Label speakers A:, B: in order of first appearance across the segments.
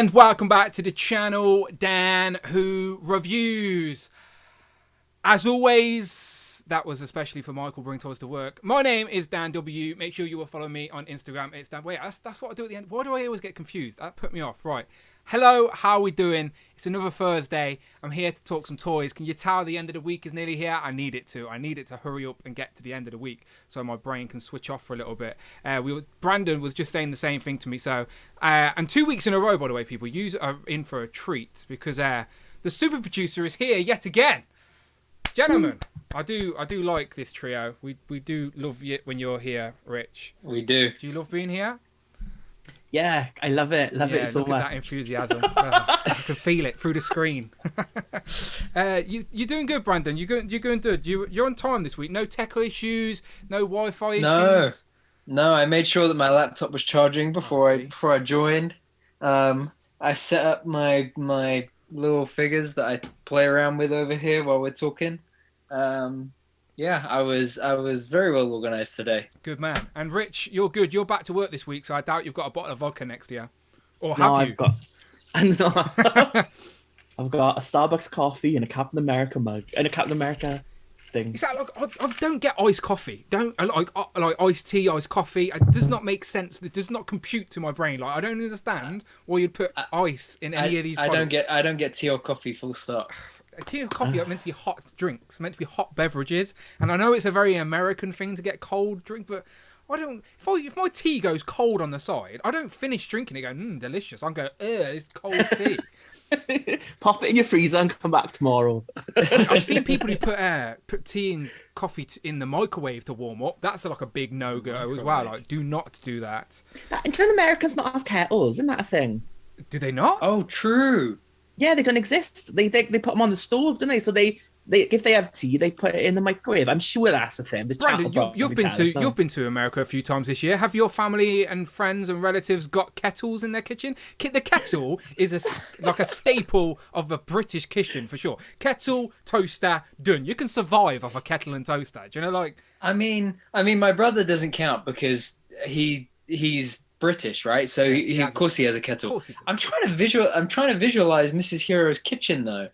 A: And welcome back to the channel, Dan Who Reviews. As always, that was especially for Michael bringing toys to work. My name is Dan W. Make sure you will follow me on Instagram. It's Dan. Wait, that's what I do at the end. Why do I always get confused? That put me off. Right. Hello, how are we doing? It's another Thursday. I'm here to talk some toys. Can you tell the end of the week is nearly here? I need it to. I need it to hurry up and get to the end of the week so my brain can switch off for a little bit. Brandon was just saying the same thing to me. So, and 2 weeks in a row, by the way, people, you are in for a treat because the super producer is here yet again. Gentlemen, I do like this trio. We do love it when you're here, Rich.
B: We do.
A: Do you love being here?
C: Yeah, I love it. Love it so much.
A: Look at that enthusiasm. I can feel it through the screen. You're doing good, Brandon. You're going good. You're on time this week. No tech issues. No Wi-Fi issues.
B: No. I made sure that my laptop was charging before I joined. I set up my little figures that I play around with over here while we're talking. Yeah, I was very well organized today.
A: Good man. And Rich, you're good. You're back to work this week, so I doubt you've got a bottle of vodka next to you. Or have you?
C: I've got a Starbucks coffee and a Captain America mug and a Captain America thing.
A: Is that like, I don't get iced coffee. I like iced tea, iced coffee. It does not make sense. It does not compute to my brain. Like I don't understand why you'd put ice in any of these products.
B: I don't get tea or coffee, full stop.
A: Tea or coffee are meant to be hot drinks, meant to be hot beverages, and I know it's a very American thing to get cold drink, but I don't. If my tea goes cold on the side, I don't finish drinking it. Go, delicious. I'm going, it's cold tea.
C: Pop it in your freezer and come back tomorrow.
A: I've seen people who put tea and coffee in the microwave to warm up. That's like a big no-go as well. Like, do not do that.
C: And can Americans not have kettles? Isn't that a thing?
A: Do they not?
B: Oh, true.
C: Yeah, they don't exist. They put them on the stove, don't they? So they if they have tea, they put it in the microwave. I'm sure that's a thing.
A: Brandon, you've been to America a few times this year. Have your family and friends and relatives got kettles in their kitchen? The kettle is like a staple of a British kitchen for sure. Kettle, toaster, done. You can survive off a kettle and toaster. Do you know, like?
B: I mean, my brother doesn't count because he's British, right? So he of course he has a kettle. I'm trying to visualize Mrs. Hero's kitchen though.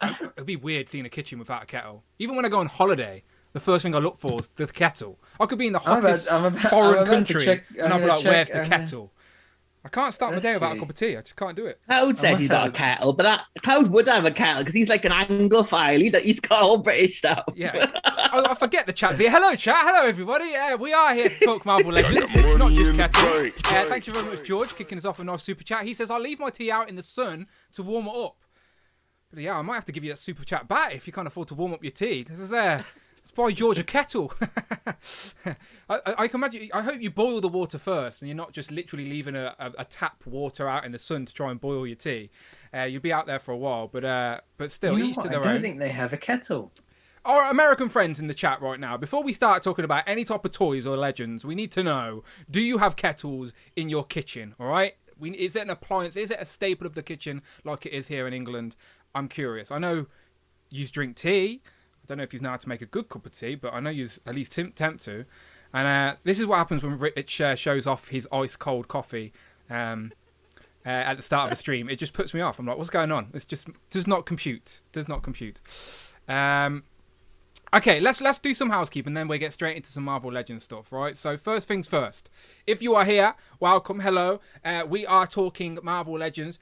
A: It'd be weird seeing a kitchen without a kettle. Even when I go on holiday, the first thing I look for is the kettle. I could be in the hottest foreign country and I'll be like, where's the kettle? I can't start my day without a cup of tea. I just can't do it.
C: Cloud said he's got a kettle, but Cloud would have a kettle because he's like an Anglophile. He's got all British stuff.
A: Yeah. I forget the chat's here. Hello, chat. Hello, everybody. We are here to talk Marvel Legends, not just kettle. Thank you very much, George, kicking us off a nice super chat. He says, I'll leave my tea out in the sun to warm it up. But yeah, I might have to give you a super chat back if you can't afford to warm up your tea. This is Let's buy George a kettle. I can imagine. I hope you boil the water first, and you're not just literally leaving a tap water out in the sun to try and boil your tea. You'll be out there for a while, but still, each to their own.
B: I don't think they have a kettle.
A: Our American friends in the chat right now, before we start talking about any type of toys or legends, we need to know: do you have kettles in your kitchen? All right. Is it an appliance? Is it a staple of the kitchen like it is here in England? I'm curious. I know you drink tea. I don't know if you know how to make a good cup of tea, but I know you at least tempt to. And this is what happens when Rich shows off his ice cold coffee at the start of the stream. It just puts me off. I'm like, what's going on? It's just does not compute. Okay, let's do some housekeeping, then we'll get straight into some Marvel Legends stuff, right? So first things first. If you are here, welcome, hello. We are talking Marvel Legends,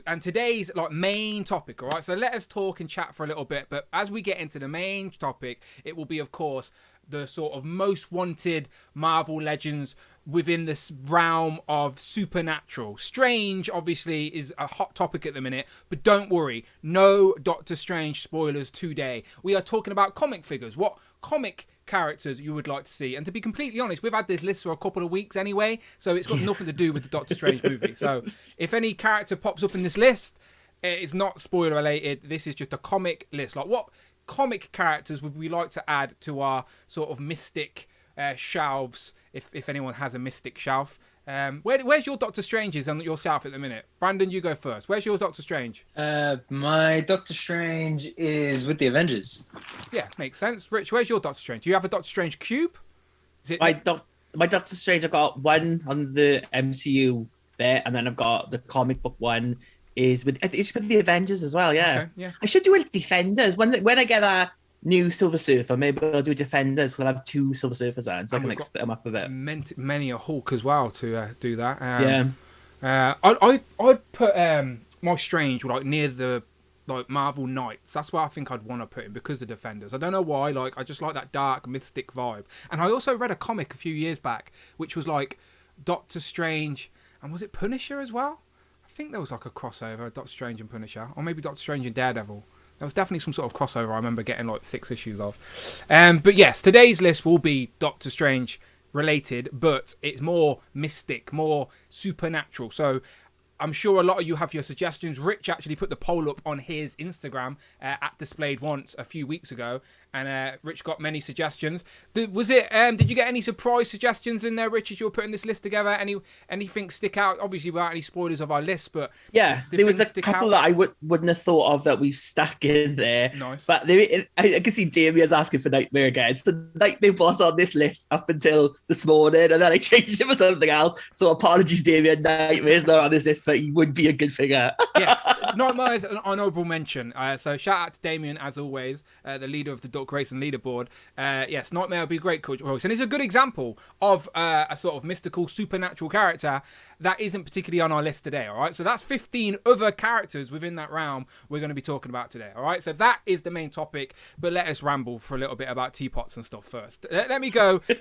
A: and today's main topic, all right? So let us talk and chat for a little bit, but as we get into the main topic, it will be, of course, the sort of most wanted Marvel Legends within this realm of supernatural. Strange, obviously, is a hot topic at the minute, but don't worry, no Doctor Strange spoilers today. We are talking about comic figures, what comic characters you would like to see. And to be completely honest, we've had this list for a couple of weeks anyway, so it's got nothing to do with the Doctor Strange movie. So if any character pops up in this list, it's not spoiler related. This is just a comic list. Like, what comic characters would we like to add to our sort of mystic shelves, if anyone has a mystic shelf? Where's your Doctor Strange's on yourself at the minute? Brandon, you go first. Where's your Doctor Strange?
B: My Doctor Strange is with the Avengers.
A: Yeah, makes sense. Rich, where's your Doctor Strange? Do you have a Doctor Strange cube? Is it
C: my Doctor Strange? I got one on the MCU there, and then I've got the comic book one is with it's with the Avengers as well. Yeah,
A: Okay, yeah.
C: I should do a Defenders when I get a new Silver Surfer. Maybe I'll do Defenders. So I'll have 2 Silver Surfers on, so I can like split them up a bit.
A: Many a Hulk as well to do that. I'd put my Strange like near the like Marvel Knights. That's where I think I'd want to put him because of Defenders. I don't know why. Like I just like that dark mystic vibe. And I also read a comic a few years back which was like Doctor Strange and was it Punisher as well? I think there was like a crossover, Doctor Strange and Punisher, or maybe Doctor Strange and Daredevil. There was definitely some sort of crossover I remember getting like 6 issues of. But yes, today's list will be Doctor Strange related, but it's more mystic, more supernatural. So I'm sure a lot of you have your suggestions. Rich actually put the poll up on his Instagram at Displayed Once a few weeks ago, and Rich got many suggestions. Did you get any surprise suggestions in there, Rich, as you were putting this list together? Anything stick out? Obviously, without any spoilers of our list, but
C: yeah, there was a couple that I wouldn't have thought of that we've stuck in there.
A: Nice.
C: But I can see Damien's asking for Nightmare again. So Nightmare was on this list up until this morning, and then I changed it for something else. So apologies, Damien. Nightmare's not on this list, but he would be a good figure.
A: Yes, Nightmare is an honourable mention. So shout out to Damien, as always, the leader of the Duck Racing leaderboard. Yes, Nightmare would be a great choice. And it's a good example of a sort of mystical, supernatural character that isn't particularly on our list today, all right? So that's 15 other characters within that realm we're going to be talking about today, all right? So that is the main topic, but let us ramble for a little bit about teapots and stuff first. Let me go to...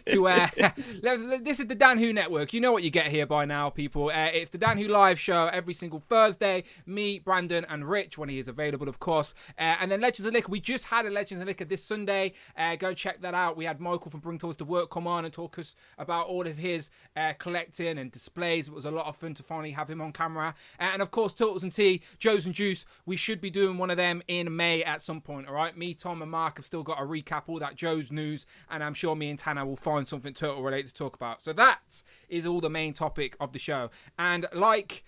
A: this is the Dan Who Network. You know what you get here by now, people. It's the Dan Who Live show every single Thursday. Me, Brandon, and Rich, when he is available, of course. And then Legends of Liquor. We just had a Legends of Liquor this Sunday. Go check that out. We had Michael from Bring Toys to Work come on and talk us about all of his collecting and displays. It was a lot of fun to finally have him on camera. And of course, Turtles and Tea, Joe's and Juice. We should be doing one of them in May at some point, all right? Me, Tom, and Mark have still got to recap all that Joe's news, and I'm sure me and Tanner will find something turtle related to talk about. So that is all the main topic of the show. And like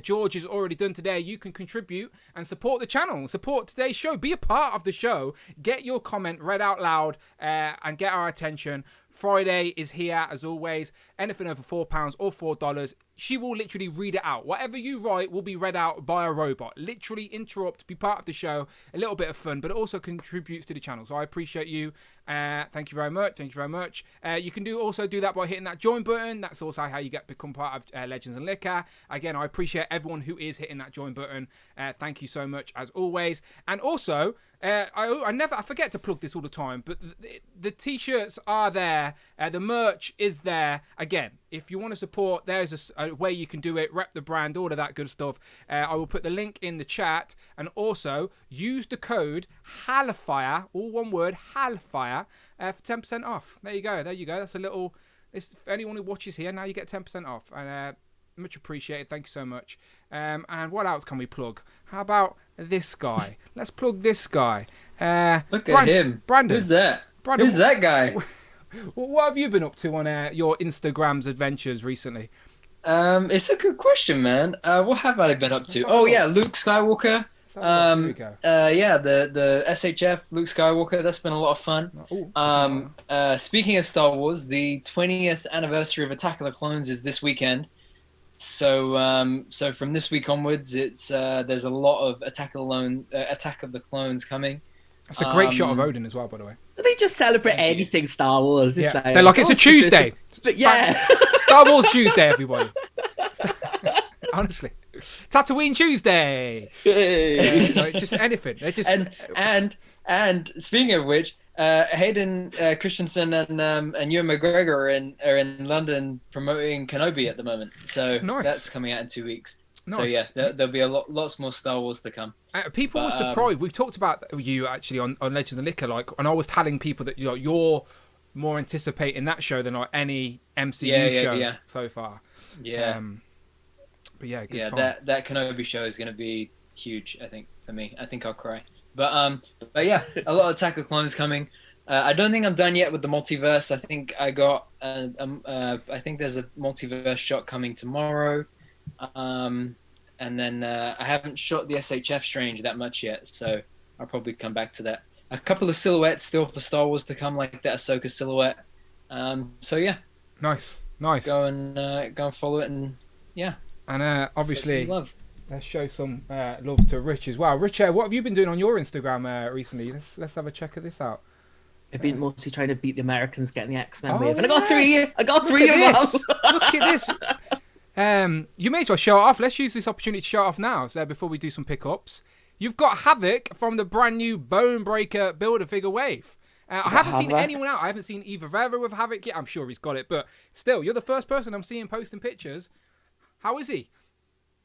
A: George has already done today, you can contribute and support the channel, support today's show, be a part of the show, get your comment read out loud, and get our attention. Friday is here as always. Anything over £4 or $4, she will literally read it out. Whatever you write will be read out by a robot. Literally interrupt, be part of the show. A little bit of fun, but it also contributes to the channel. So I appreciate you. Thank you very much. Thank you very much. You can also do that by hitting that join button. That's also how you become part of Legends and Liquor. Again, I appreciate everyone who is hitting that join button. Thank you so much as always. And also, I forget to plug this all the time, but the t-shirts are there. The merch is there. Again, if you want to support, there's a way you can do it. Rep the brand, all of that good stuff. I will put the link in the chat, and also use the code HALFIRE, all one word, HALFIRE, for 10% off. There you go. That's a little. It's for anyone who watches here. Now you get 10% off, and much appreciated. Thank you so much. And what else can we plug? How about this guy? Let's plug this guy.
B: Look at him.
A: Brandon.
B: Who's that?
A: Brandon,
B: who's that guy?
A: What have you been up to on your Instagram's adventures recently?
B: It's a good question, man. What have I been up to? Oh yeah, Luke Skywalker. Yeah, the SHF Luke Skywalker. That's been a lot of fun. Speaking of Star Wars, the 20th anniversary of Attack of the Clones is this weekend. So from this week onwards, it's there's a lot of Attack of the Clones coming.
A: That's a great shot of Odin as well, by the way.
C: Do they just celebrate anything Star Wars?
A: Yeah. They're like, it's a Tuesday.
C: Yeah.
A: Star Wars Tuesday, everybody. Honestly. Tatooine Tuesday. Just anything. They're just...
B: And speaking of which, Hayden Christensen and Ewan McGregor are in London promoting Kenobi at the moment. So
A: nice.
B: That's coming out in 2 weeks.
A: Nice.
B: So yeah, there'll be lots more Star Wars to come.
A: People were surprised. We've talked about you actually on Legends of Liquor, and I was telling people that you're more anticipating that show than any MCU show so far.
B: Yeah.
A: But yeah, good time.
B: that Kenobi show is going to be huge. I think for me, I think I'll cry. But yeah, a lot of Attack of the Clones coming. I don't think I'm done yet with the multiverse. I think I got I think there's a multiverse shot coming tomorrow. And then I haven't shot the SHF Strange that much yet, so I'll probably come back to that. A couple of silhouettes still for Star Wars to come, like that Ahsoka silhouette. So yeah,
A: nice.
B: Go and follow it and Yeah.
A: And obviously,
B: love.
A: let's show some love to Rich as well. Rich, what have you been doing on your Instagram recently? Let's have a check of this out.
C: I've been mostly trying to beat the Americans getting the X-Men
A: Oh,
C: wave, and
A: yeah.
C: I got three of them.
A: Look at this. You may as well show it off. Let's use this opportunity to show it off now, so before we do some pickups. You've got Havoc from the brand new Bone Breaker Build-A-Figure wave. I haven't seen anyone out. I haven't seen either Vera with Havoc yet. I'm sure he's got it, but still, you're the first person I'm seeing posting pictures. How is he?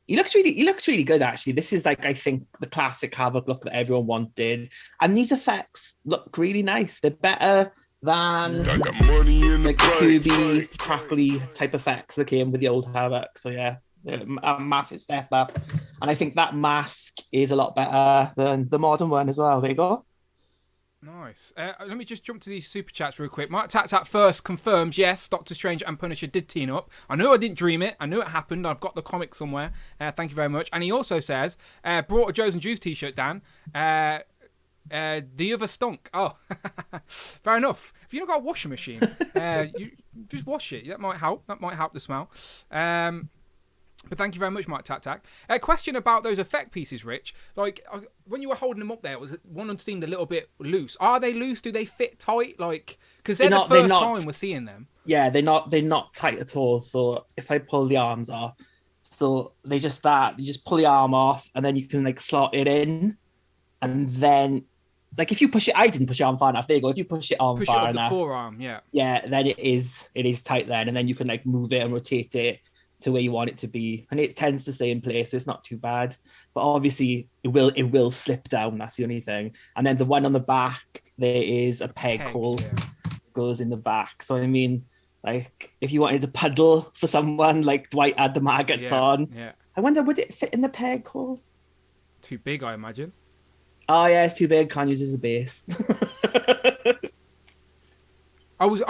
C: He looks really good, actually. This is like, I think, the classic Havoc look that everyone wanted. And these effects look really nice. They're better than like the QB, crackly type effects that came with the old Havoc. So yeah, a massive step up. And I think that mask is a lot better than the modern one as well. There you go.
A: Nice. Let me just jump to these super chats real quick. Mark Tat first confirms, yes, Doctor Strange and Punisher did team up. I knew I didn't dream it. I knew it happened. I've got the comic somewhere. Thank you very much. And he also says, brought a Joe's and Juice t-shirt, Dan. The other stunk. Oh, fair enough. If you've not got a washing machine, you just wash it. That might help. That might help the smell. But thank you very much, Mike Tac. A question about those effect pieces, Rich. Like, when you were holding them up there, one of them seemed a little bit loose. Are they loose? Do they fit tight? Like, because they're the first time we're seeing them.
C: Yeah, they're not tight at all. So if I pull the arms off, so they just that you just pull the arm off, and then you can like slot it in, and then like if you push it, I didn't push it on far enough. There you go. If you push it on far enough,
A: the forearm, yeah,
C: then it is tight then, and then you can like move it and rotate it to where you want it to be, and it tends to stay in place, so it's not too bad. But obviously it will slip down. That's the only thing. And then the one on the back, there is a peg hole goes in the back. So I mean, like if you wanted to paddle for someone, like Dwight had the maggots on. Yeah. I wonder, would it fit in the peg hole?
A: Too big, I imagine.
C: Oh yeah, it's too big. Can't use it as a base.
A: I was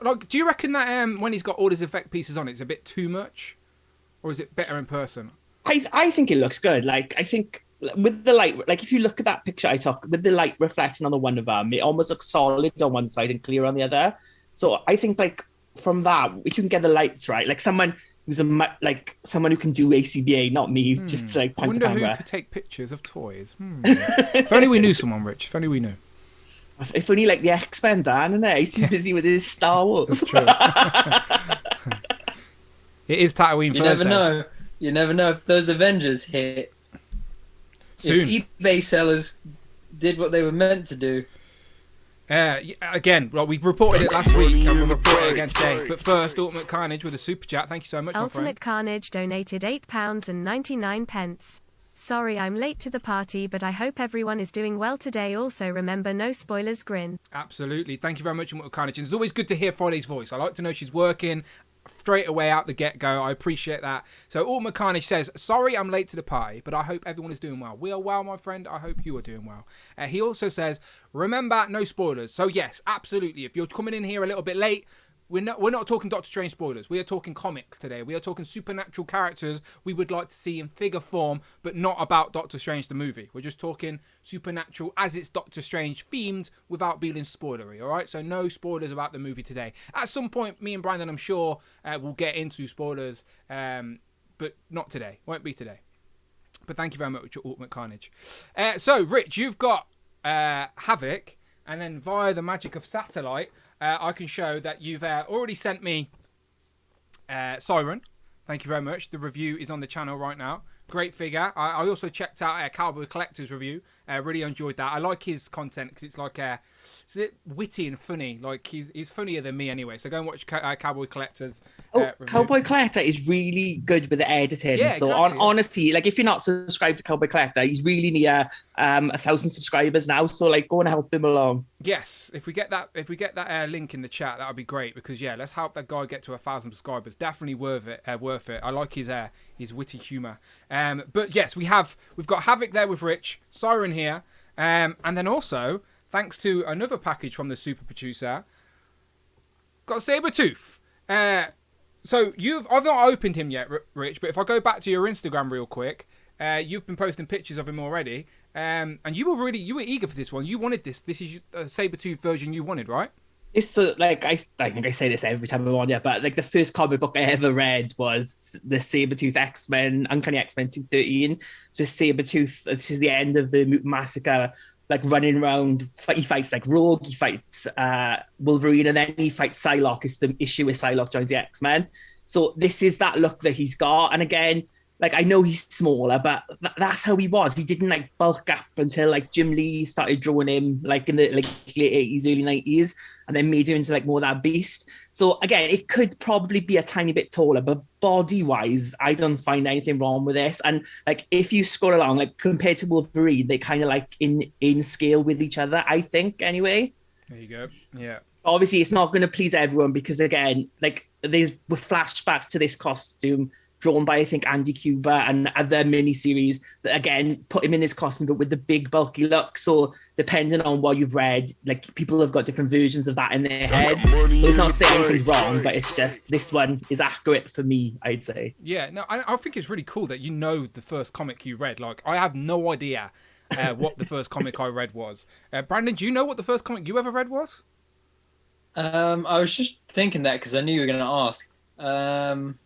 A: like, do you reckon that when he's got all his effect pieces on, it's a bit too much, or is it better in person?
C: I think it looks good. Like I think with the light, like if you look at that picture I took with the light reflecting on the one of them, it almost looks solid on one side and clear on the other. So I think like from that, if you can get the lights right, like someone who's someone who can do ACBA, not me, just like point the camera. I
A: wonder who could take pictures of toys. If only we knew someone, Rich. If only we knew.
C: If only like the X-Men, Dan, and he's too busy with his Star Wars.
A: That's true. It is Tatooine Thursday.
B: You never know if those Avengers hit.
A: Soon.
B: If eBay sellers did what they were meant to do.
A: Again, well, we reported it last week and we'll report it again today. But first, Ultimate Carnage with a super chat. Thank you so much, my friend.
D: Ultimate Carnage donated £8.99. Sorry I'm late to the party, but I hope everyone is doing well today. Also remember, no spoilers, grin.
A: Absolutely. Thank you very much, Ultimate Carnage. And it's always good to hear Friday's voice. I like to know she's working straight away out the get-go. I appreciate that. So Ultimate Carnage says, sorry I'm late to the party, but I hope everyone is doing well. We are well, my friend. I hope you are doing well. He also says, remember, no spoilers. So yes, absolutely. If you're coming in here a little bit late, we're not talking Doctor Strange spoilers. We are talking comics today. We are talking supernatural characters we would like to see in figure form, but not about Doctor Strange the movie. We're just talking supernatural as it's Doctor Strange themed without being spoilery, all right? So no spoilers about the movie today. At some point, me and Brandon, I'm sure, will get into spoilers, but not today. Won't be today. But thank you very much, Ultimate Carnage. So, Rich, you've got Havoc, and then via the magic of satellite, I can show that you've already sent me Siren. Thank you very much. The review is on the channel right now. Great figure. I also checked out Cowboy Collectors review. Really enjoyed that. I like his content because it's like it's a bit witty and funny. Like he's funnier than me anyway. So go and watch Cowboy Collectors. Review.
C: Cowboy Collector is really good with the editing.
A: Yeah,
C: so
A: exactly.
C: Honestly, like if you're not subscribed to Cowboy Collector, he's really near 1,000 subscribers now. So like go and help him along.
A: Yes, if we get that link in the chat, that would be great because let's help that guy get to 1,000 subscribers. Definitely worth it. I like his witty humour. But yes, we've got Havoc there with Rich, Siren here, and then also thanks to another package from the super producer, got Sabertooth. So I've not opened him yet, Rich, but if I go back to your Instagram real quick, you've been posting pictures of him already, and you were eager for this one. You wanted this. This is a Sabertooth version you wanted, right?
C: It's so, like I think I say this every time I'm on here, but like the first comic book I ever read was the Sabertooth X-Men, Uncanny X-Men 213. So Sabertooth, this is the end of the Mutant Massacre, like running around. He fights like Rogue, he fights Wolverine, and then he fights Psylocke. It's the issue where Psylocke joins the X-Men. So this is that look that he's got, and again, like I know he's smaller, but that's how he was. He didn't like bulk up until like Jim Lee started drawing him like in the like late 80s, early 90s, and then made him into like more of that beast. So again, it could probably be a tiny bit taller, but body wise, I don't find anything wrong with this. And like if you scroll along, like compared to Wolverine, they kind of like in scale with each other, I think anyway.
A: There you go. Yeah.
C: Obviously, it's not going to please everyone because again, like there's flashbacks to this costume drawn by I think Andy Cuba and other miniseries that again put him in this costume but with the big bulky look. So depending on what you've read, like people have got different versions of that in their head. So it's not saying anything's wrong, but it's just this one is accurate for me, I'd say.
A: Yeah, no, I think it's really cool that you know the first comic you read. Like I have no idea what the first comic I read was. Brandon, do you know what the first comic you ever read was?
B: I was just thinking that because I knew you were going to ask.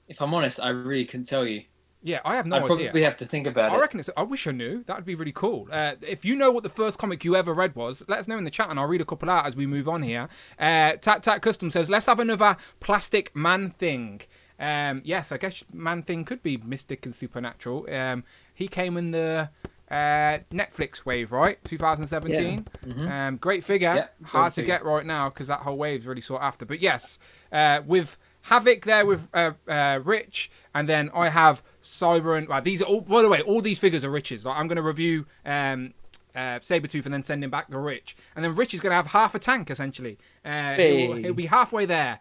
B: If I'm honest, I really couldn't tell you.
A: Yeah, I have no idea.
B: I probably have to think about it.
A: I reckon I wish I knew. That would be really cool. If you know what the first comic you ever read was, let us know in the chat and I'll read a couple out as we move on here. Tat Custom says, let's have another plastic man thing. Yes, I guess man thing could be mystic and supernatural. He came in the Netflix wave, right? 2017. Yeah. Mm-hmm. Great figure. Yeah, hard to get right now because that whole wave's really sought after. But yes, with Havoc there with Rich, and then I have Siren. These are all, by the way, all these figures are Rich's. Like I'm going to review Sabertooth and then send him back to Rich, and then Rich is going to have half a tank essentially. He'll be halfway there.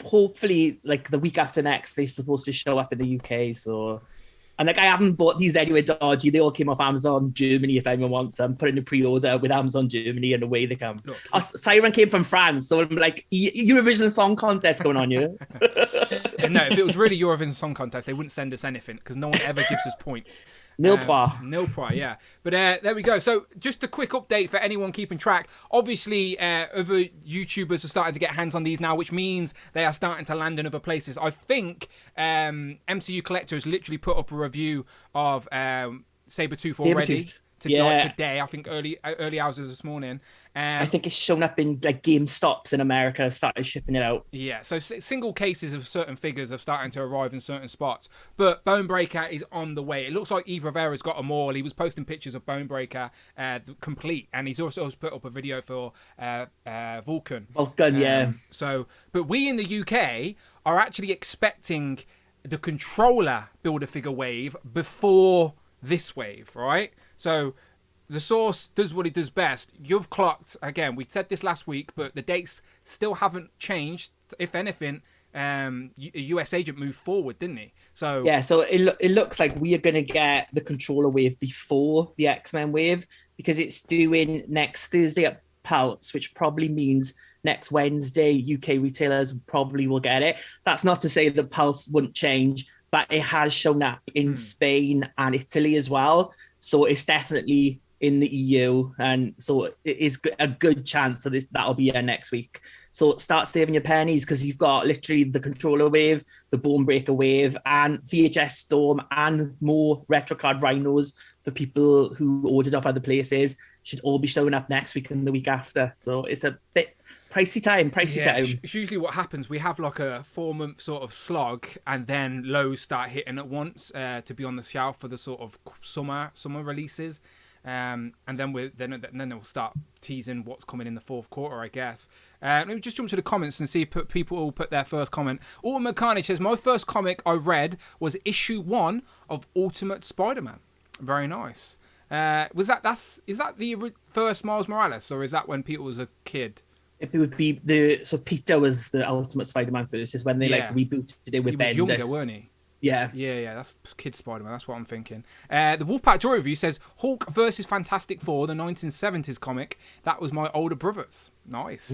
C: Hopefully, like the week after next, they're supposed to show up in the UK. So. And like I haven't bought these anywhere dodgy. They all came off Amazon Germany. If anyone wants them, put in a pre-order with Amazon Germany, and away they come. Siren came from France, so I'm like Eurovision Song Contest going on here.
A: No, if it was really Eurovision Song Contest, they wouldn't send us anything because no one ever gives us points.
C: Nil point,
A: yeah. But there we go. So just a quick update for anyone keeping track. Obviously, other YouTubers are starting to get hands on these now, which means they are starting to land in other places. I think MCU Collectors literally put up a review of Sabertooth already. Today, I think early hours of this morning.
C: I think it's shown up in like GameStops in America, started shipping it out.
A: Yeah, so single cases of certain figures are starting to arrive in certain spots. But Bonebreaker is on the way. It looks like Eve Rivera's got them all. He was posting pictures of Bonebreaker complete, and he's also put up a video for Vulcan.
C: Yeah.
A: So, but we in the UK are actually expecting the controller Build-A-Figure wave before this wave, right? So the source does what it does best. You've clocked, again, we said this last week, but the dates still haven't changed. If anything, a US agent moved forward, didn't he? So
C: yeah, so it looks like we are going to get the controller wave before the X-Men wave because it's doing next Thursday at Pulse, which probably means next Wednesday UK retailers probably will get it. That's not to say that Pulse wouldn't change, but it has shown up in Spain and Italy as well. So it's definitely in the EU. And so it is a good chance that that'll be here next week. So start saving your pennies because you've got literally the controller wave, the Bonebreaker wave, and VHS Storm and more retro card rhinos for people who ordered off other places. Should all be showing up next week and the week after. So it's a bit pricey time.
A: It's usually what happens. We have like a 4-month sort of slog, and then lows start hitting at once to be on the shelf for the sort of summer releases, and then they'll start teasing what's coming in the fourth quarter, I guess. Let me just jump to the comments and see if people will put their first comment. Ultimate Carnage says, my first comic I read was issue 1 of Ultimate Spider-Man. Very nice. Is that the first Miles Morales, or is that when Peter was a kid?
C: If it would be Peter was the Ultimate Spider-Man first, is when they like rebooted it with Bendis.
A: He was younger, weren't he?
C: Yeah.
A: That's Kid Spider-Man. That's what I'm thinking. The Wolfpack Joy Review says, Hulk versus Fantastic Four, the 1970s comic. That was my older brother's. Nice.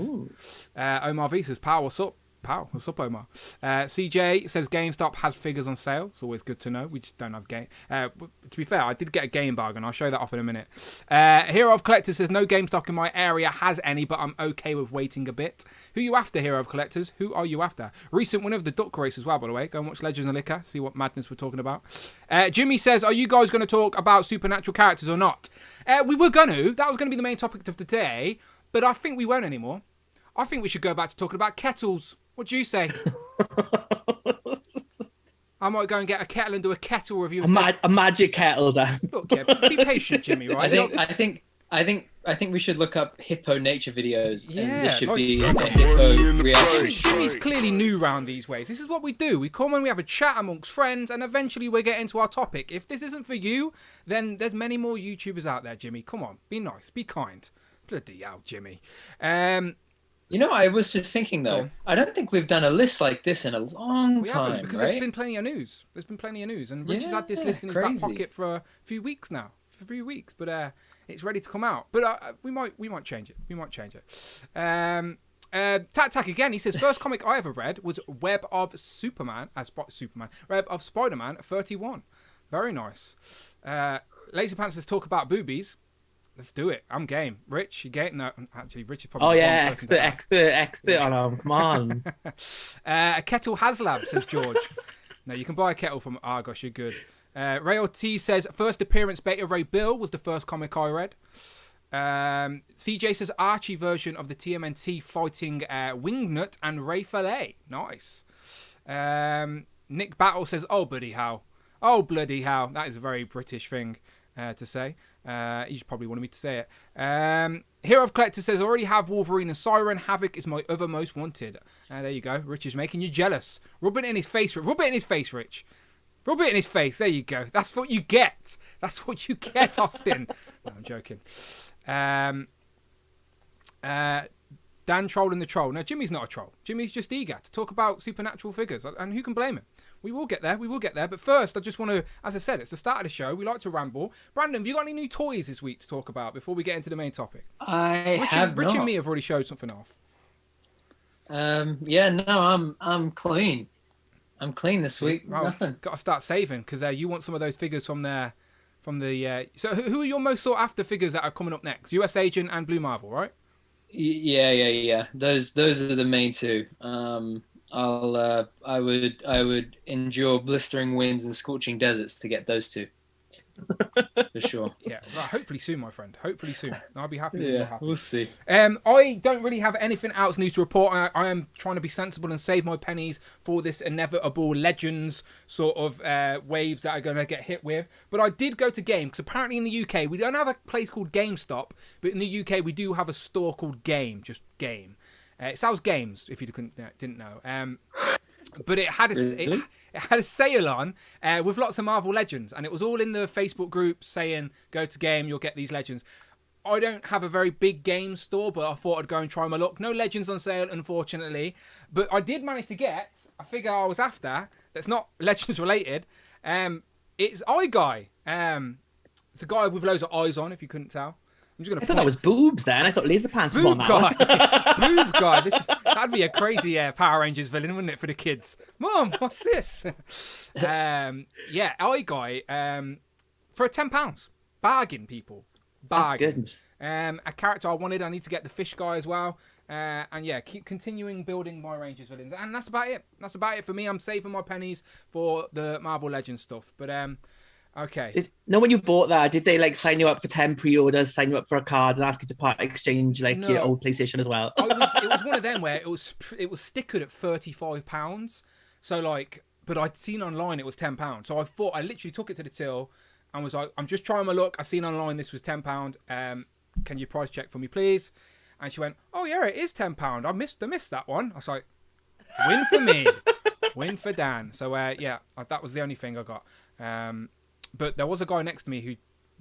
A: Omar V says, Power, what's up? Pow, what's up, Omar? CJ says GameStop has figures on sale. It's always good to know. We just don't have game. To be fair, I did get a game bargain. I'll show that off in a minute. Hero of Collectors says no GameStop in my area has any, but I'm okay with waiting a bit. Who you after, Hero of Collectors? Who are you after? Recent winner of the duck race as well, by the way. Go and watch Legends of Liquor. See what madness we're talking about. Jimmy says, are you guys going to talk about supernatural characters or not? We were going to. That was going to be the main topic of today, but I think we won't anymore. I think we should go back to talking about kettles. What do you say? I might go and get a kettle and do a kettle review.
C: A magic kettle, Dan.
A: Look, yeah, be patient, Jimmy. Right?
B: I think we should look up hippo nature videos.
A: Yeah,
B: and this should be a hippo reaction.
A: Jimmy's clearly new round these ways. This is what we do. We come and we have a chat amongst friends, and eventually we get into our topic. If this isn't for you, then there's many more YouTubers out there, Jimmy. Come on, be nice, be kind. Bloody hell, Jimmy.
B: You know, I was just thinking though. I don't think we've done a list like this in a long time,
A: because
B: right?
A: there's been plenty of news. And Rich has had this list in his back pocket for a few weeks now. For 3 weeks, but it's ready to come out. But we might change it. Tack again. He says first comic I ever read was Web of Superman. Web of Spider-Man 31. Very nice. Laser Pants says talk about boobies. Let's do it. I'm game. Rich, you game? No, actually, Rich is probably.
C: Oh yeah, expert on them. Come on.
A: A kettle HasLab, says George. No, you can buy a kettle from Argos. You're good. Ray Ortiz says first appearance Beta Ray Bill was the first comic I read. CJ says Archie version of the TMNT fighting Wingnut and Ray Fillet. Nice. Nick Battle says oh bloody hell. That is a very British thing to say. You just probably wanted me to say it. Hero of Collectors says already have Wolverine and Siren. Havoc is my other most wanted. There you go. Rich is making you jealous. Rub it in his face, Rich. Rub it in his face, Rich. Rub it in his face. There you go. That's what you get. That's what you get, Austin. No, I'm joking. Dan trolling the troll. No, Jimmy's not a troll. Jimmy's just eager to talk about supernatural figures. And who can blame him? We will get there. But first, I just want to, as I said, it's the start of the show. We like to ramble. Brandon, have you got any new toys this week to talk about before we get into the main topic?
B: Rich
A: and me have already showed something off.
B: I'm clean. I'm clean this week.
A: Well,
B: Nothing.
A: Got to start saving because you want some of those figures from the. So who are your most sought after figures that are coming up next? US Agent and Blue Marvel, right?
B: Yeah. Those are the main two. I would endure blistering winds and scorching deserts to get those two. For sure.
A: Yeah, right, hopefully soon, my friend. Hopefully soon. I'll be happy.
B: Yeah, we'll see.
A: I don't really have anything else new to report. I am trying to be sensible and save my pennies for this inevitable Legends sort of waves that are going to get hit with. But I did go to Game, because apparently in the UK, we don't have a place called GameStop, but in the UK, we do have a store called Game, just Game. It sells games, if you didn't know. But it had a sale on with lots of Marvel Legends, and it was all in the Facebook group saying, go to Game, you'll get these Legends. I don't have a very big game store, but I thought I'd go and try my luck. No Legends on sale, unfortunately. But I did manage to get a figure I was after that's not Legends related. It's Eye Guy. It's a guy with loads of eyes on, if you couldn't tell. I
C: thought that was boobs then. I thought Laser Pants was on that one.
A: Boob Guy. That'd be a crazy Power Rangers villain, wouldn't it, for the kids? Mom, what's this? Eye Guy for £10. Bargain, people. Bargain. That's good. A character I wanted. I need to get the Fish Guy as well. Keep continuing building my Rangers villains. And that's about it. That's about it for me. I'm saving my pennies for the Marvel Legends stuff. But okay.
C: When you bought that, did they sign you up for 10 pre-orders, sign you up for a card, and ask you to part exchange your old PlayStation as well?
A: It was one of them where it was stickered at £35. So but I'd seen online it was £10. So I literally took it to the till and was like, I'm just trying my luck. I seen online this was £10. Can you price check for me, please? And she went, oh yeah, it is £10. I missed that one. I was like, win for me, win for Dan. So that was the only thing I got. But there was a guy next to me who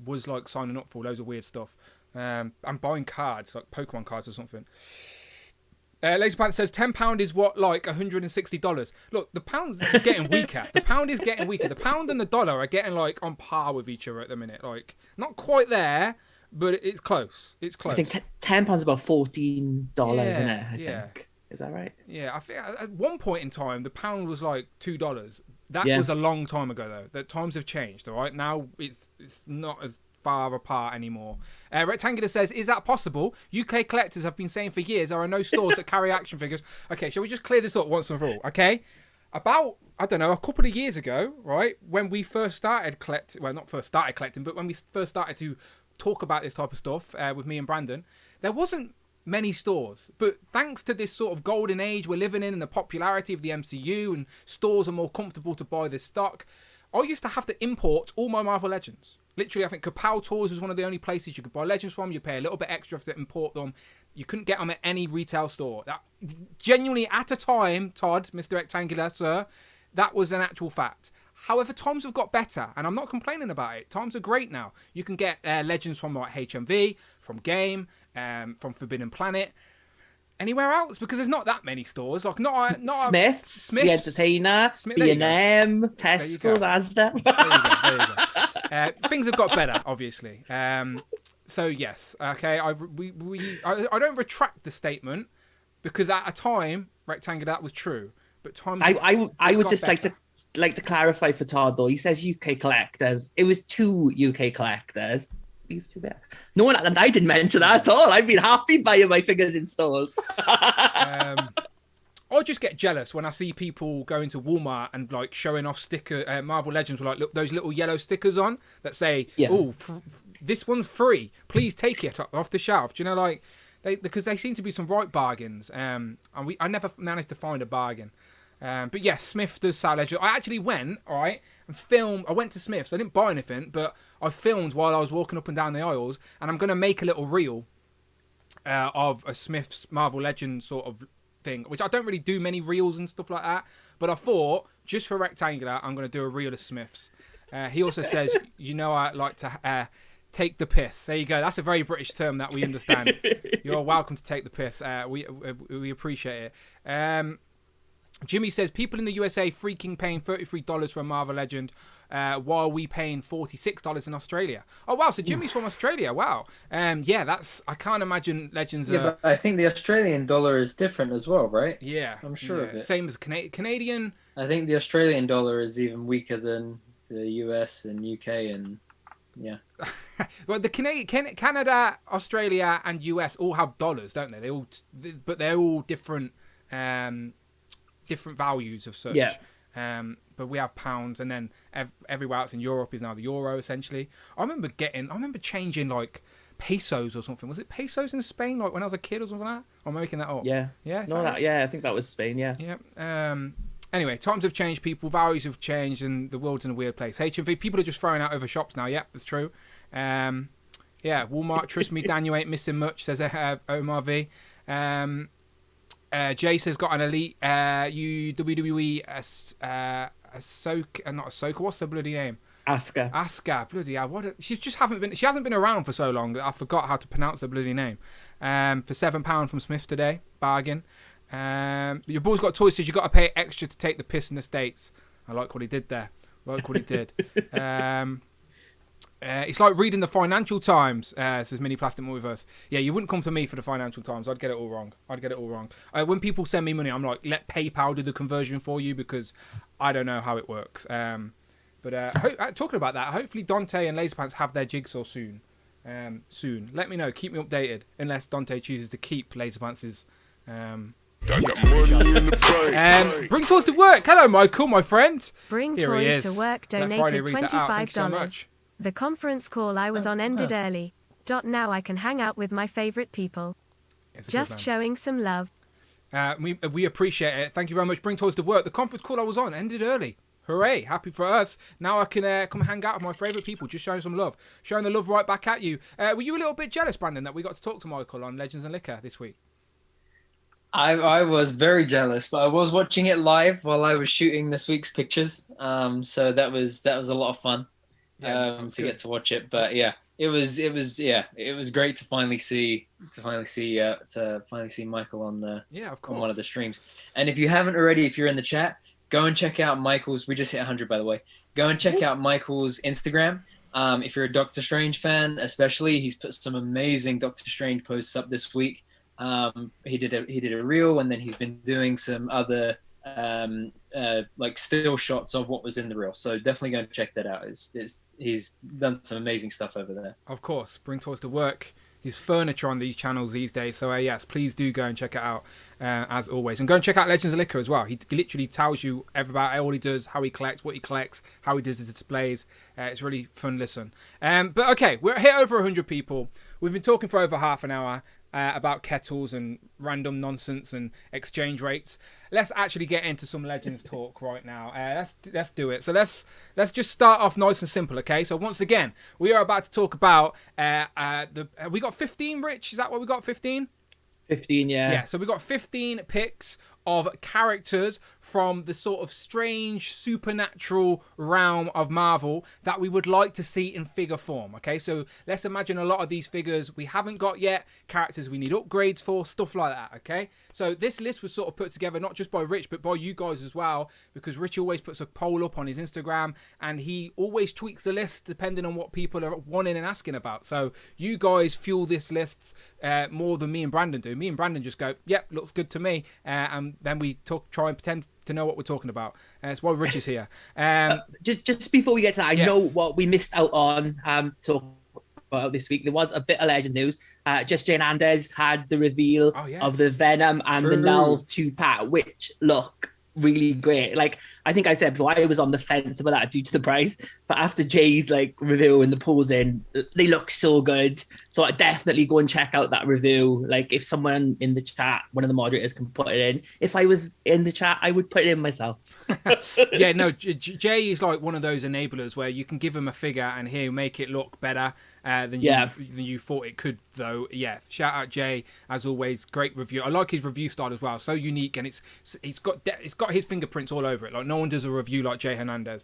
A: was signing up for loads of weird stuff. I'm buying cards, like Pokemon cards or something. Laser Pants says £10 is what, $160. Look, the pound is getting weaker. The pound is getting weaker. The pound and the dollar are getting on par with each other at the minute. Not quite there, but it's close. It's close.
C: I think £10 is about $14, isn't it? I think. Is that right?
A: Yeah, I think at one point in time the pound was like $2. That
C: Yeah.
A: was a long time ago though. That times have changed. All right, now it's not as far apart anymore. Rectangular says, is that possible? UK collectors have been saying for years there are no stores that carry action figures. Okay, shall we just clear this up once and for all? Okay, about, I don't know, a couple of years ago, right, when we first started collecting, well, not first started collecting, but when we first started to talk about this type of stuff with me and Brandon, there wasn't many stores. But thanks to this sort of golden age we're living in and the popularity of the MCU, and stores are more comfortable to buy this stock, I used to have to import all my Marvel Legends. Literally, I think Kapow Tours was one of the only places you could buy Legends from. You pay a little bit extra to import them. You couldn't get them at any retail store. That, genuinely, at a time, Todd, Mr. Rectangular, sir, that was an actual fact. However, times have got better, and I'm not complaining about it. Times are great now. You can get Legends from like HMV, from Game, from Forbidden Planet, anywhere else, because there's not that many stores. Like not
C: Smith's, The Entertainer, B&M, Tesco's, Asda.
A: There you go. Things have got better, obviously. So yes, okay. I don't retract the statement, because at a time, Rectangular, that was true. But times
C: I would just like to clarify for Todd though. He says UK collectors. It was 2 UK collectors. These two bit. No one, and I didn't mention that at all. I've been happy buying my figures in stores.
A: I just get jealous when I see people going to Walmart and like showing off Marvel Legends with like look, those little yellow stickers on that say, "Oh, this one's free. Please take it off the shelf." Do you know, like because they seem to be some right bargains. And I never managed to find a bargain. But yes, Smith does sell Legends. I actually went, all right, and filmed. I went to Smith's. I didn't buy anything, but I filmed while I was walking up and down the aisles, and I'm going to make a little reel of a Smith's Marvel Legends sort of thing, which I don't really do many reels and stuff like that, but I thought, just for Rectangular, I'm going to do a reel of Smith's. He also says, you know, I like to take the piss. There you go. That's a very British term that we understand. You're welcome to take the piss. We appreciate it. Jimmy says, people in the USA freaking paying $33 for a Marvel Legend while we paying $46 in Australia. Oh, wow. So Jimmy's from Australia. Wow. Yeah, I can't imagine Legends are...
B: Yeah, but I think the Australian dollar is different as well, right?
A: Yeah.
B: I'm sure of it.
A: Same as Canadian...
B: I think the Australian dollar is even weaker than the US and UK and... Yeah.
A: Well, the Canada, Australia, and US all have dollars, don't they? But they're all different... different values of such.
C: Yeah.
A: But we have pounds, and then everywhere else in Europe is now the euro, essentially. I remember changing like pesos or something. Was it pesos in Spain, like when I was a kid or something like that? Or am I making that up?
C: Yeah.
A: Yeah.
C: I think that was Spain. Yeah.
A: Yeah. Anyway, times have changed, people. Values have changed, and the world's in a weird place. HMV, people are just throwing out over shops now. Yep, that's true. Yeah, Walmart, trust me, Dan, you ain't missing much, says Omar V. Jay says, got an elite WWE Ahsoka, not Ahsoka, what's the bloody name? Asuka, bloody hell. She hasn't been around for so long that I forgot how to pronounce her bloody name. For £7 from Smith today, bargain. Your boy's got toys, says you got to pay extra to take the piss in the States. I like what he did there. It's like reading the Financial Times, says Mini Plastic Multiverse. Yeah, you wouldn't come to me for the Financial Times. I'd get it all wrong. When people send me money, I'm like, let PayPal do the conversion for you, because I don't know how it works. But talking about that, hopefully Dante and Laserpants have their jigsaw soon. Let me know. Keep me updated. Unless Dante chooses to keep Laserpants' bring toys to work. Hello, Michael, my friend.
D: Bring
A: Here he
D: toys
A: is.
D: to work
A: Let
D: donated
A: Friday read that out. Thank you so
D: $25.
A: much.
D: The conference call I was on ended early. Now I can hang out with my favorite people. Just showing some love.
A: We appreciate it. Thank you very much. Bring toys to work. The conference call I was on ended early. Hooray. Happy for us. Now I can come hang out with my favourite people. Just showing some love. Showing the love right back at you. Were you a little bit jealous, Brandon, that we got to talk to Michael on Legends and Liquor this week?
B: I was very jealous, but I was watching it live while I was shooting this week's pictures. So that was a lot of fun to get to watch it. But yeah, it was great to finally see Michael on one of the streams. And if you haven't already, if you're in the chat, go and check out Michael's. We just hit 100, by the way. Go and check out Michael's Instagram. If you're a Doctor Strange fan, especially, he's put some amazing Doctor Strange posts up this week. He did a reel, and then he's been doing some other like still shots of what was in the reel. So definitely go and check that out. He's done some amazing stuff over there.
A: Of course, bring toys to work. He's furniture on these channels these days. So yes, please do go and check it out as always. And go and check out Legends of Liquor as well. He literally tells you about all he does, how he collects, what he collects, how he does the displays. It's really fun listen. But okay, we're hit over 100 people. We've been talking for over half an hour about kettles and random nonsense and exchange rates. Let's actually get into some Legends talk right now. Let's do it. So let's just start off nice and simple, okay? So once again, we are about to talk about we got 15, Rich? Is that what we got? 15?
C: 15, yeah.
A: Yeah, so we got 15 picks of characters from the sort of strange supernatural realm of Marvel that we would like to see in figure form. Okay, so let's imagine a lot of these figures we haven't got yet, characters we need upgrades for, stuff like that. Okay, so this list was sort of put together not just by Rich but by you guys as well, because Rich always puts a poll up on his Instagram and he always tweaks the list depending on what people are wanting and asking about. So you guys fuel this list more than me and Brandon do. Me and Brandon just go, yep, looks good to me, and then we try and pretend to know what we're talking about. That's why Rich is here.
C: Just before we get to that, I know what we missed out on talking about this week. There was a bit of Legend news. Just Jane Anders had the reveal of the Venom and the Null 2-pack, which look really great. Like I think I said before, I was on the fence about that due to the price, but after Jay's like review and the posing, they look so good. So I definitely go and check out that review. Like if someone in the chat, one of the moderators, can put it in. If I was in the chat, I would put it in myself.
A: Yeah, no, Jay is like one of those enablers where you can give him a figure and he'll make it look better than you thought it could, though. Yeah, shout out Jay as always. Great review. I like his review style as well. So unique, and it's got his fingerprints all over it. Like no one does a review like Jay Hernandez.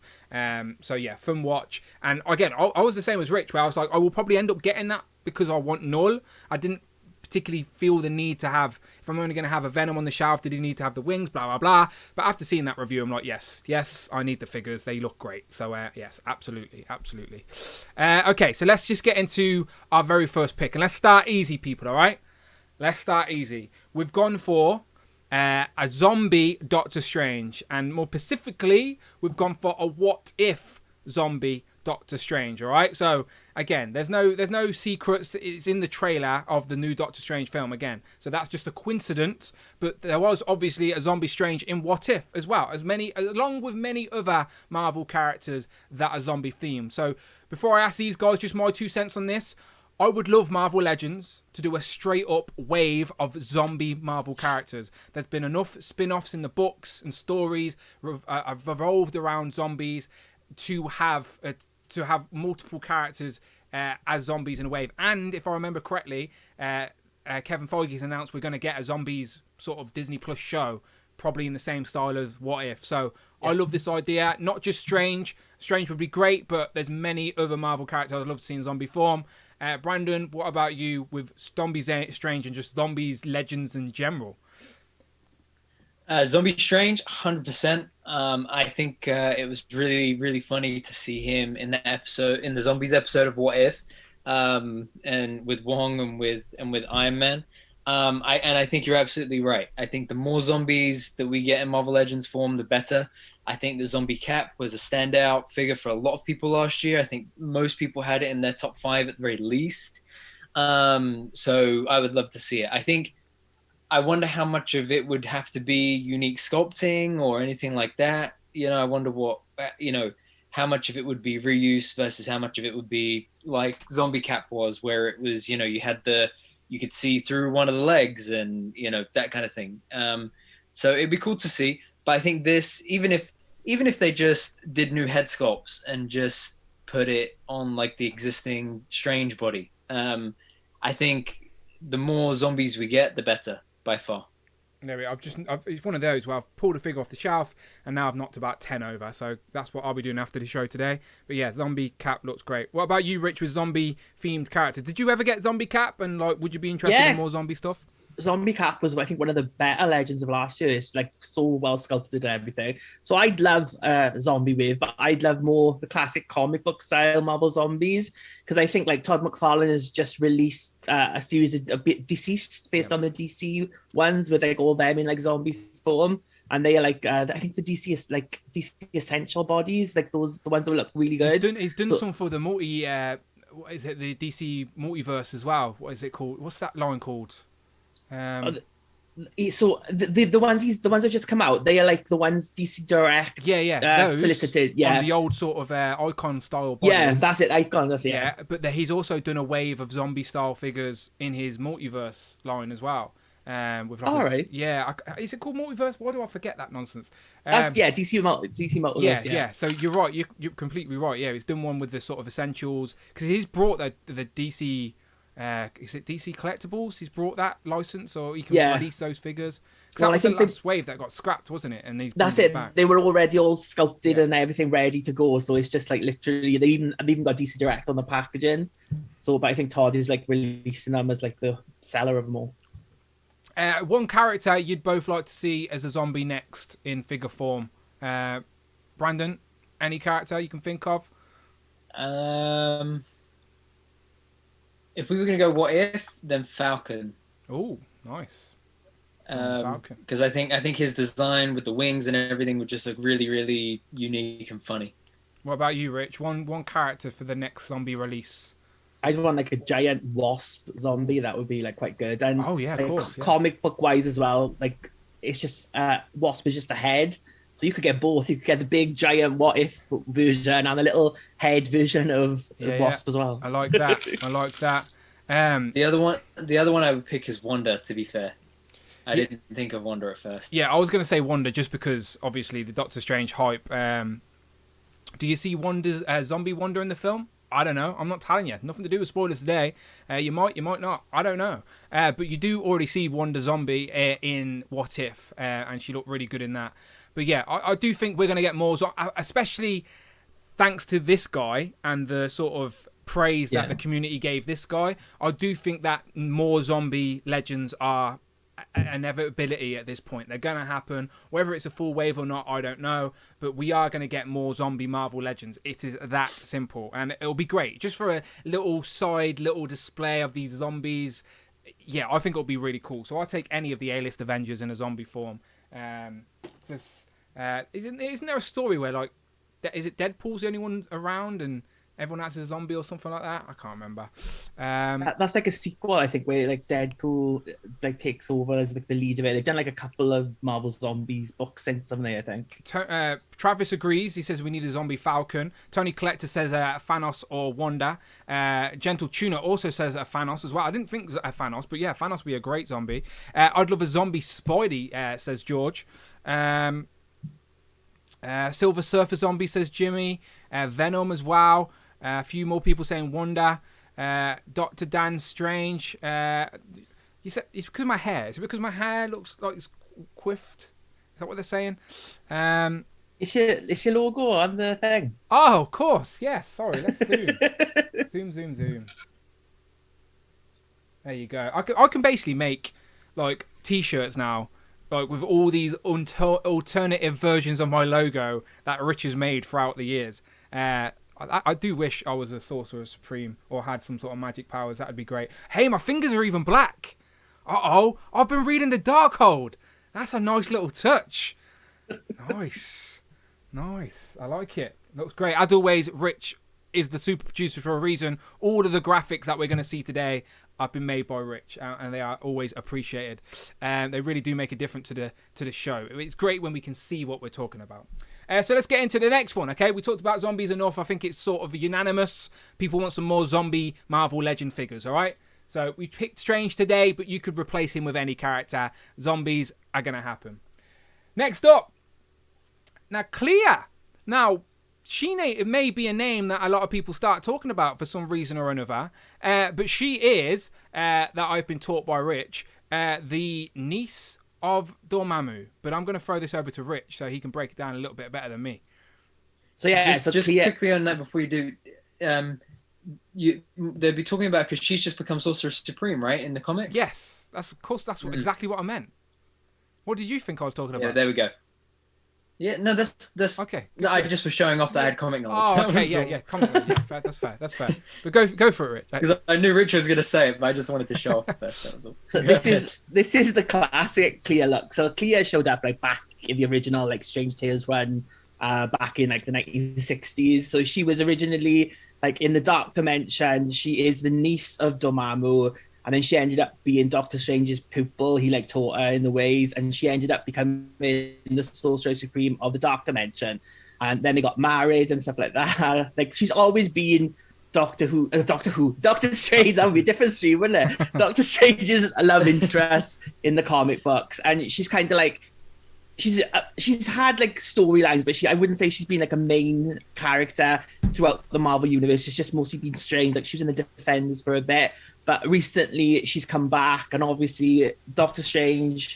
A: So yeah, fun watch. And again, I was the same as Rich, where I was like, I will probably end up getting that because I want Null. I didn't particularly feel the need to have, if I'm only going to have a Venom on the shelf, did he need to have the wings, blah, blah, blah. But after seeing that review, I'm like, yes, I need the figures. They look great. So, yes, absolutely. Okay, so let's just get into our very first pick. And let's start easy, people, all right? Let's start easy. We've gone for a zombie Doctor Strange. And more specifically, we've gone for a what-if zombie Doctor Strange, all right? So again, there's no secrets. It's in the trailer of the new Doctor Strange film again. So that's just a coincidence, but there was obviously a zombie Strange in What If as well, along with many other Marvel characters that are zombie themed. So before I ask these guys just my 2 cents on this, I would love Marvel Legends to do a straight up wave of zombie Marvel characters. There's been enough spin-offs in the books and stories have revolved around zombies to have multiple characters as zombies in a wave. And if I remember correctly, Kevin Feige's announced we're going to get a zombies sort of Disney Plus show, probably in the same style as What If. So I love this idea. Not just Strange. Strange would be great, but there's many other Marvel characters I'd love to see in zombie form. Brandon, what about you with Zombies Strange and just Zombies Legends in general?
B: Zombie Strange, 100%. I think it was really, really funny to see him in that episode, in the Zombies episode of What If, and with Wong and with Iron Man. I think you're absolutely right. I think the more zombies that we get in Marvel Legends form, the better. I think the Zombie Cap was a standout figure for a lot of people last year. I think most people had it in their top 5 at the very least. So I would love to see it. I wonder how much of it would have to be unique sculpting or anything like that. I wonder what, how much of it would be reuse versus how much of it would be like Zombie Cap was, where it was, you could see through one of the legs and, that kind of thing. So it'd be cool to see. But I think this, even if they just did new head sculpts and just put it on like the existing Strange body, I think the more zombies we get, the better. By far.
A: There we go. It's one of those where I've pulled a figure off the shelf and now I've knocked about 10 over. So that's what I'll be doing after the show today. But yeah, Zombie Cap looks great. What about you, Rich, with zombie themed characters? Did you ever get Zombie Cap, and like, would you be interested in more zombie stuff?
C: Zombie Cap was, I think, one of the better Legends of last year. It's like so well sculpted and everything. So I'd love Zombie Wave, but I'd love more the classic comic book style Marvel Zombies, because I think like Todd McFarlane has just released a series of a bit deceased based on the DC ones with like all them in like zombie form. And they are like, I think the DC is like DC Essential Bodies, like those, the ones that look really good.
A: He's done some for the multi, what is it, the DC multiverse as well. What is it called? What's that line called?
C: So the ones that just come out, they are like the ones DC Direct.
A: Those,
C: solicited.
A: on the old sort of icon style bodies.
C: Yeah, that's it. Icon. That's it.
A: Yeah, but he's also done a wave of zombie style figures in his multiverse line as well. With like
C: right.
A: Yeah, is it called multiverse? Why do I forget that nonsense?
C: DC multiverse.
A: Yeah. So you're right. You're completely right. Yeah, he's done one with the sort of essentials, because he's brought the DC. Is it DC Collectibles? He's brought that license, or he can release those figures. Because that was the last wave that got scrapped, wasn't it? And
C: that's it.
A: Back.
C: They were already all sculpted and everything ready to go. So it's just like literally, I've even got DC Direct on the packaging. So, but I think Todd is like releasing them as like the seller of them all.
A: One character you'd both like to see as a zombie next in figure form. Brandon, any character you can think of?
B: If we were going to go what if, then Falcon.
A: Oh, nice.
B: Falcon. Because I think his design with the wings and everything would just look really, really unique and funny.
A: What about you, Rich? One character for the next zombie release.
C: I'd want like a giant wasp zombie. That would be like quite good. And
A: of course.
C: Comic book wise as well. Like it's just wasp is just a head, so you could get both. You could get the big giant what if version and a little head version of wasp as well.
A: I like that.
B: The other one I would pick is Wanda. To be fair, I didn't think of Wanda at first.
A: Yeah, I was going to say Wanda just because obviously the Doctor Strange hype. Do you see Wanda's zombie Wanda in the film? I don't know. I'm not telling you. Nothing to do with spoilers today. You might not. I don't know. But you do already see Wanda Zombie in What If, and she looked really good in that. But yeah, I do think we're going to get more, especially thanks to this guy and the sort of praise that the community gave this guy. I do think that more zombie legends are inevitability at this point. They're going to happen. Whether it's a full wave or not, I don't know. But we are going to get more zombie Marvel Legends. It is that simple. And it'll be great. Just for a little display of these zombies. Yeah, I think it'll be really cool. So I'll take any of the A-list Avengers in a zombie form. Isn't there a story where, like, is it Deadpool's the only one around and everyone else is a zombie or something like that? I can't remember.
C: That's like a sequel, I think, where like Deadpool like takes over as like the lead of it. They've done like a couple of Marvel Zombies books since, haven't they? I think.
A: Travis agrees. He says we need a zombie Falcon. Tony Collector says Thanos or Wanda. Gentle Tuna also says Thanos as well. I didn't think Thanos, but yeah, Thanos would be a great zombie. I'd love a zombie Spidey, says George. Silver Surfer Zombie, says Jimmy. Venom as well. A few more people saying Wanda. Dr. Dan Strange. You said it's because of my hair. Is it because my hair looks like it's quiffed? Is that what they're saying?
C: It's your logo on the thing.
A: Oh, of course. Yes. Sorry. Let's zoom. zoom. There you go. I can basically make like T-shirts now, like with all these alternative versions of my logo that Rich has made throughout the years. I do wish I was a Sorcerer Supreme or had some sort of magic powers. That would be great. Hey, my fingers are even black. Uh-oh. I've been reading the Darkhold. That's a nice little touch. Nice. I like it. Looks great. As always, Rich is the super producer for a reason. All of the graphics that we're going to see today have been made by Rich, and they are always appreciated. They really do make a difference to the show. It's great when we can see what we're talking about. So let's get into the next one, okay? We talked about zombies enough. I think it's sort of unanimous. People want some more zombie Marvel Legend figures, all right? So we picked Strange today, but you could replace him with any character. Zombies are going to happen. Next up. Now, Clea. Now, she may be a name that a lot of people start talking about for some reason or another. But she is, that I've been taught by Rich, the niece of Dormammu. But I'm going to throw this over to Rich so he can break it down a little bit better than me.
B: So yeah, just quickly on that before you do, they'd be talking about because she's just become Sorcerer Supreme, right, in the comics.
A: Yes, that's exactly what I meant. What did you think I was talking about?
B: Yeah, there we go. Yeah, no, that's
A: okay.
B: No, I just was showing off that I had comic knowledge.
A: Oh, okay, yeah, comic knowledge. Yeah, fair, that's fair. But go for it, Rich.
B: Because I knew Rich was going to say it, but I just wanted to show off first. That was all.
C: This is the classic Clea look. So Clea showed up like back in the original like Strange Tales run, back in like the 1960s. So she was originally like in the Dark Dimension. She is the niece of Dormammu. And then she ended up being Doctor Strange's pupil. He like taught her in the ways, and she ended up becoming the Sorcerer Supreme of the Dark Dimension. And then they got married and stuff like that. Like she's always been Doctor Strange. That would be a different stream, wouldn't it? Doctor Strange's love interest in the comic books, and she's kind of like she's had like storylines, but I wouldn't say she's been like a main character throughout the Marvel universe. She's just mostly been Strange. Like she was in the Defenders for a bit. But recently she's come back, and obviously Doctor Strange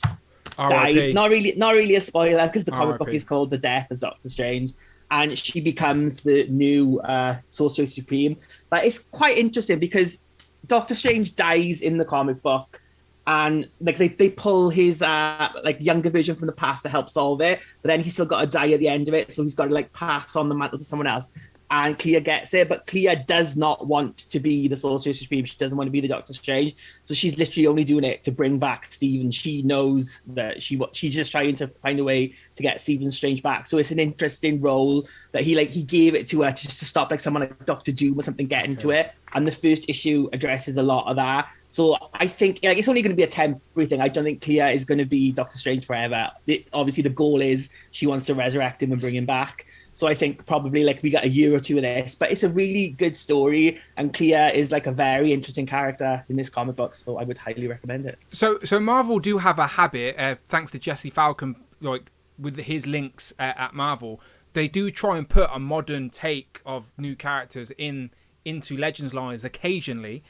C: died. Not really a spoiler, because the comic book is called The Death of Doctor Strange, and she becomes the new Sorcerer Supreme. But it's quite interesting because Doctor Strange dies in the comic book, and like they pull his like younger version from the past to help solve it, but then he's still got to die at the end of it, so he's got to like pass on the mantle to someone else. And Clea gets it, but Clea does not want to be the Sorcerer Supreme. She doesn't want to be the Doctor Strange. So she's literally only doing it to bring back Stephen. She knows that she's just trying to find a way to get Stephen Strange back. So it's an interesting role that he gave it to her just to stop like someone like Doctor Doom or something getting to it. And the first issue addresses a lot of that. So I think like it's only going to be a temporary thing. I don't think Clea is going to be Doctor Strange forever. Obviously, the goal is she wants to resurrect him and bring him back. So I think probably like we got a year or two of this, but it's a really good story, and Clea is like a very interesting character in this comic book, so I would highly recommend it.
A: So Marvel do have a habit, thanks to Jesse Falcon, like with his links at Marvel, they do try and put a modern take of new characters into Legends lines occasionally.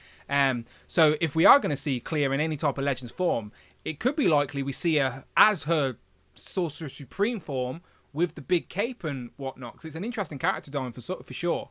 A: So if we are going to see Clea in any type of Legends form, it could be likely we see her as her Sorcerer Supreme form, with the big cape and whatnot, because it's an interesting character design for sure.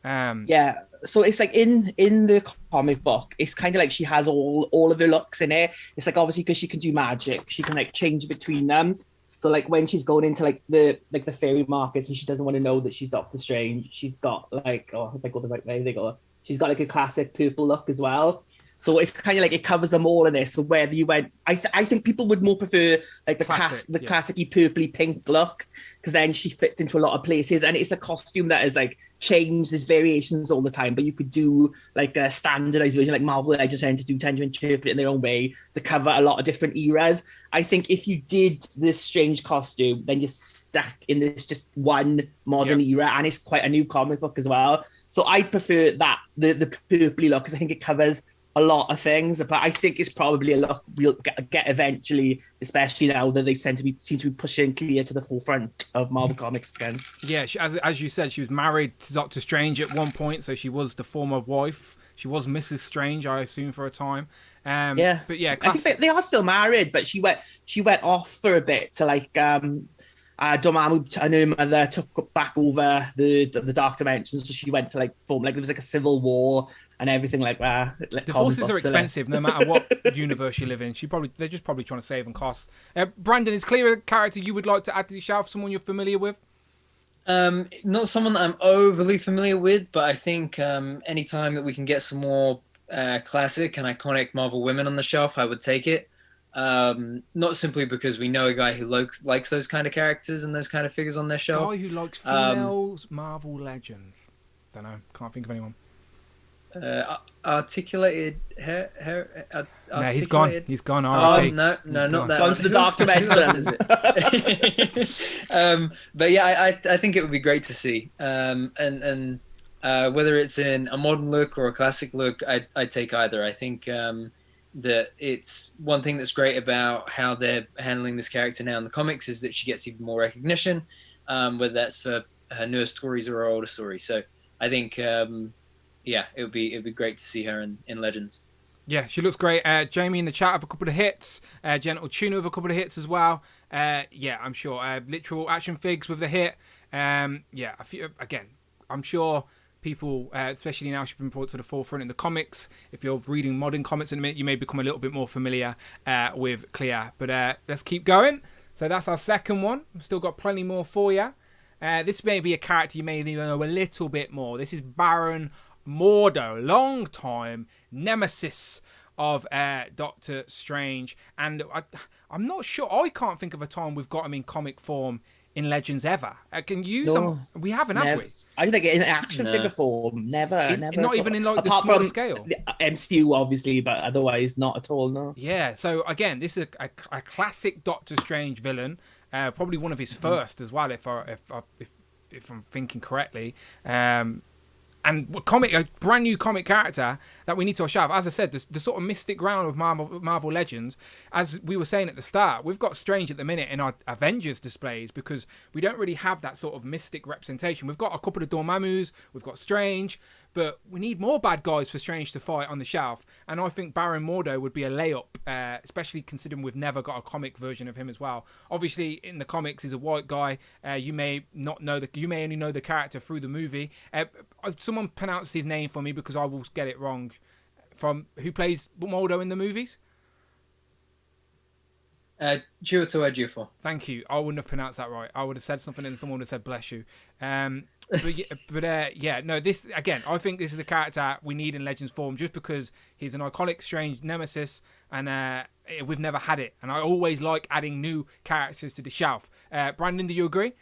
C: Yeah, so it's like in the comic book, it's kind of like she has all of her looks in it. It's like obviously because she can do magic, she can like change between them. So like when she's going into like the fairy markets and she doesn't want to know that she's Doctor Strange, she's got like if I go the right way, she's got like a classic purple look as well. So it's kind of like it covers them all in this. So whether you went, I think people would more prefer like the classic-y purpley pink look, because then she fits into a lot of places, and it's a costume that is like changed. There's variations all the time, but you could do like a standardized version, like Marvel Legends tend to interpret it in their own way to cover a lot of different eras. I think if you did this Strange costume, then you're stuck in this just one modern era, and it's quite a new comic book as well. So I prefer that the purpley look, because I think it covers a lot of things, but I think it's probably a look we'll get eventually, especially now that they seem to be pushing Clea to the forefront of Marvel Comics again.
A: Yeah, as you said, she was married to Doctor Strange at one point, so she was the former wife. She was Mrs. Strange, I assume, for a time. But yeah,
C: I think they are still married, but she went off for a bit to like Dormammu and her mother took back over the Dark Dimension, so she went to like form like there was like a civil war and everything like that. Like,
A: divorces are expensive, no matter what universe you live in. They're just probably trying to save on costs. Brandon, is Clea a character you would like to add to the shelf? Someone you're familiar with?
B: Not someone that I'm overly familiar with, but I think any time that we can get some more classic and iconic Marvel women on the shelf, I would take it. Not simply because we know a guy who likes those kind of characters and those kind of figures on their shelf.
A: Guy who likes females, Marvel Legends. Don't know. Can't think of anyone.
B: Articulated hair.
A: No, he's gone. He's gone.
B: Oh, no, not that.
C: Gone to the Dark Dimension.
B: But yeah, I think it would be great to see. And whether it's in a modern look or a classic look, I'd take either. I think that it's one thing that's great about how they're handling this character now in the comics is that she gets even more recognition, whether that's for her newer stories or her older stories. So I think. Yeah, it'd be great to see her in Legends.
A: Yeah, she looks great. Jamie in the chat have a couple of hits. Gentle Tuna with a couple of hits as well. Yeah, I'm sure. Literal action figs with the hit. Yeah, again, I'm sure people, especially now, she's been brought to the forefront in the comics. If you're reading modern comics in a minute, you may become a little bit more familiar with Clea. But let's keep going. So that's our second one. We've still got plenty more for you. This may be a character you may need to know a little bit more. This is Baron Mordo, long time nemesis of Doctor Strange. And I'm not sure. I can't think of a time we've got him in comic form in Legends ever. Can you?
C: No,
A: we haven't, have we?
C: I think in action figure form, never.
A: Not even in like the
C: apart
A: smaller
C: from
A: scale.
C: The MCU, obviously, but otherwise not at all. No.
A: Yeah. So again, this is a classic Doctor Strange villain. Probably one of his first as well, if I'm thinking correctly. And a brand new comic character that we need to shout. As I said, the sort of mystic ground of Marvel Legends, as we were saying at the start, we've got Strange at the minute in our Avengers displays because we don't really have that sort of mystic representation. We've got a couple of Dormammus, we've got Strange, but we need more bad guys for Strange to fight on the shelf. And I think Baron Mordo would be a layup, especially considering we've never got a comic version of him as well. Obviously, in the comics, he's a white guy. You may only know the character through the movie. Someone pronounce his name for me because I will get it wrong. From who plays Mordo in the movies?
B: Chiwetel Ejiofor.
A: Thank you. I wouldn't have pronounced that right. I would have said something and someone would have said bless you. No, this again, I think this is a character we need in Legends form just because he's an iconic Strange nemesis and we've never had it. And I always like adding new characters to the shelf. Brandon, do you agree?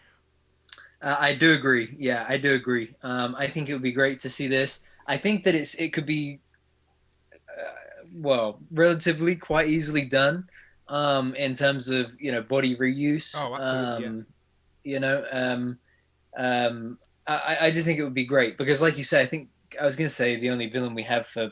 B: I do agree. Yeah, I do agree. I think it would be great to see this. I think that it could be, relatively quite easily done in terms of, body reuse.
A: Oh, absolutely,
B: I just think it would be great because, like you say, I think I was going to say the only villain we have for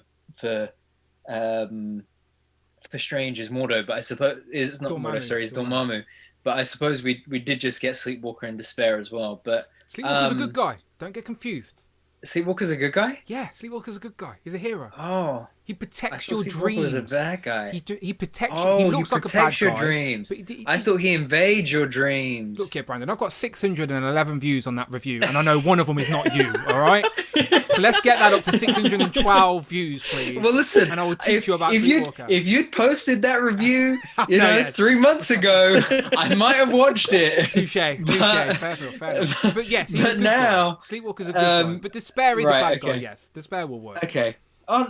B: Strange is Mordo, but I suppose it's not Mordo. Sorry, it's Dormammu. But I suppose we did just get Sleepwalker and Despair as well. But
A: Sleepwalker's a good guy. Don't get confused.
B: Sleepwalker's a good guy?
A: Yeah, Sleepwalker's a good guy. He's a hero.
B: Oh.
A: He protects your
B: Sleepwalker
A: dreams.
B: was a bad guy.
A: He protects you. He looks like a bad guy.
B: He protects your dreams. I thought he invades your dreams.
A: Look here, Brandon. I've got 611 views on that review, and I know one of them is not you, all right? So let's get that up to 612 views, please.
B: Well, listen.
A: And I will teach you about Sleepwalker.
B: If you'd posted that review, 3 months ago, I might have watched it.
A: Touche. Fair enough. But yes, he's a good guy. Sleepwalker's a good guy. But Despair is a bad guy, yes. Despair will work.
B: Okay. Oh,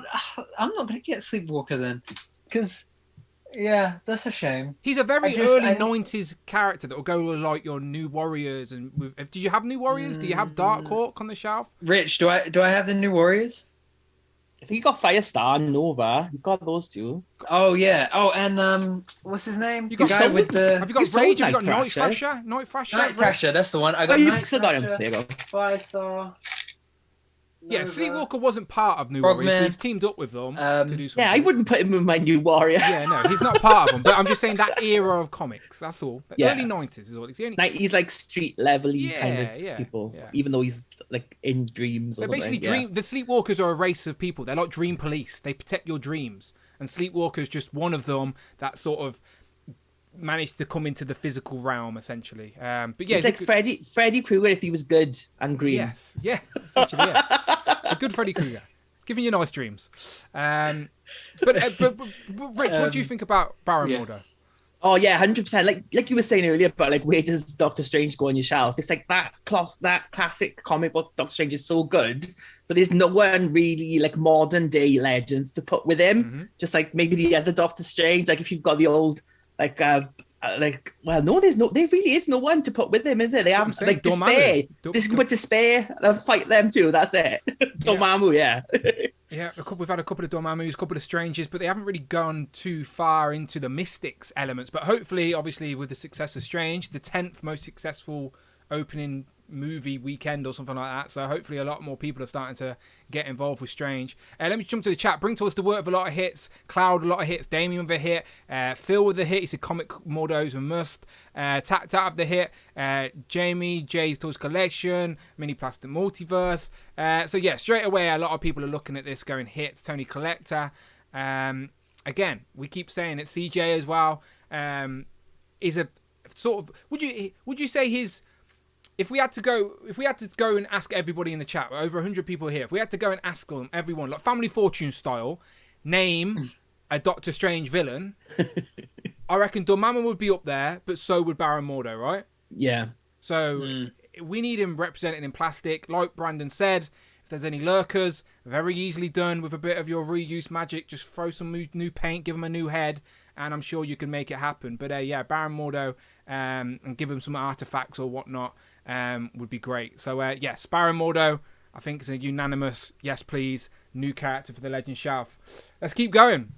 B: I'm not going to get Sleepwalker then. Because, yeah, that's a shame.
A: He's a very early 90s character that will go with, like, your New Warriors. Do you have New Warriors? Do you have Darkhawk on the shelf?
B: Rich, do I have the New Warriors?
C: I think you got Firestar and Nova. You've got those two.
B: Oh, yeah. Oh, and what's his name?
A: You got
B: the guy with the...
A: Have you got Rage? Have you got Night Thrasher? Night
B: Thrasher, that's the one. I got Night
C: Thrasher. Got him. There you go.
B: Firestar...
A: Yeah, Sleepwalker wasn't part of New Warriors, but he's teamed up with them to do something.
C: Yeah, I wouldn't put him in my New Warriors.
A: Yeah, no, he's not part of them. But I'm just saying that era of comics, that's all. Early 90s is all.
C: He's like street level-y kind of people, even though he's like in dreams or something.
A: Basically, the Sleepwalkers are a race of people. They're like dream police. They protect your dreams. And Sleepwalker's just one of them that sort of managed to come into the physical realm, essentially. But yeah,
C: it's like Freddy Krueger if he was good and green.
A: Yes, yeah, essentially, yeah. A good Freddy Krueger, giving you nice dreams. But Rich, what do you think about Baron Mordo?
C: Oh yeah, 100%. Like you were saying earlier, but like where does Doctor Strange go on your shelf? It's like that classic comic book Doctor Strange is so good, but there's no one really like modern day legends to put with him. Mm-hmm. Just like maybe the other Doctor Strange. Like if you've got the old there really is no one to put with him, is there? They have like Despair. Just put Despair and fight them too. That's it. Dormammu, yeah.
A: Yeah, we've had a couple of Dormammus, a couple of Strangers, but they haven't really gone too far into the Mystics elements. But hopefully, obviously, with the success of Strange, the 10th most successful opening movie weekend or something like that, so hopefully a lot more people are starting to get involved with Strange. Let me jump to the chat. Bring to us the word of a lot of hits. Cloud, a lot of hits. Damien with a hit. Phil with a hit. He said comic Mordo's a must. Tat with the hit. Jamie, Jay's Toys Collection, Mini Plastic Multiverse. So yeah, straight away a lot of people are looking at this going hits. Tony Collector. Again, we keep saying it. CJ as well. Is a sort of, would you say his if we had to go and ask everybody in the chat, over 100 people here, if we had to go and ask them, everyone, like Family Fortune style, name a Doctor Strange villain, I reckon Dormammu would be up there, but so would Baron Mordo, right?
C: Yeah.
A: So we need him represented in plastic. Like Brandon said, if there's any lurkers, very easily done with a bit of your reuse magic. Just throw some new paint, give him a new head, and I'm sure you can make it happen. But Baron Mordo, and give him some artifacts or whatnot, would be great. So yes, Baron Mordo, I think it's a unanimous yes, please. New character for the Legend shelf. Let's keep going.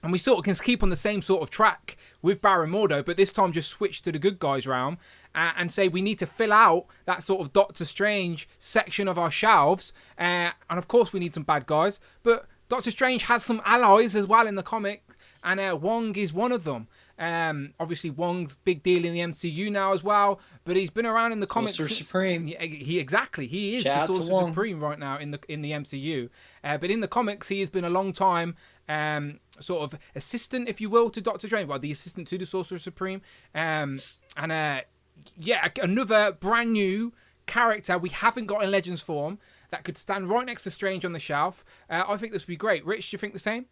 A: And we sort of can keep on the same sort of track with Baron Mordo, but this time just switch to the good guys realm and say we need to fill out that sort of Doctor Strange section of our shelves. And of course we need some bad guys, but Doctor Strange has some allies as well in the comic, and Wong is one of them. Obviously Wong's big deal in the MCU now as well, but he's been around in the comics.
B: Sorcerer Supreme.
A: He is
B: Shout
A: the
B: out to
A: Sorcerer
B: Wong.
A: Supreme right now in the MCU. But in the comics, he has been a long time sort of assistant, if you will, to Doctor Strange. Well, the assistant to the Sorcerer Supreme. Another brand new character we haven't got in Legends form that could stand right next to Strange on the shelf. I think this would be great. Rich, do you think the same?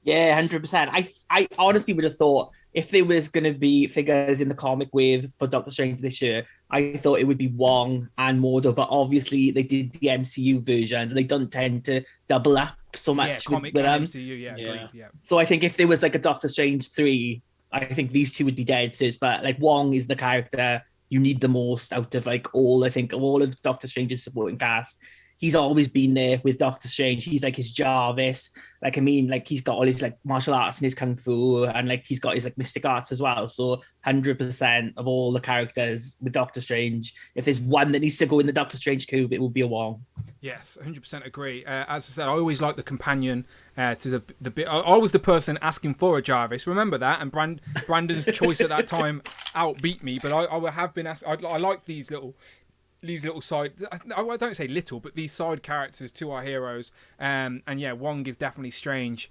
C: Yeah, 100%. I honestly would have thought if there was going to be figures in the comic wave for Doctor Strange this year, I thought it would be Wong and Mordo, but obviously they did the MCU versions and they don't tend to double up so much
A: comic
C: with them.
A: MCU, agreed, yeah.
C: So I think if there was like a Doctor Strange 3, I think these two would be dead sis, but like Wong is the character you need the most out of like all of Doctor Strange's supporting cast. He's always been there with Doctor Strange. He's like his Jarvis. Like, I mean, like he's got all his like martial arts and his kung fu, and like he's got his like mystic arts as well. So 100% of all the characters with Doctor Strange, if there's one that needs to go in the Doctor Strange cube, it will be a Wong.
A: Yes, 100% agree. As I said, I always like the companion to the bit. I was the person asking for a Jarvis. Remember that? And Brandon's choice at that time outbeat me. But I have been asked. I like these little side, I don't say little, but these side characters to our heroes. And yeah, Wong is definitely Strange's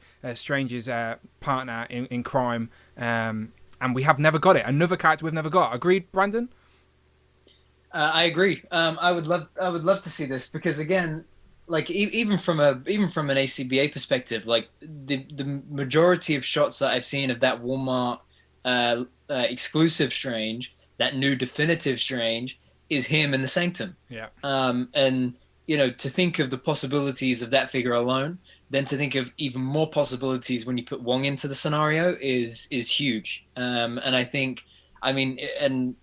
A: partner in crime. And we have never got it. Another character we've never got. Agreed, Brandon?
B: I agree. I would love to see this because again, like even from an ACBA perspective, like the majority of shots that I've seen of that Walmart exclusive Strange, that new definitive Strange, is him in the Sanctum.
A: Yeah.
B: And you know, to think of the possibilities of that figure alone, then to think of even more possibilities when you put Wong into the scenario is huge. And I think, I mean, and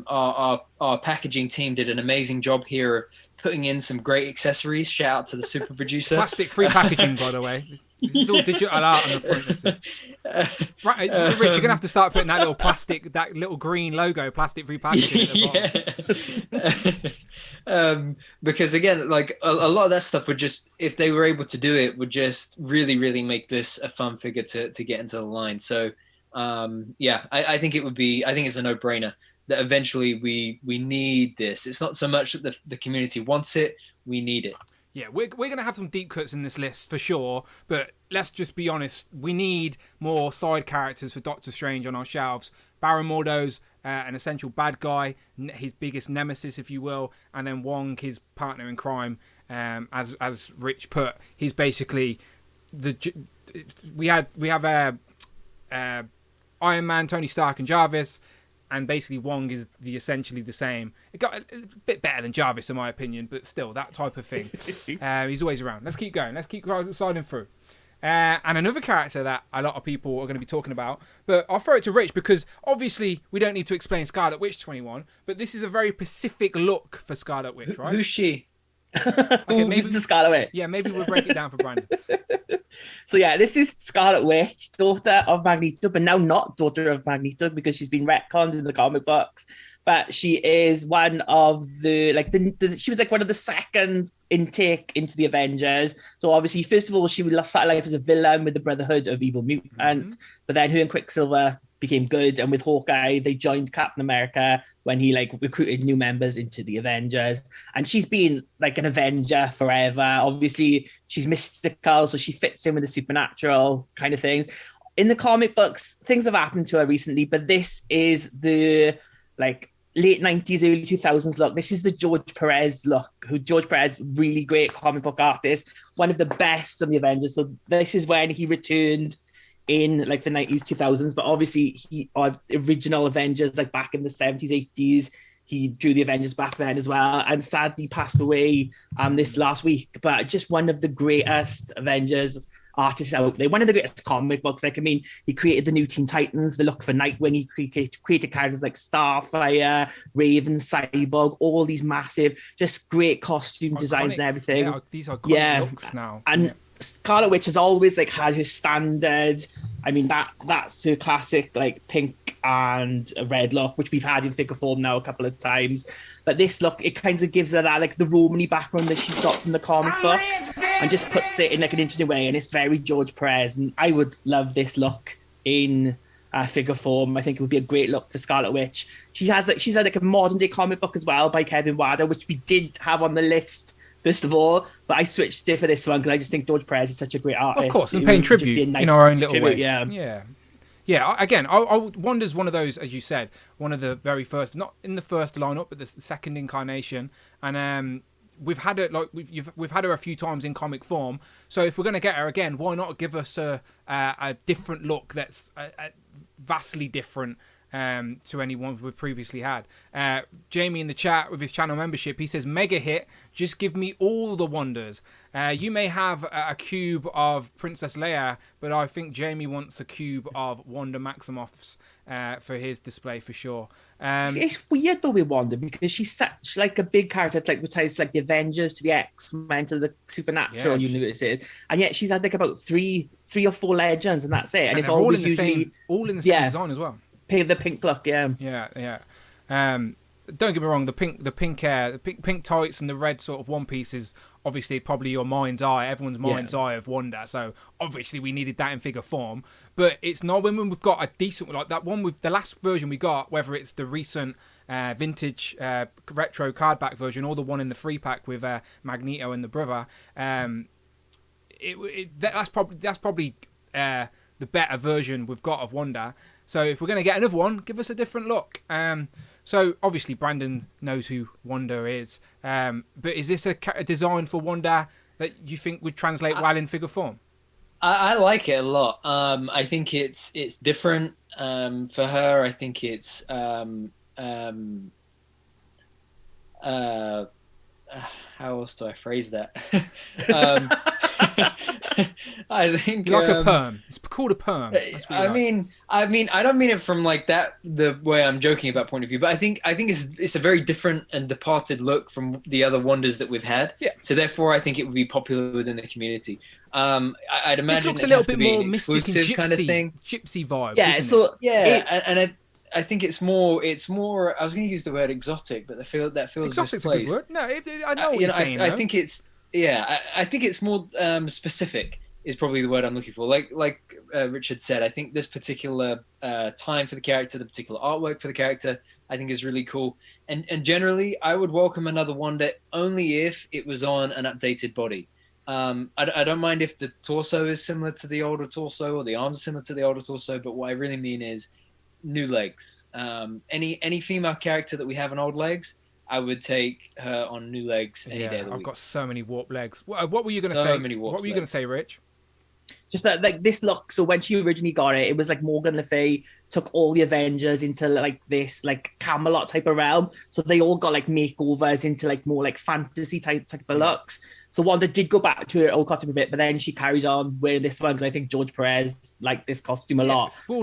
B: our packaging team did an amazing job here of putting in some great accessories. Shout out to the super producer.
A: Plastic-free packaging, by the way. It's all digital art on the front. This is. Right, Rich, you're gonna have to start putting that little green logo, plastic-free packaging. At the
B: bottom. Because again, like a lot of that stuff would just, if they were able to do it, would just really, really make this a fun figure to get into the line. So, I think it would be. I think it's a no-brainer that eventually we need this. It's not so much that the community wants it; we need it.
A: Yeah, we're going to have some deep cuts in this list for sure, but let's just be honest. We need more side characters for Doctor Strange on our shelves. Baron Mordo's an essential bad guy, his biggest nemesis, if you will, and then Wong, his partner in crime. As Rich put, he's basically we have Iron Man, Tony Stark, and Jarvis. And basically, Wong is essentially the same. It got a bit better than Jarvis, in my opinion, but still, that type of thing. He's always around. Let's keep going. Let's keep sliding through. And another character that a lot of people are going to be talking about, but I'll throw it to Rich because obviously we don't need to explain Scarlet Witch 21, but this is a very specific look for Scarlet Witch, right?
B: Who's she?
C: Okay, maybe the Scarlet Witch.
A: Yeah, maybe we'll break it down for Brandon.
C: So yeah, this is Scarlet Witch, daughter of Magneto, but now not daughter of Magneto because she's been retconned in the comic books. But she is one of she was like one of the second intake into the Avengers. So obviously, first of all, she started life as a villain with the Brotherhood of Evil Mutants, but then her and Quicksilver became good, and with Hawkeye, they joined Captain America when he like recruited new members into the Avengers. And she's been like an Avenger forever. Obviously, she's mystical, so she fits in with the supernatural kind of things. In the comic books, things have happened to her recently, but this is the like late 90s, early 2000s look. This is the George Perez look. George Perez, really great comic book artist, one of the best on the Avengers. So this is when he returned in like the 90s, 2000s. But obviously, he original Avengers, like back in the 70s, 80s. He drew the Avengers back then as well, and sadly passed away this last week. But just one of the greatest Avengers artists out there, one of the greatest comic books. Like, I mean, he created the new Teen Titans, the look for Nightwing. He created characters like Starfire, Raven, Cyborg, all these massive, just great costume designs and everything.
A: Yeah, these are great looks now.
C: And Scarlet Witch has always like had his standard. I mean, that's her classic like pink and red look, which we've had in figure form now a couple of times. But this look, it kind of gives her that like the Romany background that she's got from the comic books, and just puts it in like an interesting way. And it's very George Perez, and I would love this look in figure form. I think it would be a great look for Scarlet Witch. She's had like a modern day comic book as well by Kevin Wada, which we did have on the list first of all, but I switched it for this one because I just think George Perez is such a great artist.
A: Of course, and paying tribute in our own little way. Yeah. Again, Wanda's one of those, as you said, one of the very first, not in the first lineup, but the second incarnation, and we've had it like we've had her a few times in comic form. So if we're going to get her again, why not give us a different look that's vastly different to anyone we've previously had. Jamie in the chat with his channel membership, he says, mega hit, just give me all the Wonders. You may have a cube of Princess Leia, but I think Jamie wants a cube of Wanda Maximoffs for his display for sure.
C: It's weird though with Wanda because she's such like a big character, like with ties like the Avengers to the X-Men to the Supernatural universes, and yet she's had like about three or four Legends, and that's it. And it's always usually
A: all in the same design as well.
C: The pink look,
A: yeah. Don't get me wrong, the pink hair, the pink tights, and the red sort of one piece is obviously probably your mind's eye, everyone's mind's eye of Wanda. So obviously we needed that in figure form, but it's not when we've got a decent like that one with the last version we got, whether it's the recent vintage retro card back version or the one in the free pack with Magneto and the brother. That's probably the better version we've got of Wanda. So if we're going to get another one, give us a different look. So obviously Brandon knows who Wanda is. But is this a design for Wanda that you think would translate well in figure form?
B: I like it a lot. I think it's different for her. I think it's how else do I phrase that? I think
A: like a perm. It's called a perm.
B: I mean, I don't mean it from like that the way I'm joking about point of view, but I think it's a very different and departed look from the other Wonders that we've had.
A: Yeah.
B: So therefore, I think it would be popular within the community. I'd imagine
A: this looks
B: it
A: a little
B: has
A: bit
B: to be
A: more
B: an
A: mystic and
B: exclusive kind of thing.
A: Gypsy vibe.
C: Yeah.
A: So
B: and I think it's more. I was going to use the word exotic, but that feels
A: exotic's
B: misplaced.
A: a good word. No, I know what you're saying.
B: I think it's I think it's more specific is probably the word I'm looking for. Like Richard said, I think this particular time for the character, the particular artwork for the character, I think is really cool. And generally, I would welcome another Wanda only if it was on an updated body. I don't mind if the torso is similar to the older torso or the arms are similar to the older torso, but what I really mean is new legs. Any female character that we have on old legs, I would take her on new legs any day of the week.
A: I've got so many warp legs. What were you going to say? What were you going to say, Rich?
C: Just that, like this look. So when she originally got it, it was like Morgan Le Fay took all the Avengers into like this like Camelot type of realm. So they all got like makeovers into like more like fantasy type of looks. So Wanda did go back to her old costume a bit, but then she carried on wearing this one because I think George Perez liked this costume a lot.
A: So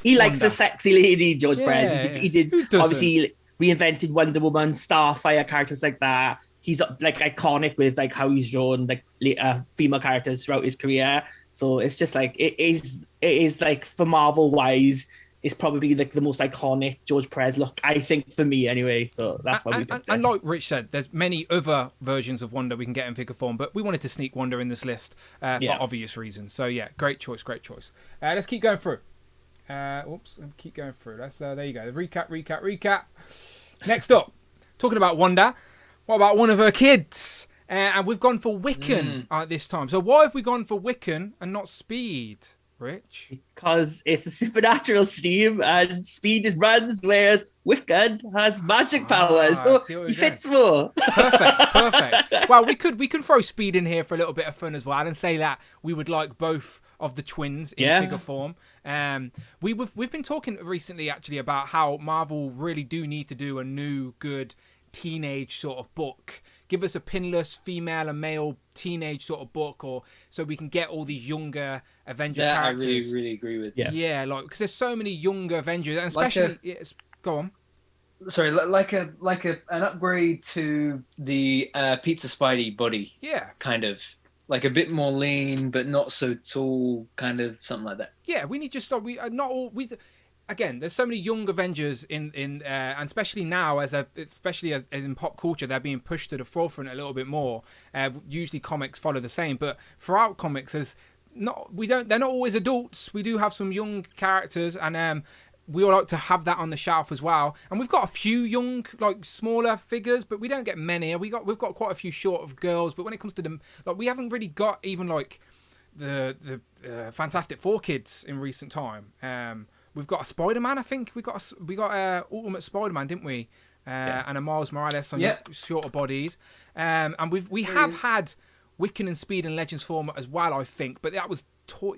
C: he likes a sexy lady, George Perez. He did obviously reinvented Wonder Woman, Starfire, characters like that. He's like iconic with like how he's drawn like female characters throughout his career. So it's just like it is like for Marvel wise, it's probably like the most iconic George Perez look, I think, for me anyway. So that's why we did
A: and like Rich said, there's many other versions of Wanda we can get in figure form, but we wanted to sneak Wanda in this list for obvious reasons. So yeah, great choice. Let's keep going through. Keep going through. There you go. The recap. Next up, talking about Wanda. What about one of her kids? And we've gone for Wiccan this time. So why have we gone for Wiccan and not Speed? Rich?
C: Because it's a supernatural steam and speed is runs, whereas Wiccan has magic powers, so he fits more.
A: Perfect. Well, we could throw speed in here for a little bit of fun as well, and say that we would like both of the twins in figure form. We've been talking recently actually about how Marvel really do need to do a new good teenage sort of book. Give us a pinless female and male teenage sort of book, or so we can get all these younger Avenger characters.
B: I really agree with.
A: Yeah, like because there's so many younger Avengers, and especially go on.
B: Sorry, like an upgrade to the Pizza Spidey body.
A: Yeah,
B: kind of like a bit more lean, but not so tall, kind of something like that.
A: Yeah, we need to stop. Again, there's so many young Avengers and especially now, especially as in pop culture, they're being pushed to the forefront a little bit more. Usually, comics follow the same, but throughout comics, they're not always adults. We do have some young characters, and we all like to have that on the shelf as well. And we've got a few young, like smaller figures, but we don't get many. We've got quite a few short of girls, but when it comes to them, like we haven't really got even like the Fantastic Four kids in recent time. We've got a Spider-Man, I think. We got Ultimate Spider-Man, didn't we? And a Miles Morales on shorter bodies. And we have had Wiccan and Speed and Legends form as well, I think. But that was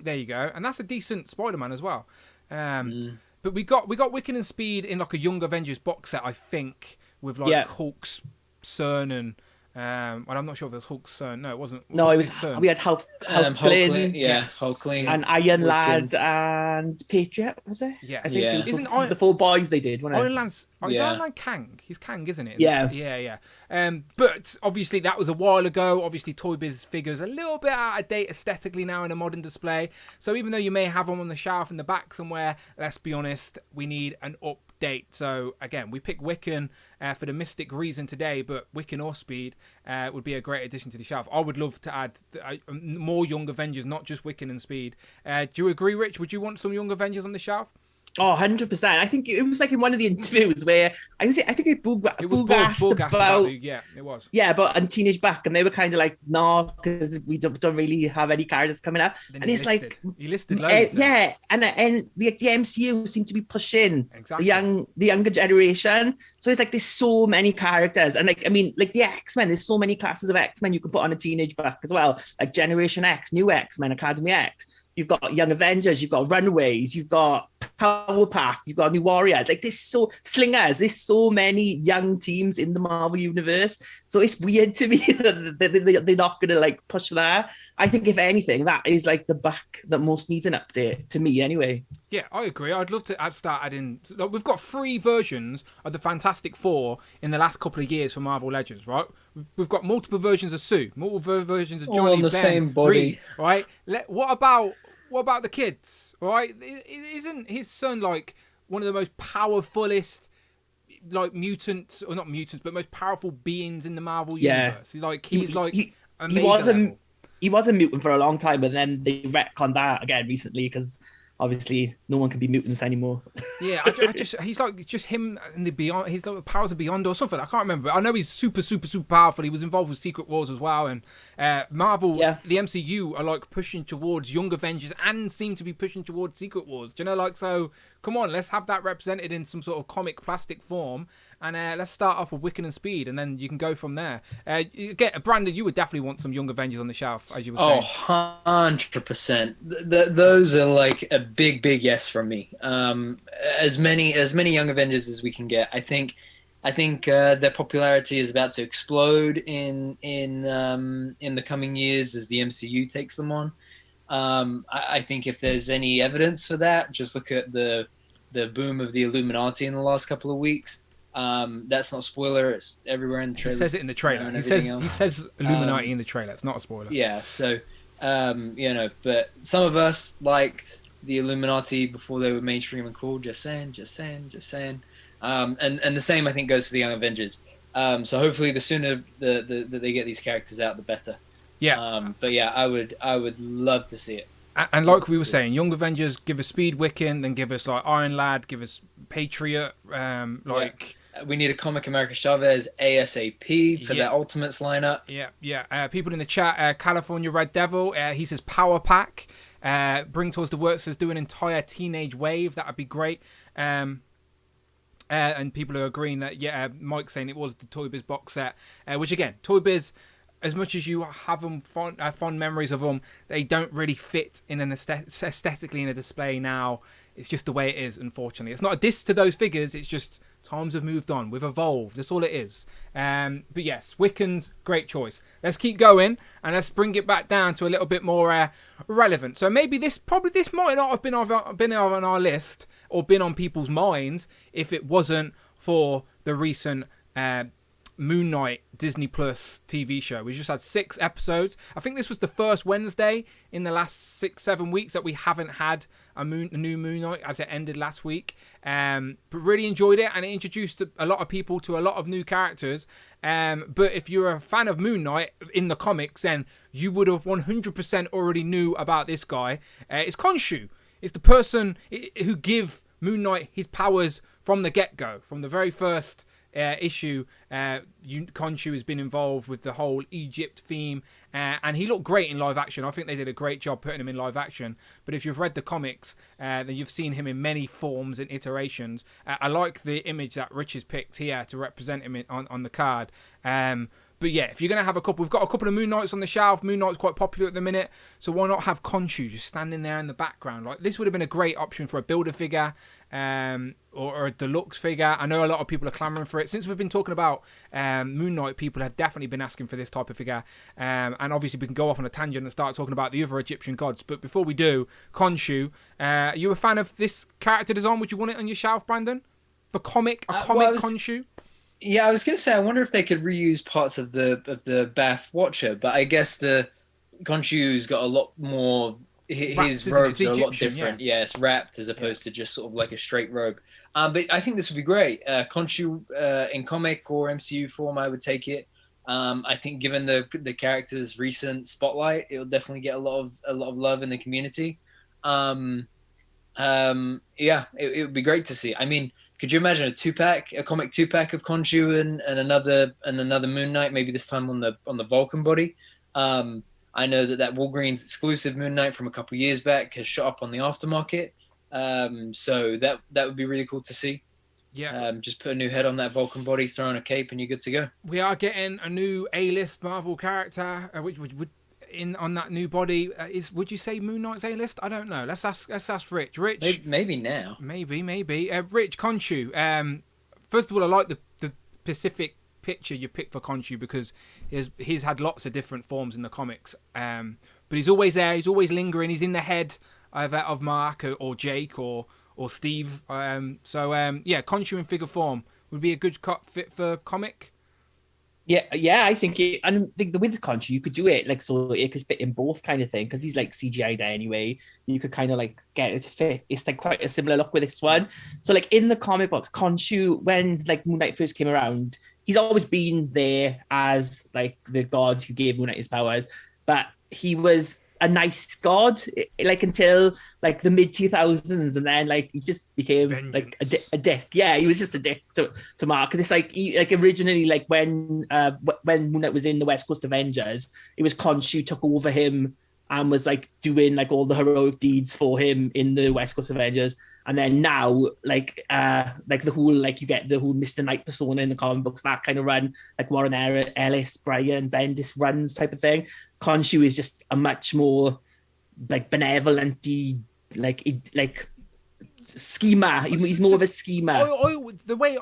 A: there you go, and that's a decent Spider-Man as well. But we got Wiccan and Speed in like a Young Avengers box set, I think, with like Hulk's son and. Well, I'm not sure if it was Hulk's son. No, it wasn't.
C: No, it was. We had Hulk Glynn, and Iron Lad and Patriot. Was it?
A: Yeah,
C: I think it was the four boys they did.
A: Iron Lad Kang. He's Kang, isn't it?
C: Yeah.
A: But obviously that was a while ago. Obviously, Toy Biz figures a little bit out of date aesthetically now in a modern display. So even though you may have them on the shelf in the back somewhere, let's be honest, we need an update. So again, we picked Wiccan for the mystic reason today, but Wiccan or Speed would be a great addition to the shelf. I would love to add more Young Avengers, not just Wiccan and Speed. Do you agree, Rich? Would you want some Young Avengers on the shelf?
C: Oh, 100%. I think it was like in one of the interviews where I think Boog asked about
A: yeah, it was.
C: Yeah, but on Teenage Back, and they were kind of like, no, because we don't really have any characters coming up.
A: Then
C: and it's
A: like he listed loads.
C: And the MCU seem to be pushing the younger generation. So it's like there's so many characters, and like I mean, like the X-Men, there's so many classes of X-Men you can put on a Teenage Back as well, like Generation X, New X-Men, Academy X. You've got Young Avengers, you've got Runaways, you've got Power Pack, you've got New Warriors. Like there's so many young teams in the Marvel universe. So it's weird to me that they're not going to like push that. I think if anything, that is like the back that most needs an update to me anyway.
A: Yeah, I agree. I'd love to start adding. Like, we've got 3 versions of the Fantastic Four in the last couple of years for Marvel Legends, right? We've got multiple versions of Sue, multiple versions of Johnny,
B: all on the same body,
A: Reed, right? What about the kids, right? Isn't his son like one of the most powerfulest, like mutants, or not mutants, but most powerful beings in the Marvel universe?
C: He was a mutant for a long time, but then they retconned that again recently because obviously no one can be mutants anymore.
A: Yeah, he's like just him and the Beyond. He's like the powers of Beyond or something. I can't remember. But I know he's super powerful. He was involved with Secret Wars as well. And Marvel, the MCU are like pushing towards Young Avengers and seem to be pushing towards Secret Wars. Do you know, like, so come on, let's have that represented in some sort of comic plastic form. And let's start off with Wiccan and Speed, and then you can go from there. Brandon, you would definitely want some Young Avengers on the shelf, as you were saying.
B: Oh, 100%. Those are like a big yes from me. As many Young Avengers as we can get. I think their popularity is about to explode in the coming years as the MCU takes them on. I think if there's any evidence for that, just look at the boom of the Illuminati in the last couple of weeks. That's not a spoiler. It's everywhere in the trailer.
A: He says it in the trailer. He says Illuminati in the trailer. It's not a spoiler.
B: Yeah. So, but some of us liked the Illuminati before they were mainstream and cool. Just saying. And the same I think goes for the Young Avengers. So hopefully the sooner that they get these characters out, the better.
A: Yeah.
B: But yeah, I would love to see it.
A: And like we were saying, Young Avengers, give us Speed Wiccan, then give us like Iron Lad, give us Patriot,
B: We need a Comic America Chavez ASAP for
A: Yeah.
B: their Ultimates lineup.
A: Yeah. People in the chat, California Red Devil, he says Power Pack. Bring Toys to Work says do an entire Teenage Wave. That would be great. And people are agreeing that, Mike's saying it was the Toy Biz box set, which again, Toy Biz, as much as you have them fond memories of them, they don't really fit in an aesthetically in a display now. It's just the way it is, unfortunately. It's not a diss to those figures, it's just times have moved on. We've evolved. That's all it is. But yes, Wiccans, great choice. Let's keep going and let's bring it back down to a little bit more relevant. So maybe this might not have been on our list or been on people's minds if it wasn't for the recent Moon Knight Disney Plus TV show. We just had 6 episodes. I think this was the first Wednesday in the last 6-7 weeks that we haven't had a new Moon Knight, as it ended last week. But really enjoyed it, and it introduced a lot of people to a lot of new characters. But if you're a fan of Moon Knight in the comics, then you would have 100% already knew about this guy. It's Khonshu. It's the person who give Moon Knight his powers from the get-go, from the very first issue. Khonshu has been involved with the whole Egypt theme, and he looked great in live action. I think they did a great job putting him in live action. But if you've read the comics, then you've seen him in many forms and iterations. I like the image that Rich has picked here to represent him on the card. But yeah, if you're going to have we've got a couple of Moon Knights on the shelf. Moon Knight's quite popular at the minute, so why not have Khonshu just standing there in the background? Like, this would have been a great option for a builder figure, or a deluxe figure. I know a lot of people are clamoring for it. Since we've been talking about Moon Knight, people have definitely been asking for this type of figure. And obviously we can go off on a tangent and start talking about the other Egyptian gods. But before we do, Khonshu, are you a fan of this character design? Would you want it on your shelf, Brandon? For Khonshu?
B: Yeah, I was going to say, I wonder if they could reuse parts of the Bath Watcher, but I guess the Khonshu's got a lot more. His robes are a lot different. Yeah, it's wrapped as opposed to just sort of like a straight robe. But I think this would be great. Khonshu in comic or MCU form, I would take it. I think given the character's recent spotlight, it will definitely get a lot of love in the community. It would be great to see. I mean, could you imagine a comic 2-pack of Khonshu and another Moon Knight, maybe this time on the Vulcan body? I know that Walgreens exclusive Moon Knight from a couple of years back has shot up on the aftermarket. So that would be really cool to see.
A: Yeah.
B: Just put a new head on that Vulcan body, throw on a cape, and you're good to go.
A: We are getting a new A-list Marvel character, which would on that new body. Would you say Moon Knight's A-list? I don't know. Let's ask Rich. Rich,
B: maybe now.
A: Maybe. Rich, Khonshu. First of all, I like the specific picture you picked for Khonshu because he's had lots of different forms in the comics. But he's always there. He's always lingering. He's in the head of Mark or Jake or Steve. Khonshu in figure form would be a good fit for comic.
C: Yeah, I think with the Khonshu, you could do it like so it could fit in both kind of thing because he's like CGI'd anyway. You could kind of like get it to fit. It's like quite a similar look with this one. So like in the comic books, Khonshu, when like Moon Knight first came around, he's always been there as like the god who gave Moon Knight his powers, but he was a nice god like until like the mid 2000s, and then like he just became like a dick. Yeah, he was just a dick to Mark because it's like originally like when Moon Knight was in the West Coast Avengers, it was Khonshu took over him and was like doing like all the heroic deeds for him in the West Coast Avengers. And then now, like the whole like you get the whole Mr. Knight persona in the comic books, that kind of run, like Warren Ellis, Brian Bendis runs type of thing. Khonshu is just a much more like benevolent, like schemer. He's more of a schemer.
A: The way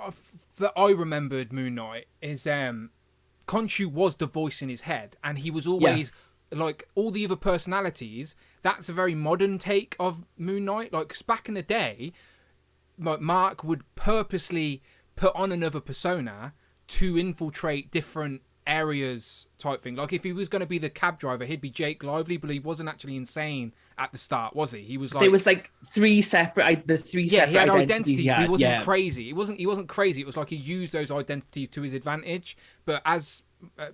A: that I remembered Moon Knight is Khonshu was the voice in his head, and he was always. Yeah. Like all the other personalities, that's a very modern take of Moon Knight. Like, 'cause back in the day, Mark would purposely put on another persona to infiltrate different areas type thing. Like if he was going to be the cab driver, he'd be Jake Lively, but he wasn't actually insane at the start, was he? He was like,
C: there was like three separate
A: he had identities. But he wasn't crazy. He wasn't crazy. It was like he used those identities to his advantage. But as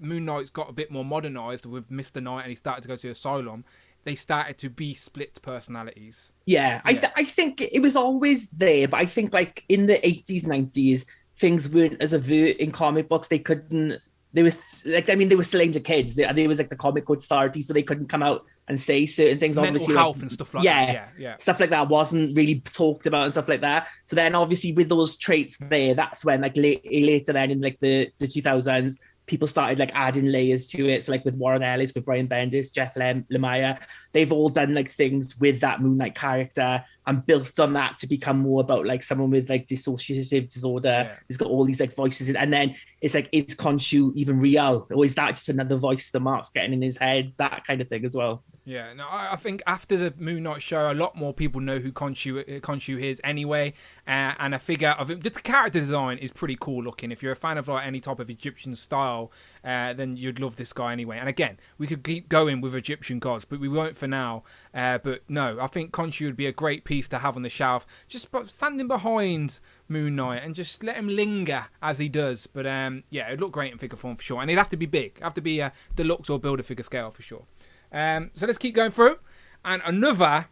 A: Moon Knight's got a bit more modernized with Mr. Knight and he started to go to the asylum, they started to be split personalities.
C: I think it was always there, but I think like in the 80s, 90s, things weren't as overt in comic books. They couldn't. They were like, I mean, they were still aimed at kids. They was like the comic book authority, so they couldn't come out and say certain things.
A: Mental
C: obviously,
A: health
C: like,
A: and stuff like that. Yeah.
C: Stuff like that wasn't really talked about and stuff like that. So then, obviously, with those traits there, that's when like later then in like the 2000s, people started like adding layers to it. So like with Warren Ellis, with Brian Bendis, Jeff Lemire, they've all done like things with that Moon Knight character and built on that to become more about like someone with like dissociative disorder who's got all these like voices in. And then it's like, is Khonshu even real, or is that just another voice that Mark's getting in his head? That kind of thing as well.
A: Yeah, no, I think after the Moon Knight show, a lot more people know who Khonshu is anyway, and a figure of him. The character design is pretty cool looking. If you're a fan of like any type of Egyptian style, then you'd love this guy anyway. And again, we could keep going with Egyptian gods, but we won't for now. But no, I think Khonshu would be a great piece to have on the shelf, just standing behind Moon Knight and just let him linger as he does. But yeah, it'd look great in figure form for sure, and it'd have to be big, have to be deluxe or Build-A-Figure scale for sure. So let's keep going through. And another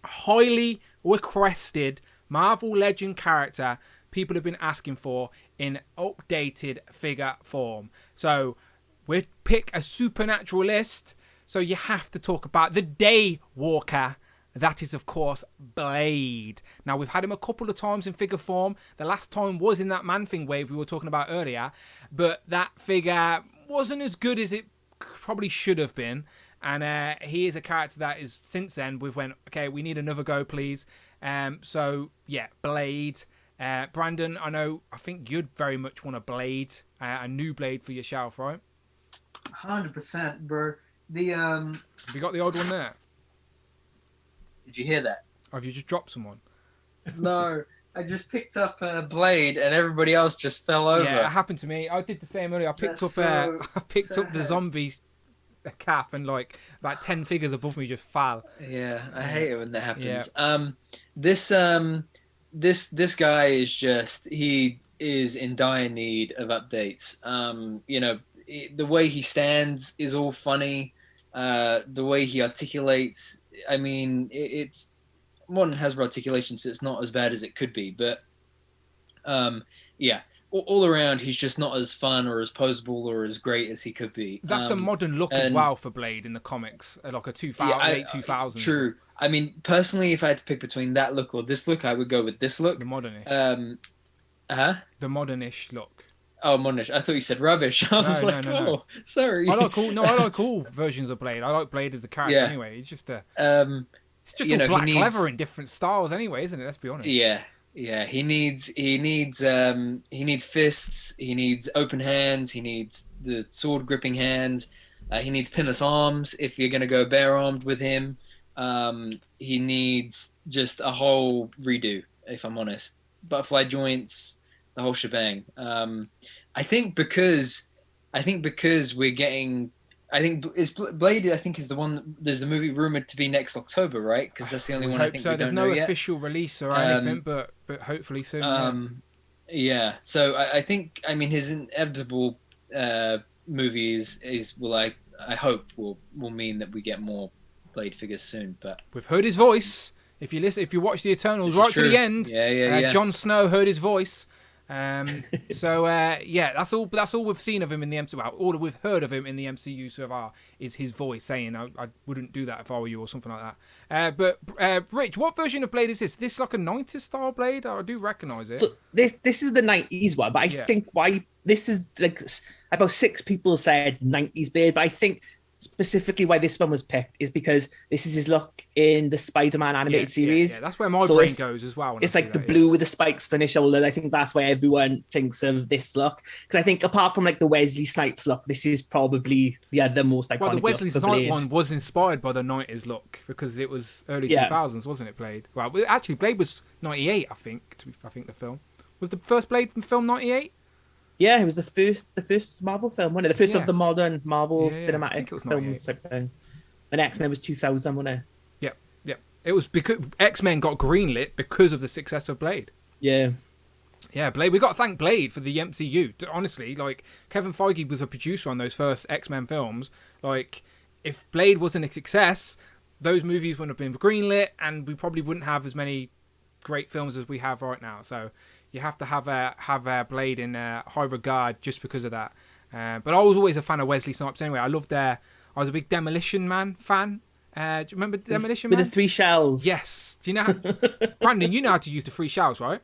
A: highly requested Marvel Legend character people have been asking for in updated figure form. So we pick a supernatural list. So you have to talk about the Day Walker. That is, of course, Blade. Now, we've had him a couple of times in figure form. The last time was in that Man-Thing wave we were talking about earlier. But that figure wasn't as good as it probably should have been. And he is a character that is, since then, we've went, okay, we need another go, please. So, yeah, Blade. Brandon, I think you'd very much want a Blade, a new Blade for your shelf, right?
B: 100%, bro.
A: Have you got the old one there?
B: Did you hear that?
A: Or have you just dropped someone?
B: No, I just picked up a Blade and everybody else just fell over.
A: Yeah, it happened to me. I did the same earlier. I picked up the zombie cap and like about 10 figures above me just fell.
B: Yeah, I hate it when that happens.
A: Yeah.
B: This guy is just, he is in dire need of updates. The way he stands is all funny. The way he articulates, I mean, it's modern Hasbro articulation, so it's not as bad as it could be. But all around, he's just not as fun or as posable or as great as he could be.
A: That's a modern look as well for Blade in the comics, like a late 2000s.
B: True. I mean, personally, if I had to pick between that look or this look, I would go with this look.
A: The modernish.
B: The
A: modernish look.
B: Oh, modernish. I thought you said rubbish. I was no. Sorry.
A: I like all versions of Blade. I like Blade as the character anyway. He's just it's just all black leather in different styles anyway, isn't it? Let's be honest.
B: Yeah. He needs fists. He needs open hands. He needs the sword gripping hands. He needs pinless arms if you're gonna go bare armed with him. He needs just a whole redo, if I'm honest. Butterfly joints, the whole shebang. I think because we're getting, Blade. I think is the one. There's the movie rumored to be next October, right? Because that's the only one. I think so.
A: There's no official release or anything, but hopefully soon.
B: Yeah. So I think, I mean, his inevitable movie I hope will mean that we get more Blade figures soon. But
A: we've heard his voice. If you watch the Eternals right to the end, Jon Snow heard his voice. That's all we've seen of him in the MCU. Well, all we've heard of him in the MCU so far is his voice saying, I wouldn't do that if I were you, or something like that. But Rich, what version of Blade is this? This like a 90s style Blade? I do recognise it.
C: So this is the 90s one, but I think why this is like about 6 people said 90s Blade, but I think specifically why this one was picked is because this is his look in the Spider-Man animated series.
A: Yeah, that's where my brain goes as well.
C: It's like the blue with the spikes on his shoulder. I think that's why everyone thinks of this look. Because I think apart from like the Wesley Snipes look, this is probably the other most iconic look.
A: Well, the Wesley Snipes one was inspired by the 90s look because it was early 2000s, wasn't it, Blade? Well, actually, Blade was 98, I think. I think the film. Was the first Blade film 98?
C: Yeah, it was the first Marvel film, wasn't it? The first of the modern Marvel cinematic films. The X-Men was 2000, wasn't it?
A: Yep. It was because X-Men got greenlit because of the success of Blade.
C: Yeah.
A: Yeah, Blade. We got to thank Blade for the MCU. Honestly, like Kevin Feige was a producer on those first X-Men films. Like, if Blade wasn't a success, those movies wouldn't have been greenlit, and we probably wouldn't have as many great films as we have right now. So, You have to have Blade in high regard just because of that. But I was always a fan of Wesley Snipes anyway. I was a big Demolition Man fan. Do you remember Demolition Man?
C: With the 3 shells.
A: Yes. Do you know Brandon, you know how to use the 3 shells, right?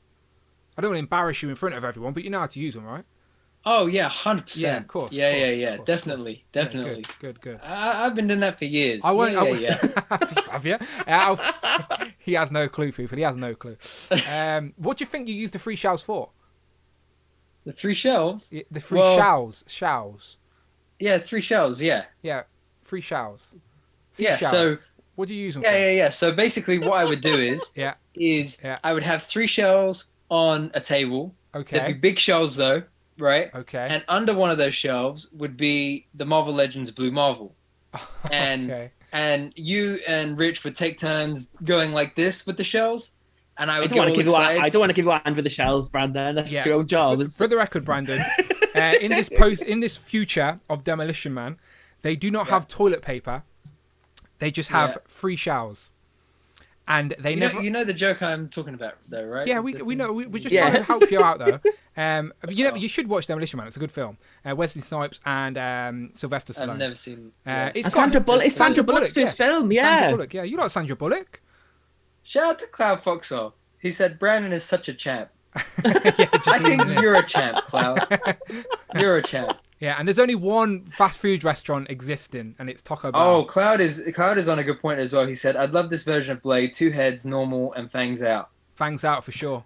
A: I don't want to embarrass you in front of everyone, but you know how to use them, right?
B: Oh yeah, 100%.
A: Yeah, of course.
B: Yeah,
A: Of course,
B: definitely.
A: Yeah, good.
B: I've been doing that for years.
A: I won't.
B: Yeah.
A: Have you? He has no clue, people. He has no clue. What do you think you used the 3 shells for?
B: The 3 shells?
A: The 3 shells.
B: Yeah, 3 shells. Yeah.
A: Yeah, 3 shells.
B: Yeah.
A: Shells.
B: So.
A: What do you use them for?
B: Yeah. So basically, what I would do is, I would have 3 shells on a table.
A: Okay.
B: There'd be big shelves though, right?
A: Okay.
B: And under one of those shelves would be the Marvel Legends Blue Marvel. And you and Rich would take turns going like this with the shells, and I would get all excited.
C: I don't want to give you a hand with the shells, Brandon. That's your own job.
A: For the record, Brandon, in this future of Demolition Man, they do not have toilet paper. They just have 3 shells. And they
B: you know the joke I'm talking about though, right?
A: Yeah, we know. We're just trying to help you out though. You should watch Demolition Man. It's a good film. Wesley Snipes and Sylvester Stallone.
B: I've never seen.
A: It's
C: Sandra Bullock's first film. Yeah.
A: Sandra Bullock. Yeah, you like Sandra Bullock?
B: Shout out to Cloud Foxhole. He said Brandon is such a champ.
A: I
B: think you're a champ, Cloud. You're a champ.
A: Yeah, and there's only one fast food restaurant existing, and it's Taco Bell.
B: Oh, Cloud is on a good point as well. He said, "I'd love this version of Blade: 2 heads, normal, and fangs out."
A: Fangs out for sure.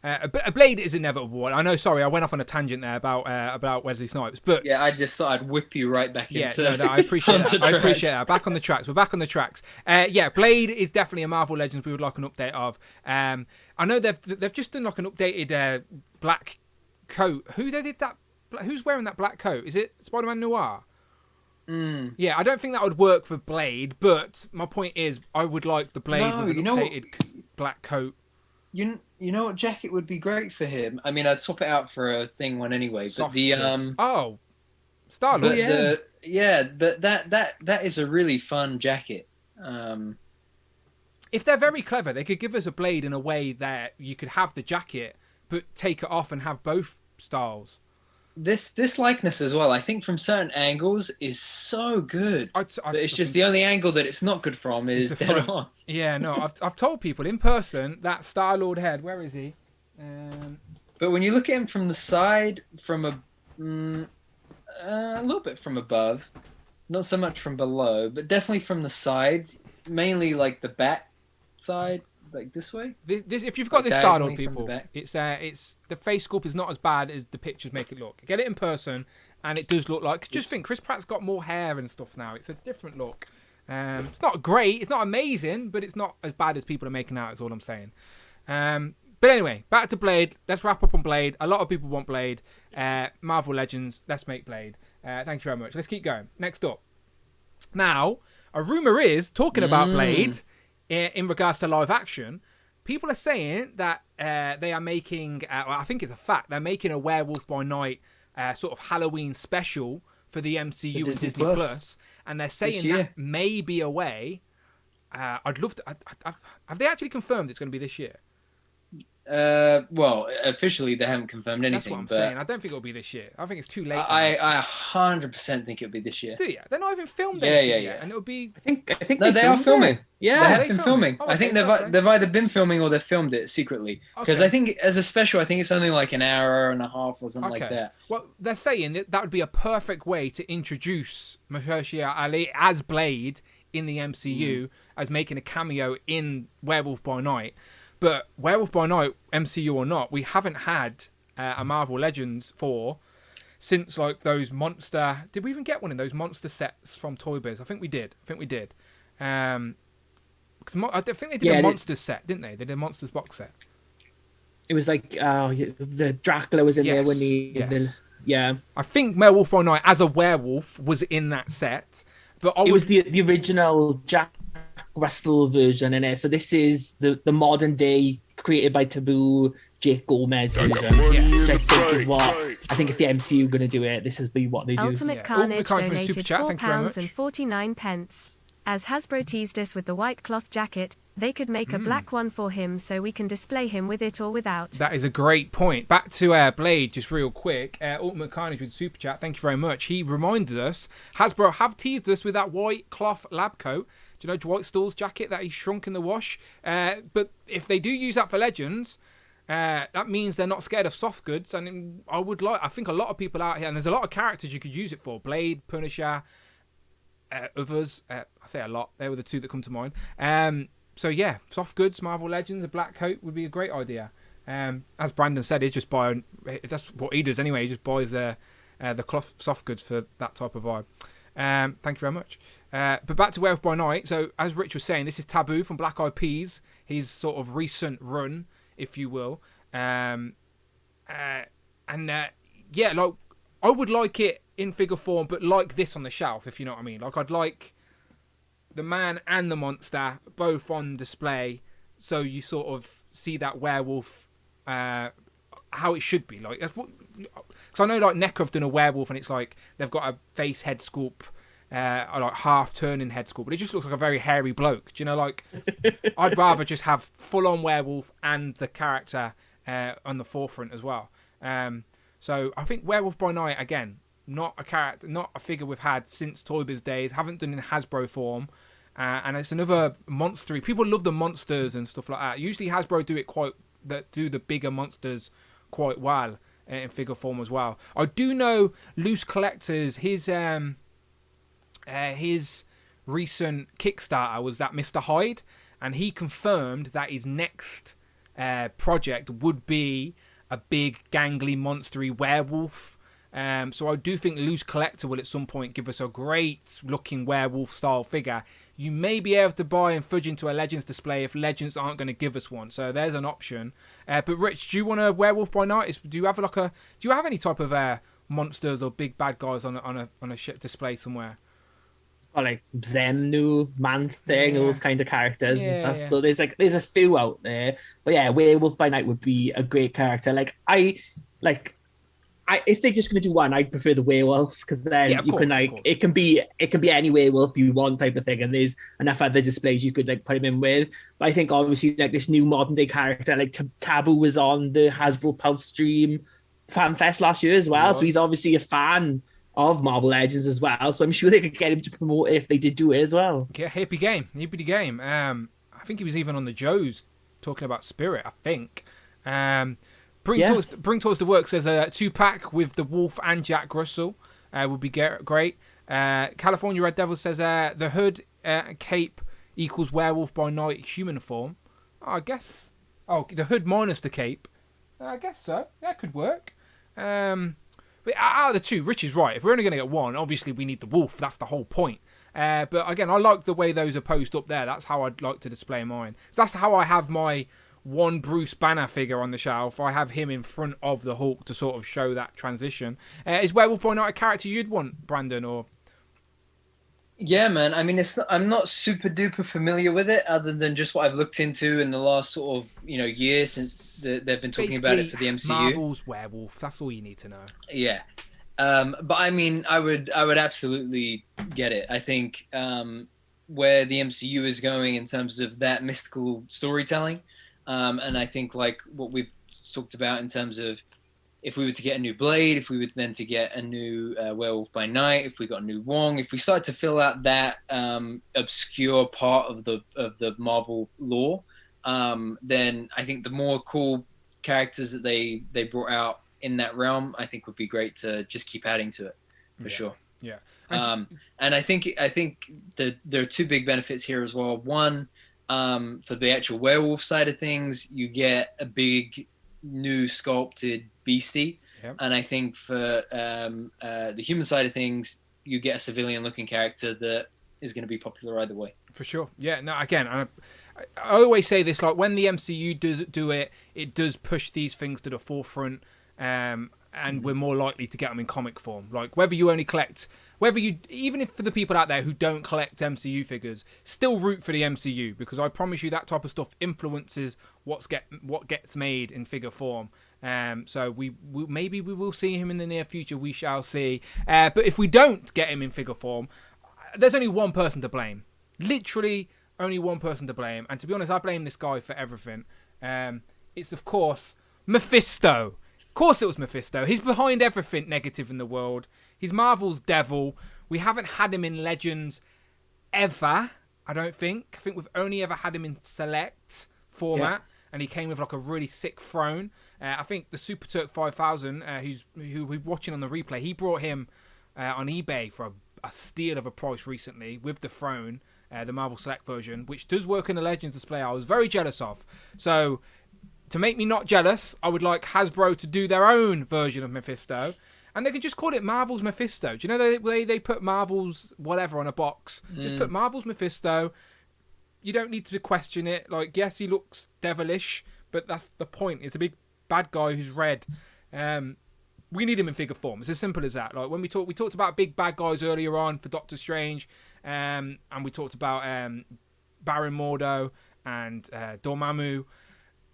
A: A Blade is inevitable. I know. Sorry, I went off on a tangent there about Wesley Snipes, but
B: yeah, I just thought I'd whip you right back into.
A: No, I appreciate that. I appreciate that. Back on the tracks. We're back on the tracks. Blade is definitely a Marvel Legends we would like an update of. I know they've just done like an updated black coat. Who they did that? Who's wearing that black coat? Is it Spider-Man Noir? Yeah, I don't think that would work for Blade, but my point is I would like the Blade with an updated black coat.
B: You know what jacket would be great for him? I mean, I'd swap it out for a thing one anyway. But
A: Star-Lord.
B: But that is a really fun jacket.
A: If they're very clever, they could give us a Blade in a way that you could have the jacket, but take it off and have both styles.
B: This likeness as well, I think from certain angles is so good. It's just the only angle that it's not good from is dead on.
A: Yeah, no, I've told people in person that Star-Lord head, where is he?
B: But when you look at him from the side, from a little bit from above, not so much from below, but definitely from the sides, mainly like the back side. Like this way.
A: This if you've got this Star-Lord, people, it's the face sculpt is not as bad as the pictures make it look. Get it in person, and it does look like. Just think, Chris Pratt's got more hair and stuff now. It's a different look. It's not great. It's not amazing, but it's not as bad as people are making out. Is all I'm saying. But anyway, back to Blade. Let's wrap up on Blade. A lot of people want Blade. Marvel Legends. Let's make Blade. Thank you very much. Let's keep going. Next up. Now, a rumor is talking about Blade. In regards to live action, people are saying that they are making, I think it's a fact, they're making a Werewolf by Night sort of Halloween special for the MCU and Disney Plus. And they're saying that may be a way. I'd love to. Have they actually confirmed it's going to be this year?
B: Well, officially they haven't confirmed anything.
A: That's what I'm saying. I don't think it'll be this year. I think it's too late.
B: I 100% think it'll be this year.
A: Do you? They're not even filmed anything yet, and it'll be.
C: I think
B: no, they are filming.
C: Yeah,
B: they have been filming. I think they've either been filming or they've filmed it secretly. Because I think as a special, I think it's only like an hour and a half or something like that.
A: Well, they're saying that would be a perfect way to introduce Mahershala Ali as Blade in the MCU, as making a cameo in Werewolf by Night. But Werewolf by Night, MCU or not, we haven't had a Marvel Legends since like those monster. Did we even get one of those monster sets from Toy Biz? I think we did. I think they did a Monsters set, didn't they? They did a Monsters box set.
C: It was like the Dracula was in there when he.
A: Yes. I think Werewolf by Night as a werewolf was in that set, but
C: it was the original Jack Russell version in it. So this is the modern day created by Taboo Jake Gomez version. Which I think is what I think if the MCU going to do it, this is be what they do.
D: Ultimate Carnage donated £4.49. As Hasbro teased us with the white cloth jacket, they could make a black one for him so we can display him with it or without.
A: That is a great point. Back to Blade, just real quick. Ultimate Carnage with Super Chat, thank you very much. He reminded us, Hasbro have teased us with that white cloth lab coat. Do you know Dwight Stall's jacket that he shrunk in the wash? But if they do use that for Legends, that means they're not scared of soft goods. And I think a lot of people out here, and there's a lot of characters you could use it for. Blade, Punisher, others. I say a lot. They were the two that come to mind. So yeah, soft goods, Marvel Legends, a black coat would be a great idea. As Brandon said, he just buy. That's what he does anyway. He just buys the cloth soft goods for that type of vibe. Thank you very much. But back to Werewolf by Night. So as Rich was saying, this is Taboo from Black Eyed Peas. His sort of recent run, if you will. Yeah, like I would like it in figure form, but like this on the shelf, if you know what I mean. Like I'd like the man and the monster both on display, so you sort of see that werewolf how it should be. Like, because I know like NECA have done a werewolf and it's like they've got a face head sculpt, like half turning head sculpt, but it just looks like a very hairy bloke. Do you know, like I'd rather just have full on werewolf and the character on the forefront as well. So I think Werewolf by Night, again, not a character, not a figure we've had since Toy Biz days. Haven't done in Hasbro form, and it's another monstery. People love the monsters and stuff like that. Usually Hasbro do the bigger monsters quite well in figure form as well. I do know Loose Collectors. His recent Kickstarter was that Mr. Hyde, and he confirmed that his next project would be a big gangly monstery werewolf. So I do think Loose Collector will at some point give us a great looking werewolf style figure. You may be able to buy and fudge into a Legends display if Legends aren't going to give us one. So there's an option. But Rich, do you want a Werewolf by Night? Do you have any type of monsters or big bad guys on a ship display somewhere?
C: Or like Zemnu, Man Thing, those kind of characters and stuff.
A: Yeah.
C: So there's a few out there. But yeah, Werewolf by Night would be a great character. If they're just going to do one, I'd prefer the werewolf, because then you can it can be any werewolf you want type of thing, and there's enough other displays you could like put him in with. But I think obviously like this new modern day character, like Taboo was on the Hasbro Pulse Stream Fan Fest last year as well, so he's obviously a fan of Marvel Legends as well. So I'm sure they could get him to promote it if they did do it as well.
A: Yeah, hippie game. I think he was even on the Joes talking about Spirit. I think. Bring Toys to Work says a 2-pack with the Wolf and Jack Russell would be great. California Red Devil says the hood cape equals Werewolf by Night human form. I guess. Oh, the hood minus the cape. I guess so. That could work. But out of the two, Rich is right. If we're only going to get one, obviously we need the wolf. That's the whole point. But again, I like the way those are posed up there. That's how I'd like to display mine. So that's how I have my one Bruce Banner figure on the shelf. I have him in front of the Hulk to sort of show that transition. Is Werewolf by Night a character you'd want, Brandon? Or
B: yeah, man. I mean, I'm not super duper familiar with it, other than just what I've looked into in the last sort of year since they've been talking about it for the MCU.
A: Marvel's Werewolf. That's all you need to know.
B: Yeah, but I mean, I would absolutely get it. I think where the MCU is going in terms of that mystical storytelling, and I think like what we've talked about in terms of, if we were to get a new Blade, if we were then to get a new Werewolf by Night, if we got a new Wong, if we started to fill out that obscure part of the Marvel lore, then I think the more cool characters that they brought out in that realm, I think would be great to just keep adding to it, for sure.
A: Yeah.
B: And I think that there are two big benefits here as well. One, for the actual werewolf side of things, you get a big new sculpted beastie, and I think for the human side of things, you get a civilian looking character that is going to be popular either way.
A: For sure. Yeah, no, again, I always say this, like when the MCU does do it, it does push these things to the forefront, and we're more likely to get them in comic form. Like even if for the people out there who don't collect MCU figures, still root for the MCU, because I promise you that type of stuff influences what gets made in figure form. So we maybe we will see him in the near future. We shall see. But if we don't get him in figure form, there's only one person to blame. literally only one person to blame. And to be honest, I blame this guy for everything. It's, of course, Mephisto. Of course it was Mephisto. He's behind everything negative in the world. He's Marvel's devil. We haven't had him in Legends ever, I don't think. I think we've only ever had him in Select format. Yeah. And he came with like a really sick throne. I think the Super Turk 5000, who we're watching on the replay, he brought him on eBay for a steal of a price recently with the throne, the Marvel Select version, which does work in the Legends display. I was very jealous of. So to make me not jealous, I would like Hasbro to do their own version of Mephisto. And they could just call it Marvel's Mephisto. Do you know they put Marvel's whatever on a box? Just put Marvel's Mephisto. You don't need to question it. Like, yes, he looks devilish, but that's the point. It's a big bad guy who's red. We need him in figure form. It's as simple as that. Like when we talked about big bad guys earlier on for Doctor Strange, and we talked about Baron Mordo and Dormammu.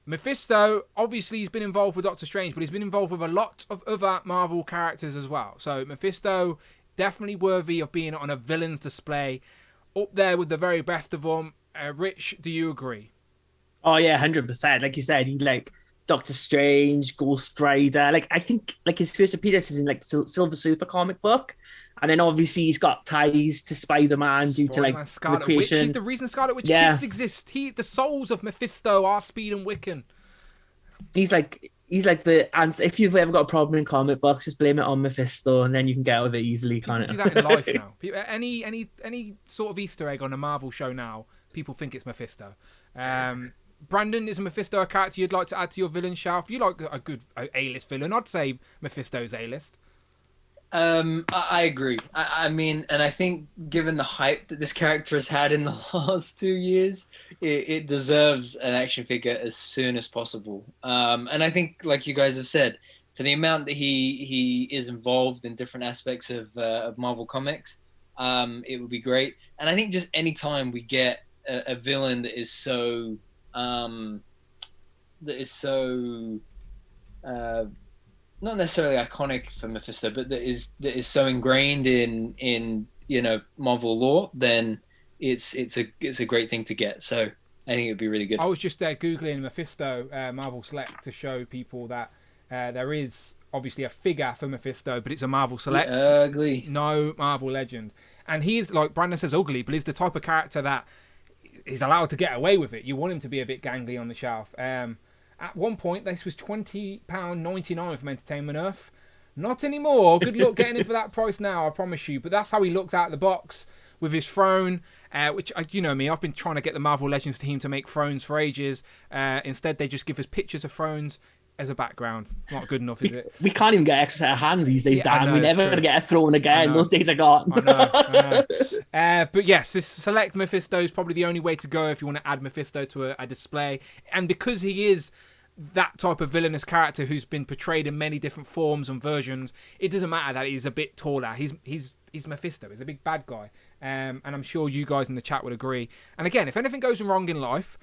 A: Mephisto, obviously, he's been involved with Doctor Strange, but he's been involved with a lot of other Marvel characters as well. So Mephisto, definitely worthy of being on a villain's display, up there with the very best of them. Rich, do you agree?
C: Oh yeah, 100%. Like you said, he like Doctor Strange, Ghost Rider. Like I think like his first appearance is in like Silver Surfer comic book, and then obviously he's got ties to Spider-Man due to like
A: Scarlet Witch. He's the reason Scarlet Witch kids exist. The souls of Mephisto are Speed and Wiccan. He's like the answer. If you've ever got a problem in comic books, just blame it on Mephisto, and then you can get out of it easily. Can't it? Do that in life now. Any sort of Easter egg on a Marvel show now, people think it's Mephisto. Brandon, is Mephisto a character you'd like to add to your villain shelf? You like a good A-list villain? I'd say Mephisto's A-list.
B: I agree. I mean, and I think given the hype that this character has had in the last 2 years, it deserves an action figure as soon as possible. And I think, like you guys have said, for the amount that he is involved in different aspects of Marvel Comics, it would be great. And I think just any time we get a villain that is so not necessarily iconic for Mephisto, but that is so ingrained in Marvel lore, then it's a great thing to get. So I think it would be really good.
A: I was just googling Mephisto Marvel Select to show people that there is obviously a figure for Mephisto, but it's a Marvel Select.
B: Ugly.
A: No Marvel Legend. And he's, like Brandon says, ugly, but he's the type of character that is allowed to get away with it. You want him to be a bit gangly on the shelf. At one point, this was £20.99 from Entertainment Earth. Not anymore. Good luck getting him for that price now, I promise you. But that's how he looks out of the box with his throne, which, you know me, I've been trying to get the Marvel Legends team to make thrones for ages. Instead, they just give us pictures of thrones as a background. Not good enough, is it?
C: We can't even get extra set of hands these days, Dan. We're never going to get a throne again. Those days are gone.
A: I know. But yes, this Select Mephisto is probably the only way to go if you want to add Mephisto to a display. And because he is that type of villainous character who's been portrayed in many different forms and versions, it doesn't matter that he's a bit taller. He's Mephisto. He's a big bad guy. And I'm sure you guys in the chat would agree. And again, if anything goes wrong in life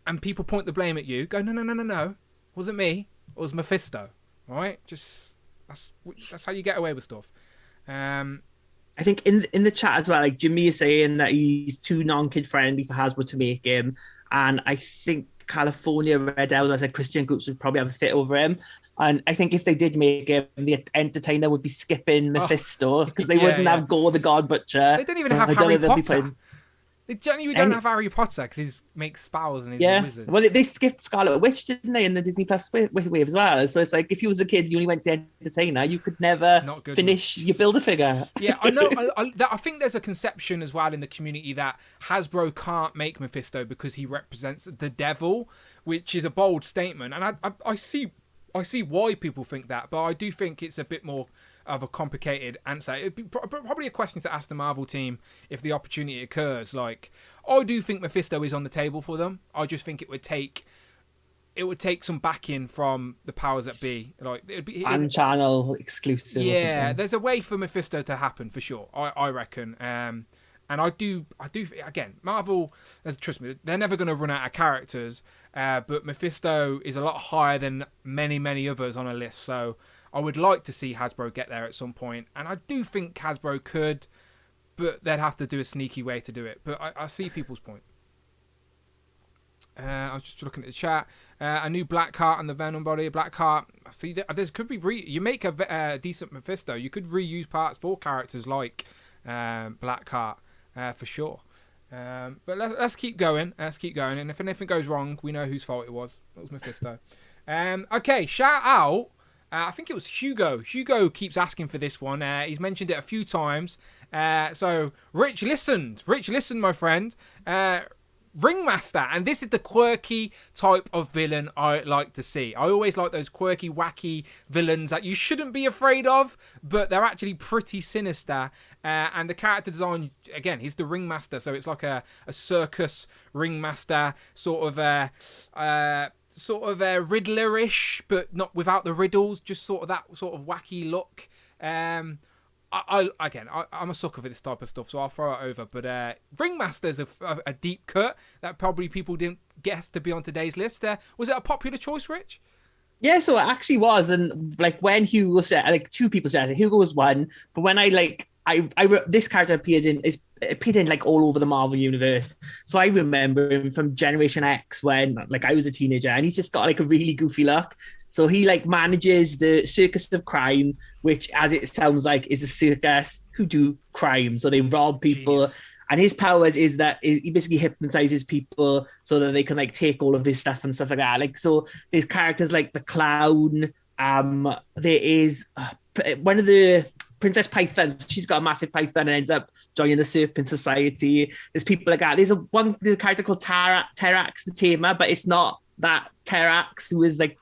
A: and people point the blame at you, go, no. Wasn't me. It was Mephisto. All right? Just that's how you get away with stuff.
C: I think in the chat as well, like Jimmy is saying that he's too non-kid friendly for Hasbro to make him, and I think California Red Elder said Christian groups would probably have a fit over him. And I think if they did make him, the entertainer would be skipping Mephisto because they wouldn't have Gore the God Butcher.
A: They don't even have Harry Potter. They genuinely don't have Harry Potter because he makes spells and he's a wizard.
C: Well, they skipped Scarlet Witch, didn't they, in the Disney Plus wave as well? So it's like if you was a kid, you only went to the entertainer, you could never finish your Build-A-Figure.
A: Yeah, I know. I think there's a conception as well in the community that Hasbro can't make Mephisto because he represents the devil, which is a bold statement. And I see why people think that, but I do think it's a bit more of a complicated answer. It'd be probably a question to ask the Marvel team if the opportunity occurs. Like, I do think Mephisto is on the table for them. I just think it would take some backing from the powers that be. Like, it'd be
C: fan channel exclusive.
A: Yeah, there's a way for Mephisto to happen for sure. I reckon. And I do. Again, Marvel, trust me, they're never going to run out of characters. But Mephisto is a lot higher than many others on a list. So I would like to see Hasbro get there at some point, and I do think Hasbro could. but they'd have to do a sneaky way to do it. But I see people's point. I was just looking at the chat. A new Blackheart and the Venom body. Blackheart. See, there could be you make a decent Mephisto. You could reuse parts for characters like Blackheart for sure. But let's keep going. Let's keep going. And if anything goes wrong, we know whose fault it was. It was Mephisto. Okay, shout out. I think it was Hugo. Hugo keeps asking for this one. He's mentioned it a few times. So Rich listened. Rich listened, my friend. Ringmaster, and this is the quirky type of villain I like to see. I always like those quirky, wacky villains that you shouldn't be afraid of, but they're actually pretty sinister. And the character design, again, he's the Ringmaster, so it's like a circus Ringmaster, sort of Riddler-ish, but not without the riddles, just sort of that sort of wacky look. I'm a sucker for this type of stuff, so I'll throw it over. But Ringmaster's a deep cut that probably people didn't guess to be on today's list. Was it a popular choice, Rich?
C: Yeah, so it actually was. And like when Hugo said, like two people said it, Hugo was one. But when this character appeared in like all over the Marvel universe. So I remember him from Generation X when like I was a teenager, and he's just got like a really goofy look. So he like manages the Circus of Crime, which, as it sounds like, is a circus who do crime. So they rob people. Genius. And his powers is that he basically hypnotizes people so that they can like take all of his stuff and stuff like that. Like, so there's characters like the clown. There is one of the Princess Pythons. She's got a massive python and ends up joining the Serpent Society. There's people like that. There's a character called Terax the Tamer, but it's not that Terax who is like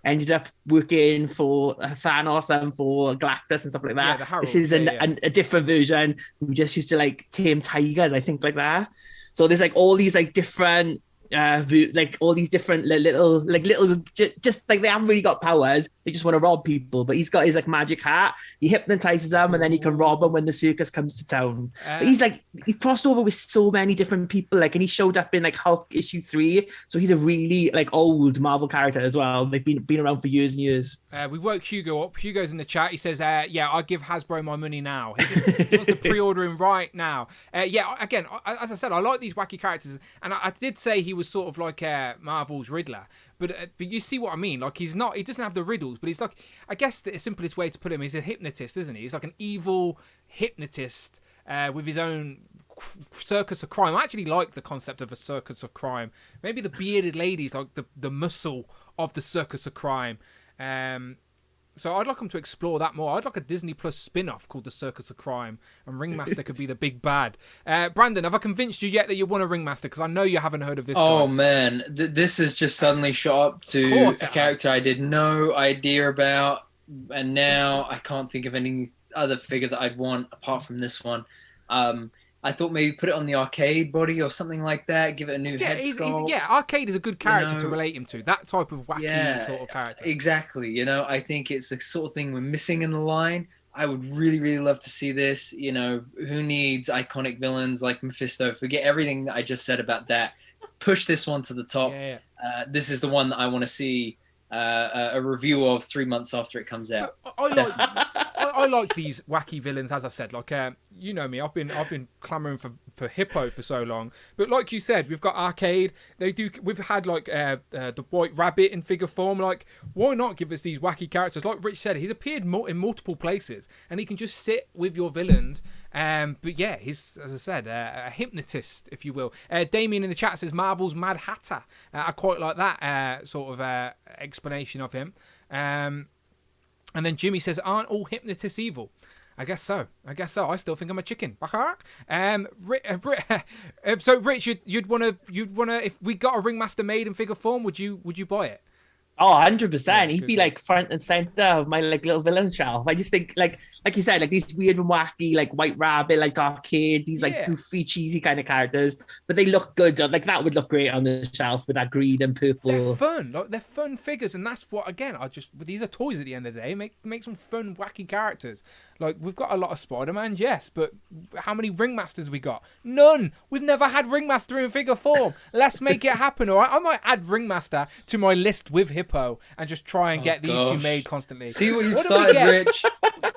C: ended up working for Thanos and for Galactus and stuff like that. Yeah, this is a different version who just used to like tame tigers, I think, like that. So there's like all these like different like all these different little just like they haven't really got powers, they just want to rob people. But he's got his like magic hat, he hypnotizes them, and then he can rob them when the circus comes to town. But he's crossed over with so many different people, like, and he showed up in like Hulk issue 3, so he's a really like old Marvel character as well. They've been around for years and years.
A: We woke Hugo up. Hugo's in the chat. He says yeah, I'll give Hasbro my money now. He wants to pre-order him right now. Yeah, again, as I said, I like these wacky characters, and I did say he was sort of like Marvel's Riddler, but you see what I mean. Like, he doesn't have the riddles, but he's like, I guess the simplest way to put him is a hypnotist, isn't he? He's like an evil hypnotist with his own circus of crime. I actually like the concept of a circus of crime. Maybe the bearded lady's like the muscle of the circus of crime. So I'd like them to explore that more. I'd like a Disney Plus spin-off called The Circus of Crime, and Ringmaster could be the big bad. Brandon, have I convinced you yet that you want a Ringmaster? Because I know you haven't heard of this guy.
B: Oh, man. This has just suddenly shot up to a character I did no idea about, and now I can't think of any other figure that I'd want apart from this one. I thought maybe put it on the Arcade body or something like that. Give it a new head sculpt.
A: Arcade is a good character to relate him to. That type of wacky sort of character.
B: Exactly. I think it's the sort of thing we're missing in the line. I would really, really love to see this. Who needs iconic villains like Mephisto? Forget everything that I just said about that. Push this one to the top.
A: Yeah.
B: This is the one that I want to see a review of 3 months after it comes out.
A: I like these wacky villains, as I said. Like, you know me, I've been clamoring for Hippo for so long. But like you said, we've got Arcade. We've had like the White Rabbit in figure form. Like, why not give us these wacky characters? Like Rich said, he's appeared in multiple places, and he can just sit with your villains. But yeah, he's, as I said, a hypnotist, if you will. Damien in the chat says Marvel's Mad Hatter. I quite like that sort of explanation of him. And then Jimmy says, aren't all hypnotists evil? I guess so. I still think I'm a chicken. So Rich, you'd wanna if we got a Ringmaster made in figure form, would you buy it?
C: Oh, 100%. He'd be like front and center of my like little villain shelf. I just think like you said, like these weird and wacky, like White Rabbit, like Arcade, these like goofy, cheesy kind of characters, but they look good. Like that would look great on the shelf with that green and purple.
A: They're fun. Like, they're fun figures, and that's what, again, these are toys at the end of the day. Make some fun, wacky characters. Like, we've got a lot of Spider-Man, yes, but how many Ringmasters have we got? None. We've never had Ringmaster in figure form. Let's make it happen, all right? I might add Ringmaster to my list with Hippo. Hippo and just try and get these two made constantly.
B: See what you've
A: What do we
B: started,
A: get?
B: Rich.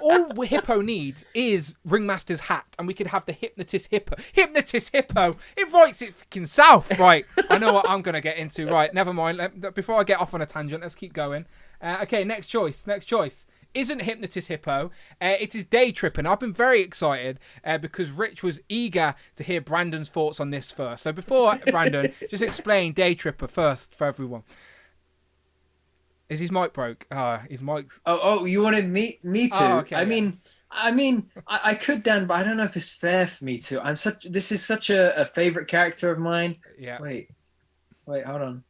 A: All Hippo needs is Ringmaster's hat, and we could have the Hypnotist Hippo. Hypnotist Hippo! It writes it fucking south. Right, I know what I'm going to get into. Right, never mind. Before I get off on a tangent, let's keep going. Okay, next choice. Isn't Hypnotist Hippo. It is Day Tripper. And I've been very excited because Rich was eager to hear Brandon's thoughts on this first. So before, Brandon, just explain Day Tripper first for everyone. Is his mic broke? His mic's...
B: Oh, you wanted me to?
A: Oh, okay,
B: I mean, I could, Dan, but I don't know if it's fair for me to. This is such a favorite character of mine.
A: Yeah.
B: Wait, hold on.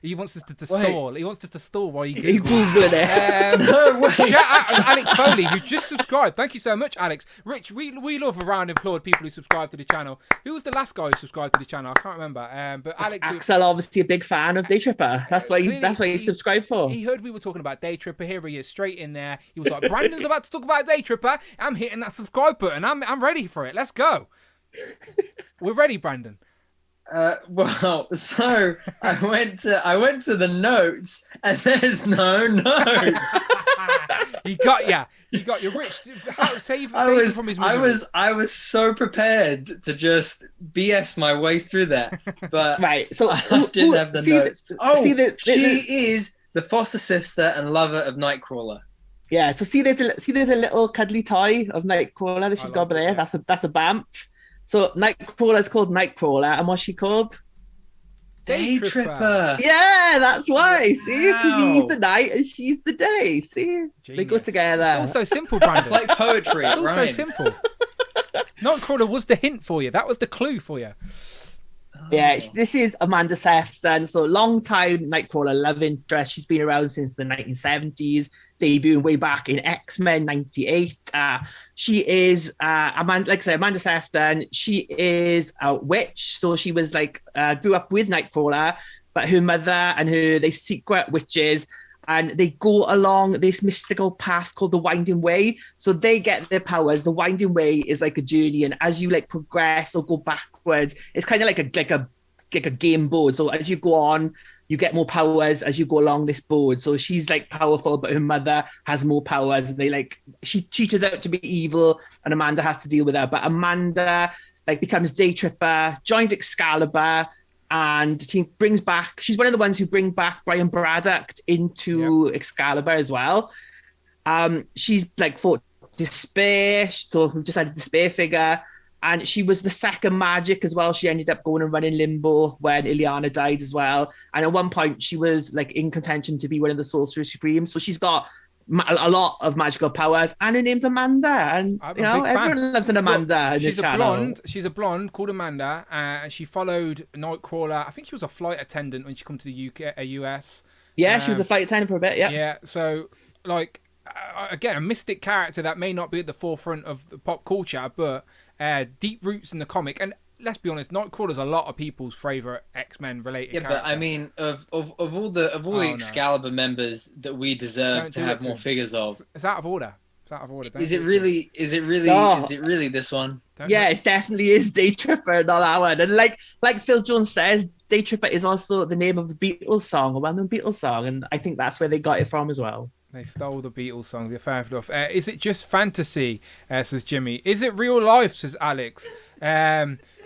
A: He wants us to stall. He wants us to stall while you
C: He
A: Google.
C: Googled it.
B: No way.
A: Shout out to Alex Foley, who just subscribed. Thank you so much, Alex. Rich, we love a round of applause people who subscribe to the channel. Who was the last guy who subscribed to the channel? I can't remember. But Alex,
C: Axel, obviously a big fan of Day Tripper. That's what he's subscribed for.
A: He heard we were talking about Day Tripper. Here he is, straight in there. He was like, "Brandon's about to talk about Day Tripper. I'm hitting that subscribe button. I'm ready for it. Let's go." We're ready, Brandon.
B: Well, so I went to the notes, and there's no notes.
A: He got ya. Rich. Save from his misery.
B: I was so prepared to just BS my way through that, but
C: right. So
B: I didn't have the notes. She is the foster sister and lover of Nightcrawler.
C: Yeah. So there's a little cuddly toy of Nightcrawler that she's got over there.
A: Yeah.
C: That's a Bamf. So Nightcrawler is called Nightcrawler, and what's she called?
B: Day Tripper.
C: Yeah, that's why. See, because
B: Wow.
C: he's the night and she's the day. See, they go
A: Genius.
C: together.
A: It's all so simple, Brandon.
B: It's like poetry.
A: It's
B: It
A: all so
B: rhymes.
A: simple. Nightcrawler was the hint for you. That was the clue for you.
C: Yeah, this is Amanda Sefton. So long time Nightcrawler love interest. She's been around since the 1970s, debuting way back in X-Men '98. She is Amanda Sefton. She is a witch. So she was grew up with Nightcrawler, but her mother and her, they secret witches. And they go along this mystical path called the Winding Way. So they get their powers. The Winding Way is like a journey, and as you progress or go backwards, it's kind of like a game board. So as you go on, you get more powers as you go along this board. So she's powerful, but her mother has more powers. And she turns out to be evil, and Amanda has to deal with her. But Amanda becomes Day Tripper, joins Excalibur. And she's one of the ones who bring back Brian Braddock into Excalibur as well. She's fought Despair, so we just had a Despair figure. And she was the second Magic as well. She ended up going and running Limbo when Ileana died as well. And at one point, she was in contention to be one of the Sorcerers Supreme. So she's got a lot of magical powers, and her name's Amanda, and everyone loves an Amanda in this channel.
A: She's a blonde called Amanda, and she followed Nightcrawler. I think she was a flight attendant when she came to the US.
C: Yeah, she was a flight attendant for a bit.
A: Yeah. So again, a mystic character that may not be at the forefront of the pop culture, but deep roots in the comic. And let's be honest, Nightcrawler's a lot of people's favorite X-Men related character.
B: But I mean, of all the Excalibur members that we deserve to have more figures of,
A: it's out of order.
B: Is it really this one?
C: It definitely is Day Tripper, not that one. And like Phil Jones says, Day Tripper is also the name of the Beatles song, a well-known Beatles song, and I think that's where they got it from as well.
A: They stole the Beatles song. They're fair enough. Is it just fantasy? Says Jimmy. Is it real life? Says Alex.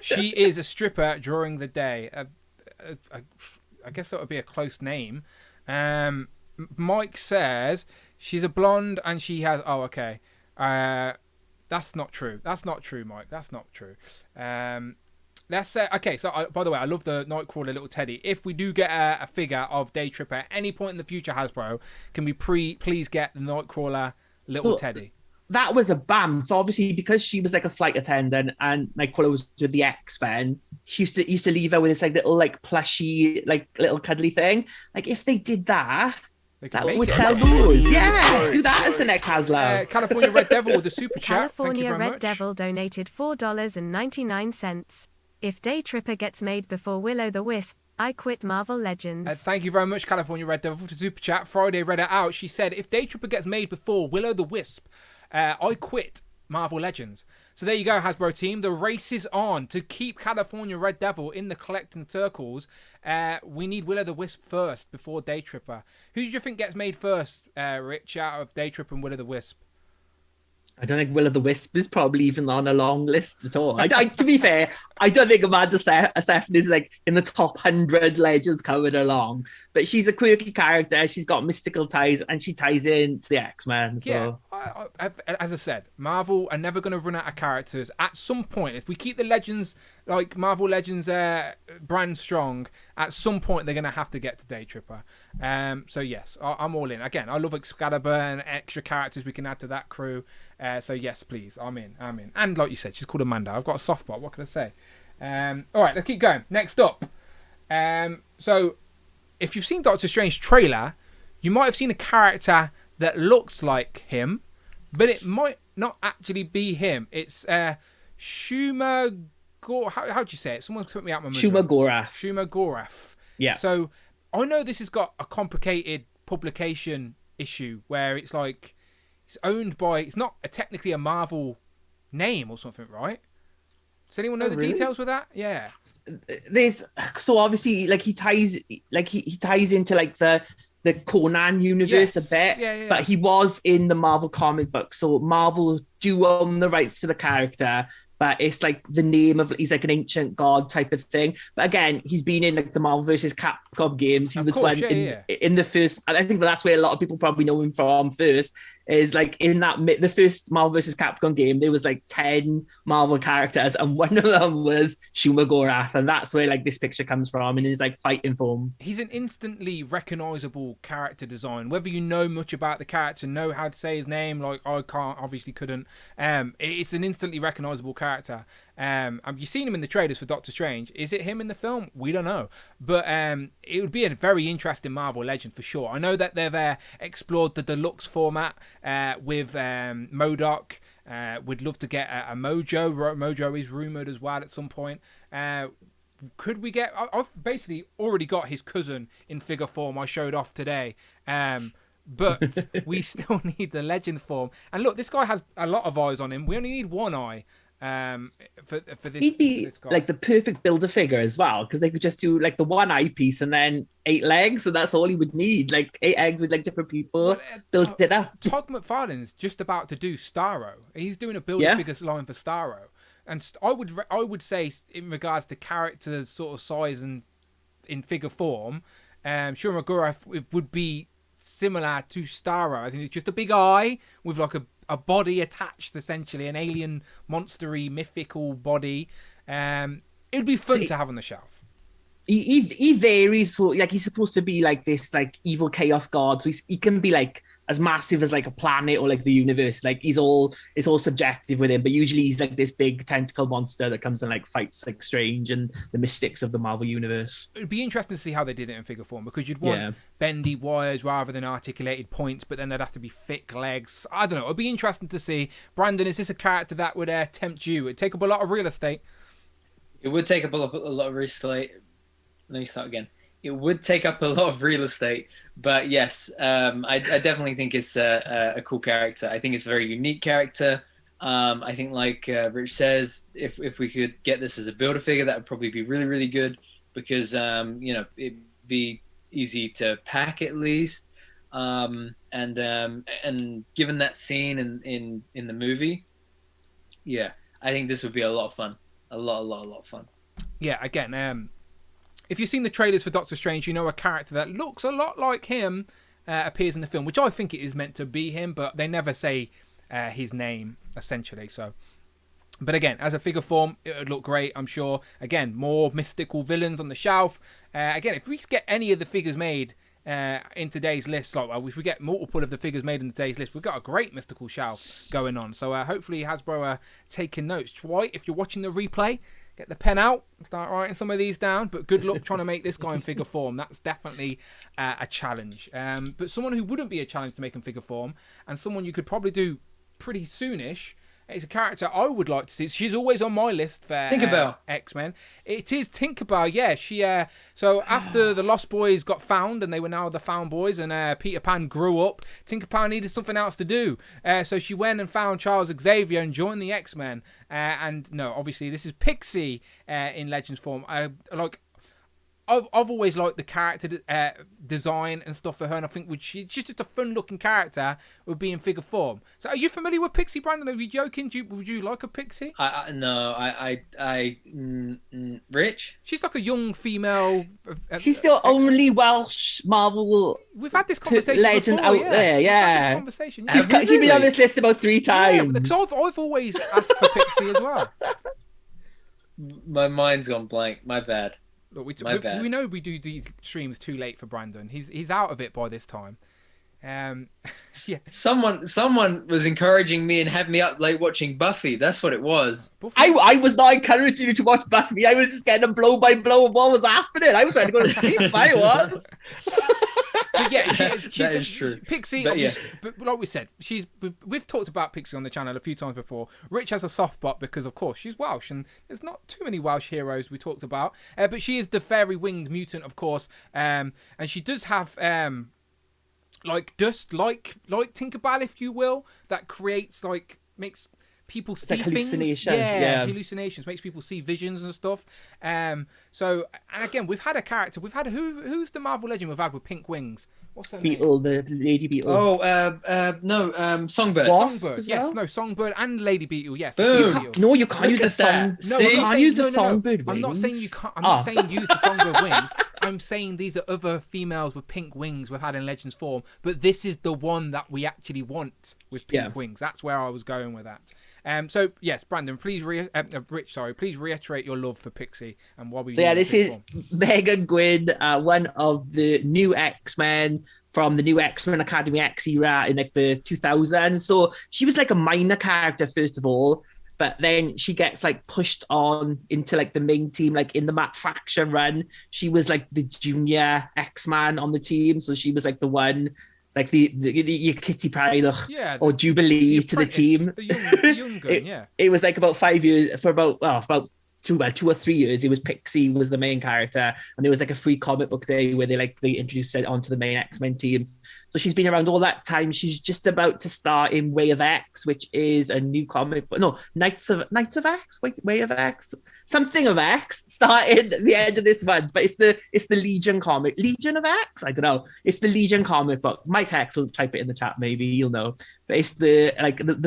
A: She is a stripper during the day. I guess that would be a close name. Mike says she's a blonde and she has... Oh, okay. That's not true. That's not true, Mike. That's not true. Let's say... Okay, so by the way, I love the Nightcrawler little teddy. If we do get a figure of Day Tripper at any point in the future, Hasbro, can we please get the Nightcrawler little teddy?
C: That was a bam. So obviously, because she was a flight attendant and Nightcrawler was with the X-Men, she used to leave her with this little plushy little cuddly thing. If they did that would sell those. Yeah, do that as the next Haslam.
A: California Red Devil with a super chat. Thank you
D: California
A: very
D: Red
A: much.
D: Devil donated $4.99. If Day Tripper gets made before Willow the Wisp, I quit Marvel Legends.
A: Thank you very much, California Red Devil, for the super chat. Friday read it out. She said, if Day Tripper gets made before Willow the Wisp, I quit Marvel Legends. So there you go, Hasbro team. The race is on to keep California Red Devil in the collecting circles. We need Will-O-the-Wisp first before Day Tripper. Who do you think gets made first, Rich, out of Day Tripper and Will-O-the-Wisp?
C: I don't think Will-O-the-Wisp is probably even on a long list at all. To be fair, I don't think Amanda Seyfried is like in the top 100 legends coming along. But she's a quirky character. She's got mystical ties, and she ties in to the X-Men. So.
A: Yeah, as I said, Marvel are never going to run out of characters. At some point, if we keep the Legends, like Marvel Legends brand strong, at some point they're going to have to get to Day Tripper. So yes, I'm all in. Again, I love Excalibur and extra characters we can add to that crew. So yes, please, I'm in. And like you said, she's called Amanda. I've got a soft spot. What can I say? All right, let's keep going. Next up. So if you've seen Doctor Strange trailer, you might have seen a character that looks like him, but it might not actually be him. It's Shuma. How do you say it? Someone's put me out my misery.
C: Shuma
A: Gorath.
C: Yeah.
A: So I know this has got a complicated publication issue where it's like it's owned by. It's not technically a Marvel name or something, right? Does anyone know the details with that? Yeah.
C: There's so obviously like he ties into like the Conan universe a bit,
A: yeah.
C: But he was in the Marvel comic book, so Marvel do own the rights to the character. But it's like the name of he's like an ancient god type of thing. But again, he's been in like the Marvel versus Capcom games. He was in the first. I think that's where a lot of people probably know him from first. Is like in the first Marvel versus Capcom game, there was like 10 Marvel characters, and one of them was Shuma Gorath, and that's where like this picture comes from, and his like fighting form.
A: He's an instantly recognizable character design. Whether you know much about the character, know how to say his name, like I couldn't. It's an instantly recognizable character. You've seen him in the trailers for Doctor Strange. Is it him in the film? We don't know, but it would be a very interesting Marvel Legend for sure. I know that they've explored the deluxe format with MODOK. We'd love to get a Mojo. Mojo is rumored as well at some point. Could we get? I've basically already got his cousin in figure form. I showed off today. But we still need the legend form. And look, this guy has a lot of eyes on him. We only need one eye. For this,
C: he'd be
A: this guy.
C: like the perfect builder figure as well, because they could just do like the one eye piece and then 8 legs, and that's all he would need, like 8 eggs with like different people build it up.
A: Todd McFarlane's just about to do Starro. He's doing a builder figures line for Starro, and I would say in regards to characters, sort of size and in figure form, Shuma Gorath would be similar to Starro. I think it's just a big eye with like a body attached, essentially an alien monstery mythical body. It would be fun to have on the shelf.
C: He varies, so like he's supposed to be like this like evil chaos god, so he can be like as massive as like a planet or like the universe. Like it's all subjective with him, but usually he's like this big tentacle monster that comes and like fights like Strange and the mystics of the Marvel universe.
A: It'd be interesting to see how they did it in figure form, because you'd want bendy wires rather than articulated points, but then there'd have to be thick legs. I don't know. It'd be interesting to see. Brandon, is this a character that would tempt you? It'd take up a lot of real estate.
B: It would take up a lot of real estate. Let me start again. It would take up a lot of real estate, but yes, I definitely think it's a cool character. I think it's a very unique character. I think, like Rich says, if we could get this as a builder figure, that would probably be really, really good, because it'd be easy to pack at least. And given that scene in the movie, yeah, I think this would be a lot of fun. A lot of fun.
A: Yeah, again, if you've seen the trailers for Doctor Strange, you know a character that looks a lot like him appears in the film, which I think it is meant to be him, but they never say his name, essentially. So, but again, as a figure form, it would look great, I'm sure. Again, more mystical villains on the shelf. Again, if we get any of the figures made in today's list, if we get multiple of the figures made in today's list, we've got a great mystical shelf going on. So hopefully Hasbro are taking notes. Dwight, if you're watching the replay, get the pen out, start writing some of these down. But good luck trying to make this guy in figure form. That's definitely a challenge. But someone who wouldn't be a challenge to make in figure form, and someone you could probably do pretty soonish, It's a character I would like to see. She's always on my list for
B: Tinkerbell.
A: X-Men. It is Tinkerbell, yeah. She so after the Lost Boys got found and they were now the Found Boys, and Peter Pan grew up, Tinkerbell needed something else to do. So she went and found Charles Xavier and joined the X-Men. And no, obviously this is Pixie in Legends form. I've always liked the character design and stuff for her, and I think she's just a fun-looking character would be in figure form. So, are you familiar with Pixie, Brandon? Are you joking? Would you like a Pixie?
B: Rich?
A: She's like a young female.
C: She's the only Welsh Marvel.
A: We've had this conversation
C: legend
A: before,
C: out there. Yeah,
A: this conversation.
C: She's been on this list about 3 times.
A: Yeah, because I've always asked for Pixie as well.
B: My mind's gone blank. My bad.
A: Look, we know we do these streams too late for Brandon. He's out of it by this time. Yeah.
B: Someone was encouraging me and had me up late watching Buffy. That's what it was.
C: I was not encouraging you to watch Buffy. I was just getting a blow by blow of what was happening. I was trying to go to sleep. I was.
A: But yeah,
B: that is true.
A: Pixie,
B: but,
A: but like we said, we've talked about Pixie on the channel a few times before. Rich has a soft spot because, of course, she's Welsh, and there's not too many Welsh heroes we talked about. But she is the fairy-winged mutant, of course, and she does have like dust, like Tinkerbell, if you will, that creates makes people see
C: hallucinations.
A: Things. Yeah, hallucinations, makes people see visions and stuff. So, and again, we've had a character. We've had who's the Marvel Legend we've had with pink wings? What's her
C: Beetle,
A: name?
C: the Lady Beetle.
B: No, Songbird.
A: Songbird, yes, no, Songbird and Lady Beetle, yes.
B: Boom.
C: No, you can't
B: Look
C: use the
B: at that.
C: song.
B: No,
C: you can't use the songbird wings.
A: I'm not saying you can't. I'm not saying use the songbird wings. I'm saying these are other females with pink wings we've had in Legends form, but this is the one that we actually want with pink wings. That's where I was going with that. So yes, Brandon, please, Rich, please reiterate your love for Pixie and why we.
C: So yeah, this is Megan Gwynn, one of the new X-Men from the new X-Men Academy X era in like the 2000s. So she was like a minor character first of all, but then she gets like pushed on into like the main team, like in the Matt Fraction run. She was like the junior X-Man on the team, so she was like the one. Like the Kitty Pryde or Jubilee to the team.
A: The young gun,
C: it was like about 5 years, for about 2 or 3 years. It was Pixie was the main character, and there was like a free comic book day where they introduced it onto the main X-Men team. So she's been around all that time. She's just about to start in Way of X, which is a new comic book. No, Knights of X. Wait, Way of X, something of X, starting at the end of this month. But it's the Legion comic, Legion of X. I don't know. It's the Legion comic book. Mike Hex will type it in the chat. Maybe you'll know. But it's the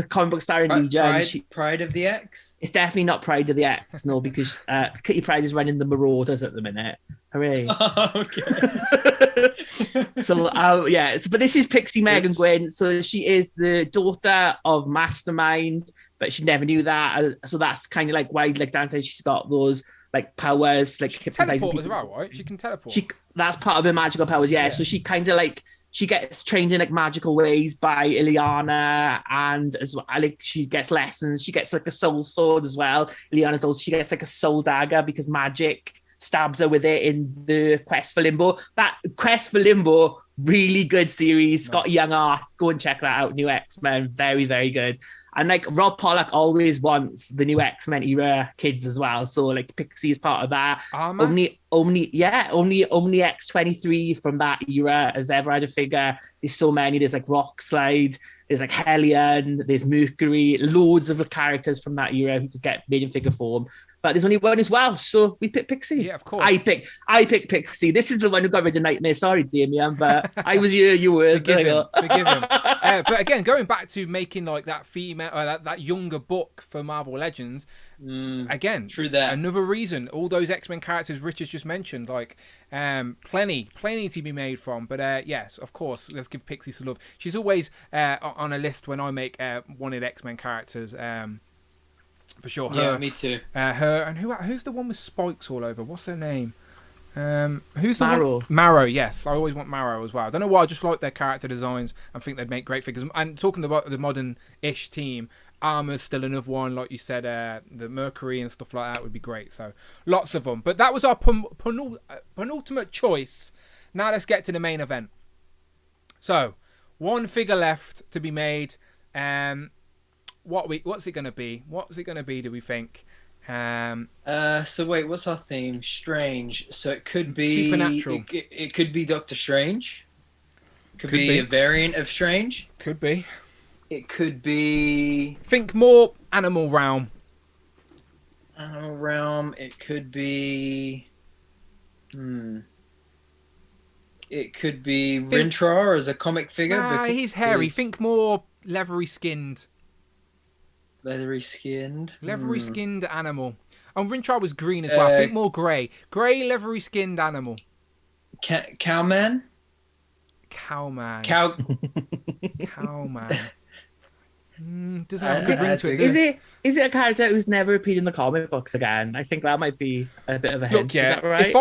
C: comic book starring Legion.
B: Pride of the X.
C: It's definitely not Pride of the X, no, because Kitty Pryde is running the Marauders at the minute. Hooray!
B: Okay.
C: So but this is Pixie Megan Gwynn. So she is the daughter of Mastermind, but she never knew that. So that's kind of like why, like Dan says, she's got those like powers, like hypnotizing
A: people.
C: As
A: well, right? She can teleport.
C: That's part of her magical powers. Yeah. So she kind of like. She gets trained in like magical ways by Ileana, and as well, like she gets lessons. She gets like a soul sword as well. Ileana's also she gets like a soul dagger because magic stabs her with it in the Quest for Limbo. That Quest for Limbo, really good series. Nice. Got young art. Go and check that out. New X-Men, very very good. And like Rob Pollock always wants the new X-Men era kids as well. So like Pixie is part of that. Only X-23 from that era has ever had a figure. There's so many. There's like Rockslide, there's like Hellion, there's Mercury, loads of characters from that era who could get made in figure form. But there's only one as well, so we picked Pixie.
A: Yeah, of course.
C: I picked Pixie. This is the one who got rid of Nightmare. Sorry, Damien, but I was you were.
A: Forgive him. But again, going back to making like that female, that younger book for Marvel Legends, again,
B: true that.
A: Another reason. All those X-Men characters Rich has just mentioned, like plenty to be made from. But yes, of course, let's give Pixie some love. She's always on a list when I make wanted X-Men characters. For sure.
B: Yeah, me too.
A: Her and who's the one with spikes all over? What's her name? Who's the
C: Marrow?
A: One? Marrow, yes. I always want Marrow as well. I don't know why. I just like their character designs and think they'd make great figures. And talking about the modern-ish team, Armor's still another one, like you said. The Mercury and stuff like that would be great. So lots of them. But that was our penultimate choice. Now let's get to the main event. So one figure left to be made. What's it gonna be? What's it gonna be? Do we think?
B: So wait, what's our theme? Strange. So it could be
A: Supernatural.
B: It could be Doctor Strange. Could be a variant of Strange.
A: Could be.
B: It could be.
A: Think more animal realm.
B: Animal realm. It could be. It could be Rintrah as a comic figure.
A: He's hairy. Think more leathery skinned.
B: Leathery skinned.
A: Leathery skinned animal. And Rintrah was green as well. Think more grey. Grey, leathery skinned animal.
B: Cowman.
A: Cowman.
B: Cowman.
A: Doesn't have a good ring to it.
C: Is it a character who's never appeared in the comic books again? I think that might be a bit of a hint.
A: Look, yeah,
C: is that right?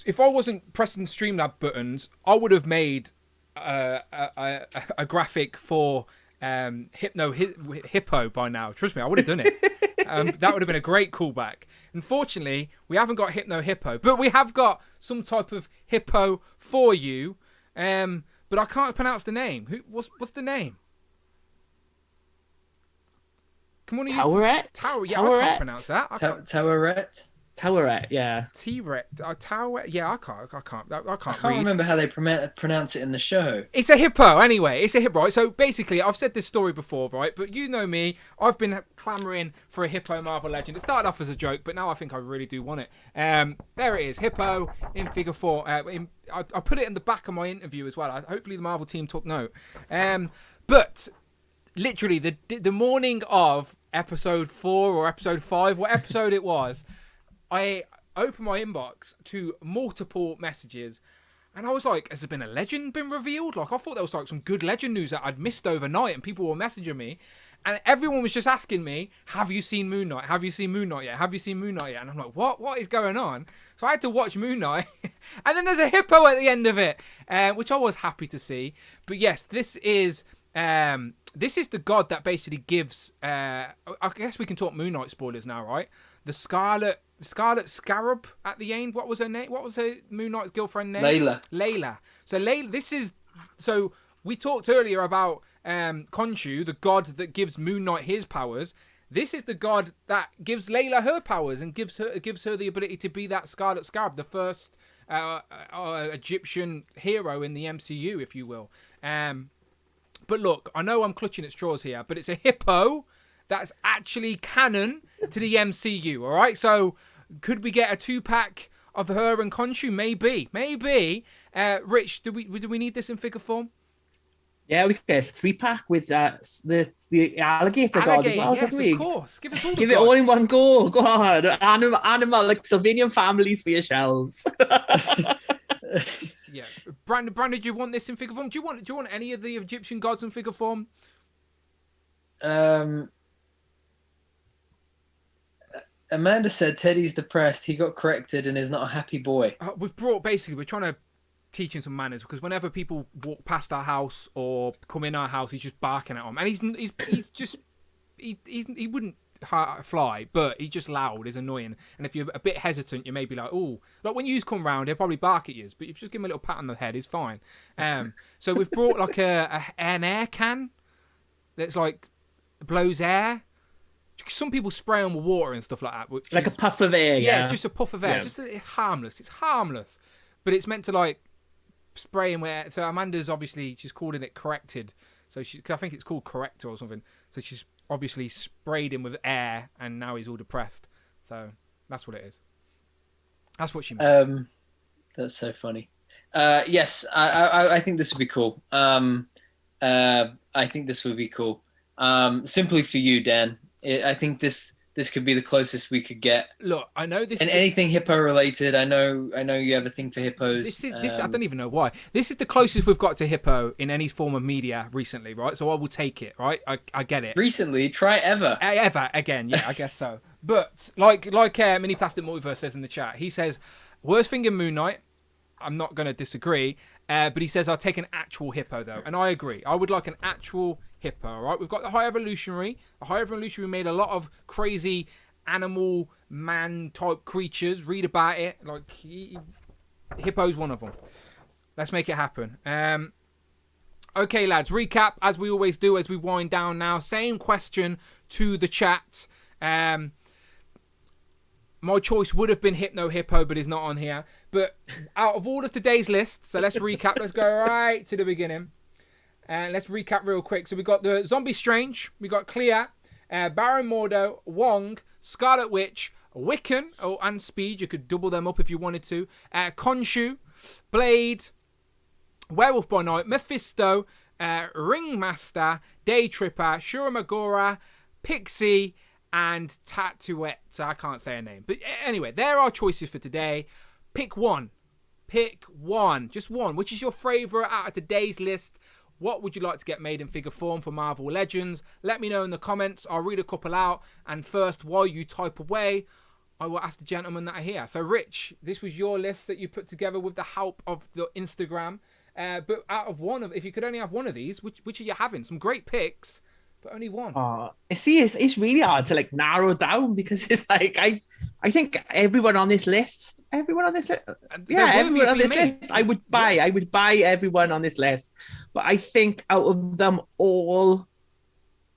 A: if I wasn't pressing Streamlab buttons, I would have made a graphic for Hippo by now. Trust me, I would have done it. That would have been a great callback. Unfortunately, we haven't got Hippo, but we have got some type of hippo for you. But I can't pronounce the name. What's the name? Come on,
C: Towerette?
A: Yeah, I can't pronounce that.
B: Towerette?
C: Towerette, yeah.
A: T-Rex. Towerette. Yeah, I can't
B: I
A: read.
B: remember how they pronounce it in the show.
A: It's a hippo, anyway. It's a hippo, right? So basically, I've said this story before, right? But you know me. I've been clamouring for a hippo Marvel Legend. It started off as a joke, but now I think I really do want it. There it is. Hippo in figure 4. I put it in the back of my interview as well. Hopefully the Marvel team took note. But literally, the morning of episode 4 or episode 5, what episode it was, I opened my inbox to multiple messages, and I was like, has there been a legend been revealed? Like, I thought there was like some good legend news that I'd missed overnight, and people were messaging me, and everyone was just asking me, have you seen Moon Knight? Have you seen Moon Knight yet? Have you seen Moon Knight yet? And I'm like, what is going on? So I had to watch Moon Knight, and then there's a hippo at the end of it, which I was happy to see. But yes, this is the god that basically gives. I guess we can talk Moon Knight spoilers now, right? The Scarlet Scarab at the end. What was her name? What was her Moon Knight's girlfriend name? Layla. So Layla. So we talked earlier about Khonshu, the god that gives Moon Knight his powers. This is the god that gives Layla her powers and gives her the ability to be that Scarlet Scarab, the first Egyptian hero in the MCU, if you will. But look, I know I'm clutching at straws here, but it's a hippo that's actually canon to the MCU, all right? So could we get a 2-pack of her and Khonshu? Maybe. Rich, do we need this in figure form?
C: Yeah, we get a 3-pack with the alligator god as well.
A: Yes, of course. Give us all
C: Give it all in one go. Go on. Animal, like Sylvanian families for your shelves.
A: Yeah, Brandon, do you want this in figure form? Do you want any of the Egyptian gods in figure form?
B: Amanda said Teddy's depressed. He got corrected and is not a happy boy.
A: We're trying to teach him some manners, because whenever people walk past our house or come in our house, he's just barking at them, and he's just he wouldn't fly, but he's just loud, he's annoying, and if you're a bit hesitant, you may be like, oh, like when you come round, he'll probably bark at you, but if you just give him a little pat on the head, he's fine. So we've brought like an air can that's like blows air. Some people spray on with water and stuff like that, which
C: like
A: is,
C: a puff of air. Yeah,
A: just a puff of air.
C: Yeah.
A: It's harmless, but it's meant to like spray him where. So Amanda's obviously, she's calling it corrected, so cause I think it's called corrector or something, so she's obviously sprayed him with air, and now he's all depressed. So that's what it is. That's what she meant.
B: That's so funny. Yes, I think this would be cool. I think this would be cool. Simply for you, Dan. I think this could be the closest we could get.
A: Look, I know this.
B: And anything hippo related, I know you have a thing for hippos.
A: This I don't even know why. This is the closest we've got to hippo in any form of media recently, right? So I will take it, right? I get it.
B: Recently, try ever.
A: Ever again, yeah, I guess so. But like Mini Plastic Multiverse says in the chat, he says worst thing in Moon Knight. I'm not going to disagree, but he says I'll take an actual hippo though, and I agree. I would like an actual hippo. All right, we've got the High Evolutionary. The High Evolutionary made a lot of crazy animal man type creatures. Read about it. Like hippo's one of them. Let's make it happen. Okay, lads, recap as we always do as we wind down now. Same question to the chat. My choice would have been Hypno Hippo, but is not on here. But out of all of today's lists, so let's recap. Let's go right to the beginning. Let's recap real quick. So we got the Zombie Strange, we got Clea, Baron Mordo, Wong, Scarlet Witch, Wiccan, and Speed. You could double them up if you wanted to. Khonshu, Blade, Werewolf by Night, Mephisto, Ringmaster, Day Tripper, Shuramagora, Pixie, and Tatuette. So I can't say her name. But anyway, there are choices for today. Pick one. Pick one. Just one. Which is your favourite out of today's list? What would you like to get made in figure form for Marvel Legends? Let me know in the comments. I'll read a couple out. And first, while you type away, I will ask the gentlemen that are here. So, Rich, this was your list that you put together with the help of the Instagram. But out of if you could only have one of these, which are you having? Some great picks, but only one.
C: See, it's really hard to narrow down because it's like I think everyone on this list, I would buy everyone on this list, but I think out of them all,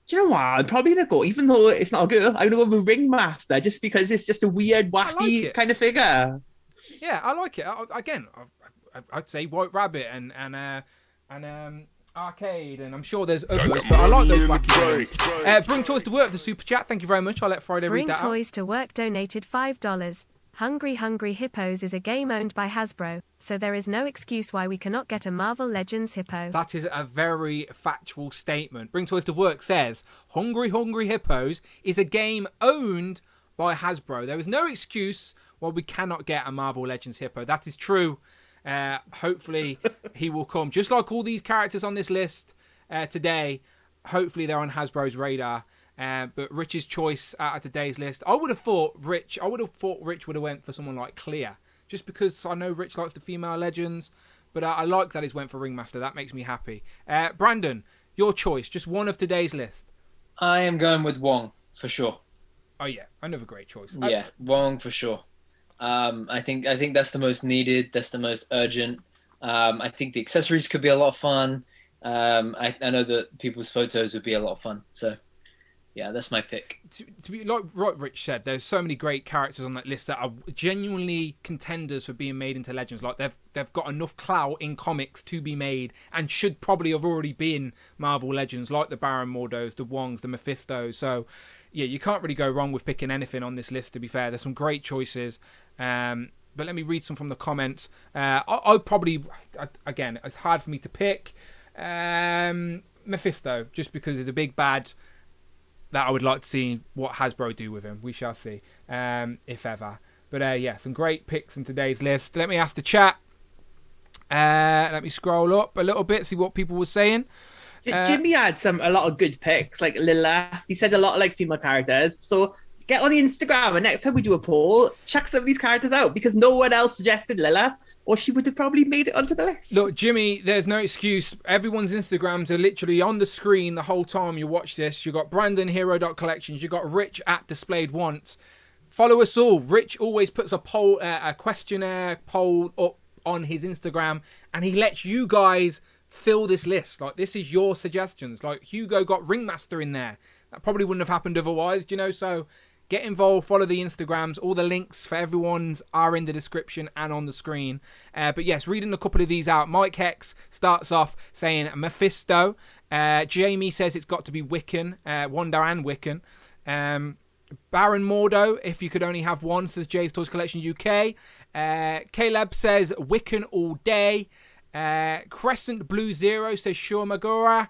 C: do you know what? I'm probably gonna go, even though it's not a girl, I'm gonna go with Ringmaster just because it's just a weird, wacky kind of figure.
A: Yeah, I like it. I'd say White Rabbit and Arcade, and I'm sure there's others, but I like those wacky ones. Bring Toys to Work, the super chat. Thank you very much. I'll let Friday read that out.
D: Bring Toys to Work donated $5. Hungry Hippos is a game owned by Hasbro, so there is no excuse why we cannot get a Marvel Legends Hippo.
A: That is a very factual statement. Bring Toys to Work says, Hungry Hippos is a game owned by Hasbro. There is no excuse why we cannot get a Marvel Legends Hippo. That is true. Hopefully he will come. Just like all these characters on this list today, hopefully they're on Hasbro's radar. But Rich's choice out of today's list, I would have thought Rich would have went for someone like Clea. Just because I know Rich likes the female legends. But I like that he's went for Ringmaster. That makes me happy. Brandon, your choice. Just one of today's list.
B: I am going with Wong, for sure.
A: Oh, yeah. Another great choice.
B: Yeah, Wong, for sure. I think that's the most needed. That's the most urgent. I think the accessories could be a lot of fun. I know that people's photos would be a lot of fun. So, yeah, that's my pick.
A: To be like Rich said, there's so many great characters on that list that are genuinely contenders for being made into legends. Like they've got enough clout in comics to be made and should probably have already been Marvel Legends, like the Baron Mordos, the Wongs, the Mephistos. So, yeah, you can't really go wrong with picking anything on this list, to be fair. There's some great choices. But let me read some from the comments. I probably, again, it's hard for me to pick. Mephisto, just because he's a big bad that I would like to see what Hasbro do with him. We shall see, if ever. But yeah, some great picks in today's list. Let me ask the chat. Let me scroll up a little bit, see what people were saying.
C: Jimmy had a lot of good picks, like Lilith. He said a lot of female characters. So get on the Instagram, and next time we do a poll, check some of these characters out because no one else suggested Lilith, or she would have probably made it onto the list.
A: Look, Jimmy, there's no excuse. Everyone's Instagrams are literally on the screen the whole time you watch this. You got Brandon Hero.collections. You got Rich at Displayed Once. Follow us all. Rich always puts a poll, a questionnaire poll up on his Instagram, and he lets you guys fill this list. This is your suggestions. Hugo got Ringmaster in there. That probably wouldn't have happened otherwise, so get involved, follow the Instagrams. All the links for everyone's are in the description and on the screen. But yes, reading a couple of these out. Mike Hex starts off saying Mephisto. Jamie says it's got to be Wiccan, Wanda and Wiccan. Baron Mordo, if you could only have one, says Jay's Toys Collection UK. Caleb says Wiccan all day. Crescent Blue Zero says Shurmagora.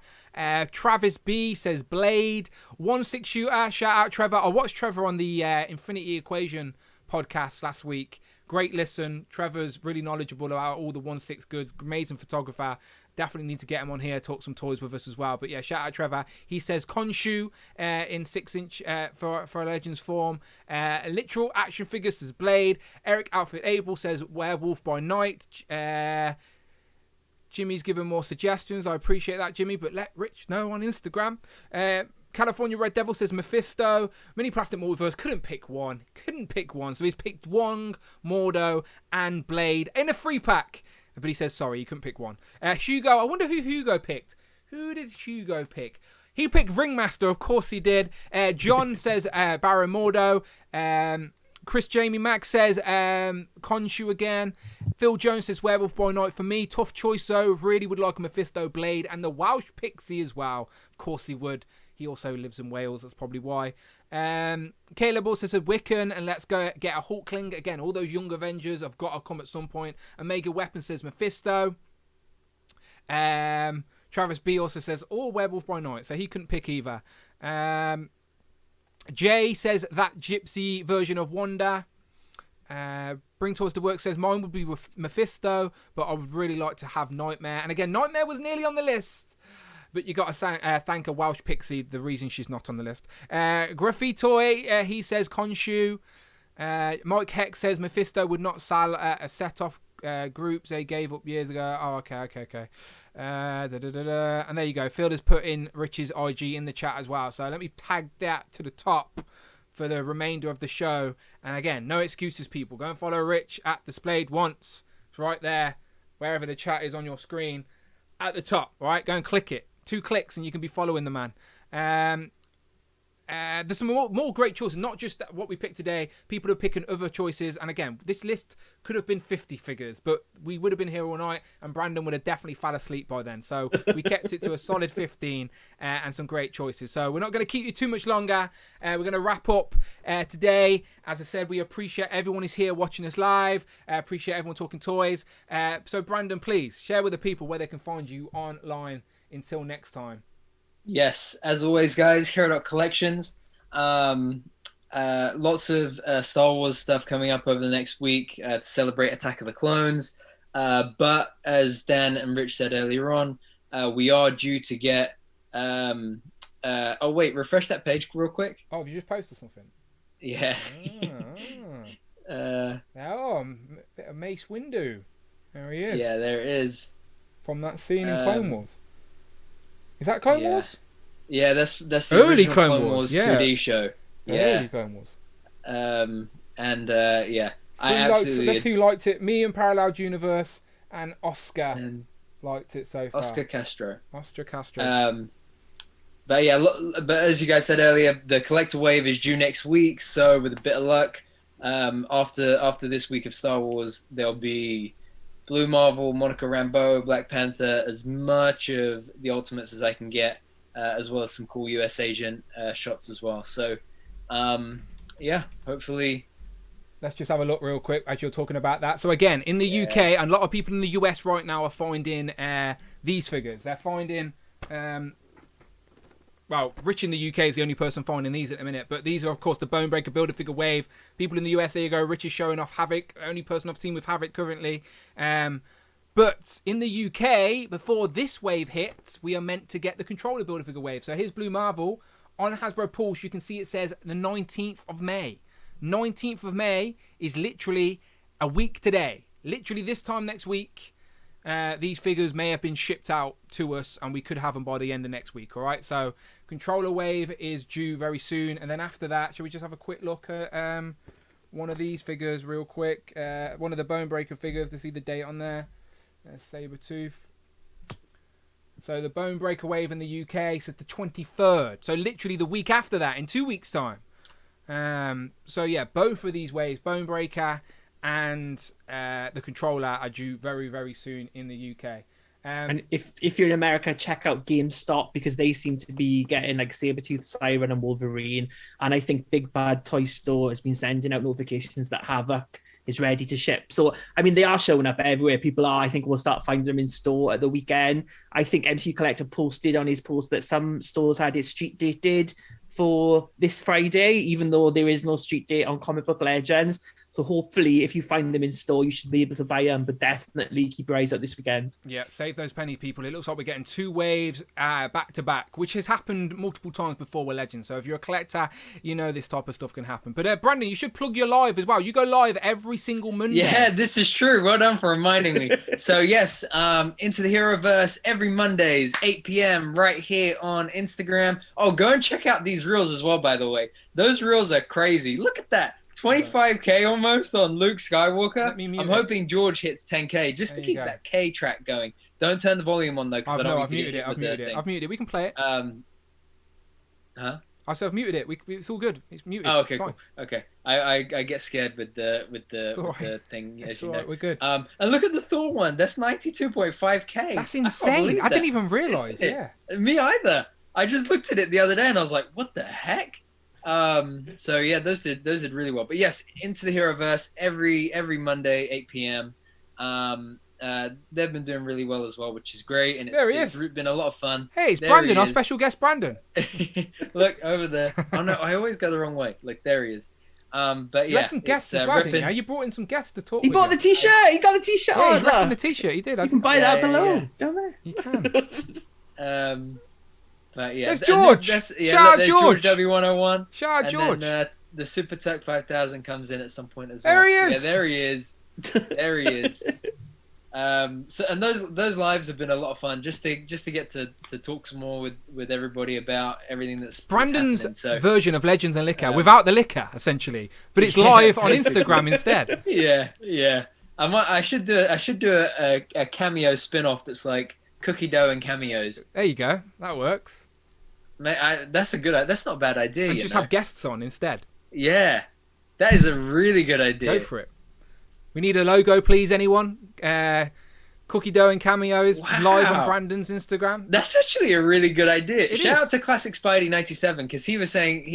A: Travis B says Blade. 16 Shooter, shout out Trevor. I watched Trevor on the Infinity Equation podcast last week. Great listen. Trevor's really knowledgeable about all the 16 goods. Amazing photographer. Definitely need to get him on here, talk some toys with us as well. But yeah, shout out Trevor. He says Khonshu in 6-inch for a Legends form. Literal action figures says Blade. Eric Outfit Abel says Werewolf by Night. Jimmy's given more suggestions. I appreciate that, Jimmy, but let Rich know on Instagram. California Red Devil says Mephisto. Mini Plastic Multiverse couldn't pick one. So he's picked Wong, Mordo, and Blade in a free pack. But he says sorry, he couldn't pick one. Hugo, I wonder who Hugo picked. Who did Hugo pick? He picked Ringmaster, of course he did. John says Baron Mordo. Chris Jamie Max says Khonshu again. Phil Jones says Werewolf by Night for me. Tough choice though. Really would like a Mephisto Blade and the Welsh Pixie as well. Of course he would. He also lives in Wales. That's probably why. Caleb also said Wiccan and let's go get a Hulkling. Again, all those young Avengers have got to come at some point. Omega Weapon says Mephisto. Travis B also says all Werewolf by Night. So he couldn't pick either. Jay says that gypsy version of Wanda. Bring Toys to Work says mine would be with Mephisto, but I would really like to have Nightmare. And again, Nightmare was nearly on the list, but you got to thank a Welsh Pixie, the reason she's not on the list. Graffitoy, he says Khonshu. Mike Hex says Mephisto would not sell a set off groups they gave up years ago. Oh, okay. And there you go. Phil has put in Rich's IG in the chat as well. So let me tag that to the top for the remainder of the show. And again, no excuses, people. Go and follow Rich at Displayed Once. It's right there, wherever the chat is on your screen, at the top. All right, go and click it. 2 clicks and you can be following the man. There's some more great choices, not just what we picked today. People are picking other choices, and again, this list could have been 50 figures, but we would have been here all night, and Brandon would have definitely fell asleep by then. So we kept it to a solid 15 and some great choices. So we're not going to keep you too much longer. We're going to wrap up today. As I said, we appreciate everyone is here watching us live. Appreciate everyone talking toys. So Brandon, please share with the people where they can find you online. Until next time.
B: Yes, as always, guys, Hero Collections. Lots of Star Wars stuff coming up over the next week to celebrate Attack of the Clones. But as Dan and Rich said earlier on, we are due to get... oh, wait, refresh that page real quick.
A: Oh, have you just posted something?
B: Yeah.
A: Bit of Mace Windu. There he is.
B: Yeah, there it is.
A: From that scene in Clone Wars. Is that Clone Wars?
B: Yeah, that's the
A: early
B: original Clone Wars 2D show. Yeah.
A: Early Clone Wars.
B: Yeah.
A: Who liked it? Me and Paralleled Universe and Oscar liked it so far.
B: Oscar Castro. But yeah, but as you guys said earlier, the collector wave is due next week. So with a bit of luck, after this week of Star Wars, there'll be Blue Marvel, Monica Rambeau, Black Panther, as much of the Ultimates as I can get, as well as some cool US Agent shots as well. So, hopefully.
A: Let's just have a look real quick as you're talking about that. So again, in the UK, and a lot of people in the US right now are finding these figures. They're finding... Rich in the UK is the only person finding these at the minute, but these are, of course, the Bonebreaker Build-A-Figure wave. People in the US, there you go. Rich is showing off Havoc, the only person I've seen with Havoc currently. But in the UK, before this wave hits, we are meant to get the Controller Build-A-Figure wave. So here's Blue Marvel. On Hasbro Pulse, you can see it says the 19th of May. 19th of May is literally a week today. Literally this time next week. These figures may have been shipped out to us and we could have them by the end of next week. All right, so Controller Wave is due very soon, and then after that, shall we just have a quick look at one of these figures real quick? One of the Bonebreaker figures to see the date on there. Sabertooth. So the Bonebreaker Wave in the UK says the 23rd, so literally the week after that, in 2 weeks time. So yeah, both of these waves, Bonebreaker and the Controller, are due very, very soon in the UK.
C: And if you're in America, check out GameStop, because they seem to be getting like Sabertooth, Siren, and Wolverine. And I think Big Bad Toy Store has been sending out notifications that Havoc is ready to ship. So, I mean, they are showing up everywhere. People are, I think we'll start finding them in store at the weekend. I think MCU Collector posted on his post that some stores had it street dated for this Friday, even though there is no street date on Comic Book Legends. So hopefully, if you find them in store, you should be able to buy them, but definitely keep your eyes out this weekend.
A: Yeah, save those penny, people. It looks like we're getting 2 waves back to back, which has happened multiple times before with Legends. So if you're a collector, you know this type of stuff can happen. But Brandon, you should plug your live as well. You go live every single Monday.
B: Yeah, this is true. Well done for reminding me. So yes, Into the Heroverse every Mondays, 8 p.m. right here on Instagram. Oh, go and check out these reels as well, by the way. Those reels are crazy. Look at that. 25k almost on Luke Skywalker.
A: Let me mute
B: I'm
A: it.
B: hoping George hits 10k just to
A: There you
B: keep
A: go.
B: that K track going. Don't turn the volume on though, because I don't want
A: I've
B: you to
A: muted
B: get
A: it.
B: hit
A: I've
B: with the
A: muted it.
B: thing.
A: I've muted it. We can play it.
B: Huh?
A: I said I've muted it. It's all good. It's muted.
B: Oh, okay,
A: It's fine.
B: cool. Okay, I get scared with the thing,
A: It's
B: as you
A: all
B: know.
A: right. We're good.
B: And look at the Thor one. That's 92.5k.
A: That's
B: I can't
A: insane.
B: believe
A: I didn't
B: that.
A: even realize.
B: Isn't it?
A: Yeah.
B: Me either. I just looked at it the other day and I was like, what the heck? So yeah, those did really well. But yes, Into the Heroverse every Monday 8 p.m. They've been doing really well as well, which is great, and it's been a lot of fun.
A: Hey, it's
B: There
A: Brandon,
B: he
A: our
B: is.
A: special guest, Brandon.
B: Look over there. Oh no, I always go the wrong way. Like there he is. But
A: You
B: yeah,
A: had some guests
B: it's,
A: as well, didn't
B: repping-
A: you? You brought in some guests to talk.
C: He
A: with
C: bought
A: you.
C: the t-shirt. He got a t-shirt
A: Yeah, he's
C: order.
A: rocking the t-shirt. He did.
C: You can buy that
B: Yeah,
C: below.
B: yeah.
C: Don't they?
A: You can.
B: But yeah,
A: There's
B: and
A: George.
B: There's
A: Shout out
B: there's
A: George.
B: W101.
A: Shout out
B: And
A: George.
B: then the Super Tuck 5000 comes in at some point as
A: There
B: well.
A: he is.
B: Yeah, there he is. There he is. So and those lives have been a lot of fun just to get to talk some more with everybody about everything that's
A: Brandon's
B: happening. So
A: version of Legends and Liquor without the liquor, essentially, but it's live on
B: basically.
A: Instagram instead.
B: yeah. I should do a cameo spin-off that's like cookie dough and cameos.
A: There you go. That works.
B: Mate, that's not a bad idea.
A: And
B: you
A: just
B: know?
A: have guests on instead.
B: Yeah, that is a really good idea.
A: Go for it. We need a logo, please, anyone? Cookie dough and cameos live on Brandon's Instagram.
B: That's actually a really good idea.
A: It
B: Shout
A: is.
B: out to Classic Spidey 97 because he was saying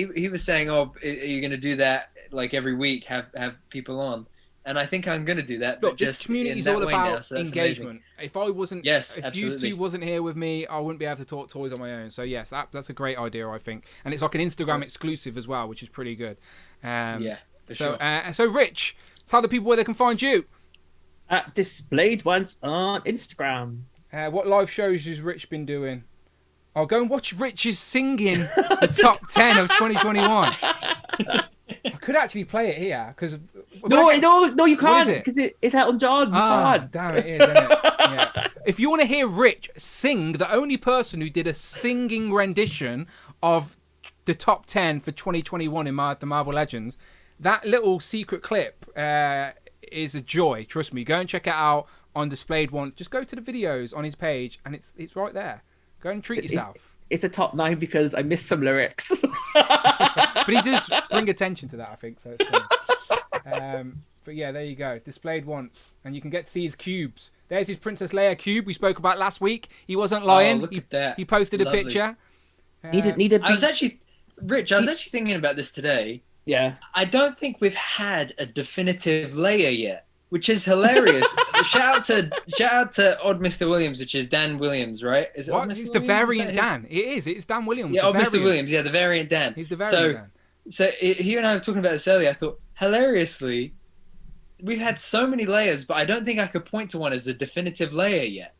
B: oh, are you going to do that like every week? Have people on? And I think I'm going to do that.
A: Look,
B: but
A: this
B: just
A: community
B: in
A: is
B: that
A: all
B: way
A: about
B: now, so that's
A: engagement.
B: amazing.
A: If I wasn't,
B: Yes,
A: if
B: absolutely.
A: you two wasn't here with me, I wouldn't be able to talk toys on my own. So yes, that's a great idea, I think, and it's like an Instagram exclusive as well, which is pretty good.
B: Yeah. For
A: So,
B: sure.
A: so Rich, tell the people where they can find you.
C: Displayed once on Instagram.
A: What live shows has Rich been doing? I'll go and watch Rich's singing the top 10 of 2021. I could actually play it here because
C: No, you
A: What
C: can't
A: is it?
C: because it's Elton John. You can't.
A: Damn it, is, isn't it? Yeah. If you want to hear Rich sing, the only person who did a singing rendition of the top 10 for 2021 in the Marvel Legends, that little secret clip is a joy. Trust me. Go and check it out on Displayed Once. Just go to the videos on his page, and it's right there. Go and treat yourself.
C: It's a top 9 because I missed some lyrics.
A: But he does bring attention to that, I think. So it's funny. But yeah, there you go. Displayed Once, and you can get to see his cubes. There's his Princess Leia cube we spoke about last week. He wasn't lying.
B: Look at that.
A: He posted
B: Lovely.
A: a picture.
C: Needed.
B: I was actually thinking about this today.
C: Yeah.
B: I don't think we've had a definitive Leia yet, which is hilarious. shout out to Odd Mr. Williams, which is Dan Williams, right? Is it Odd
A: What?
B: Mr.
A: It's the
B: Williams?
A: variant
B: Is that his-
A: Dan. It is. It's Dan Williams.
B: Yeah,
A: the
B: Odd Mr.
A: variant.
B: Williams. Yeah, the variant Dan.
A: He's the variant Dan.
B: So he and I were talking about this earlier. I thought, hilariously, we've had so many layers, but I don't think I could point to one as the definitive layer yet.